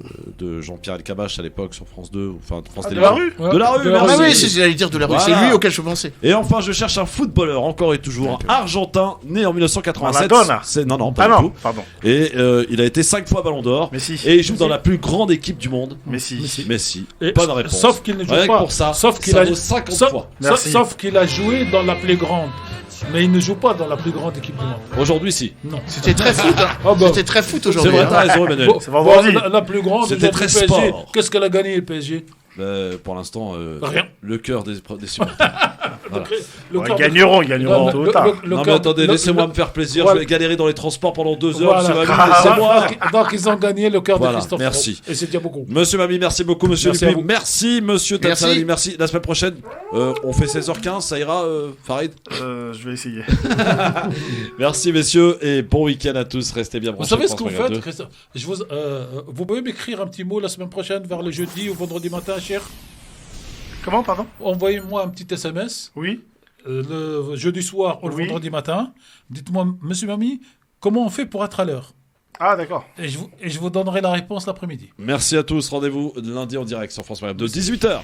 Jean-Pierre Elkabbach à l'époque sur France 2, enfin France Télévisions. De la rue, merci. Ah oui, j'allais dire de la rue, c'est lui auquel je pensais. Et enfin, je cherche un footballeur, encore et toujours, argentin, né en 1987. Non, pas du tout. Pardon. Et il a été 5 fois Ballon d'Or. Messi. Et il joue dans la plus grande équipe du monde. Messi. Bonne réponse. Sauf qu'il ne joue Rien pas. Que pour ça, sauf qu'il ça a vaut 50 fois. Sauf qu'il a joué dans la plus grande. Mais il ne joue pas dans la plus grande équipe du monde. Aujourd'hui, si. Non. C'était très foot. C'était très foot aujourd'hui. C'est vrai, t'as raison, Emmanuel. La plus grande, c'était très sport. Qu'est-ce qu'elle a gagné, le PSG? Pour l'instant, rien. Le cœur des supporters. Voilà. Ils gagneront tôt ou tard. Non mais attendez, laissez-moi me faire plaisir. Je vais galérer dans les transports pendant 2 heures. Voilà. Donc ils ont gagné le cœur de Christophe. Merci. Et c'est déjà beaucoup. Monsieur Mami, merci beaucoup. Monsieur Dupuis, merci. Monsieur Tatsalani, merci. merci. La semaine prochaine, on fait 16h15. Ça ira, Farid? Je vais essayer. Merci messieurs et bon week-end à tous. Restez bien branchés. Vous savez ce que vous faites, Christophe? Vous pouvez m'écrire un petit mot la semaine prochaine, vers le jeudi ou vendredi matin, cher? Comment, pardon? Envoyez-moi un petit SMS. Oui. Le jeudi soir ou le vendredi matin. Dites-moi, monsieur Mami, comment on fait pour être à l'heure? Ah, d'accord. Et je vous donnerai la réponse l'après-midi. Merci à tous. Rendez-vous lundi en direct sur France Maghreb de 18h.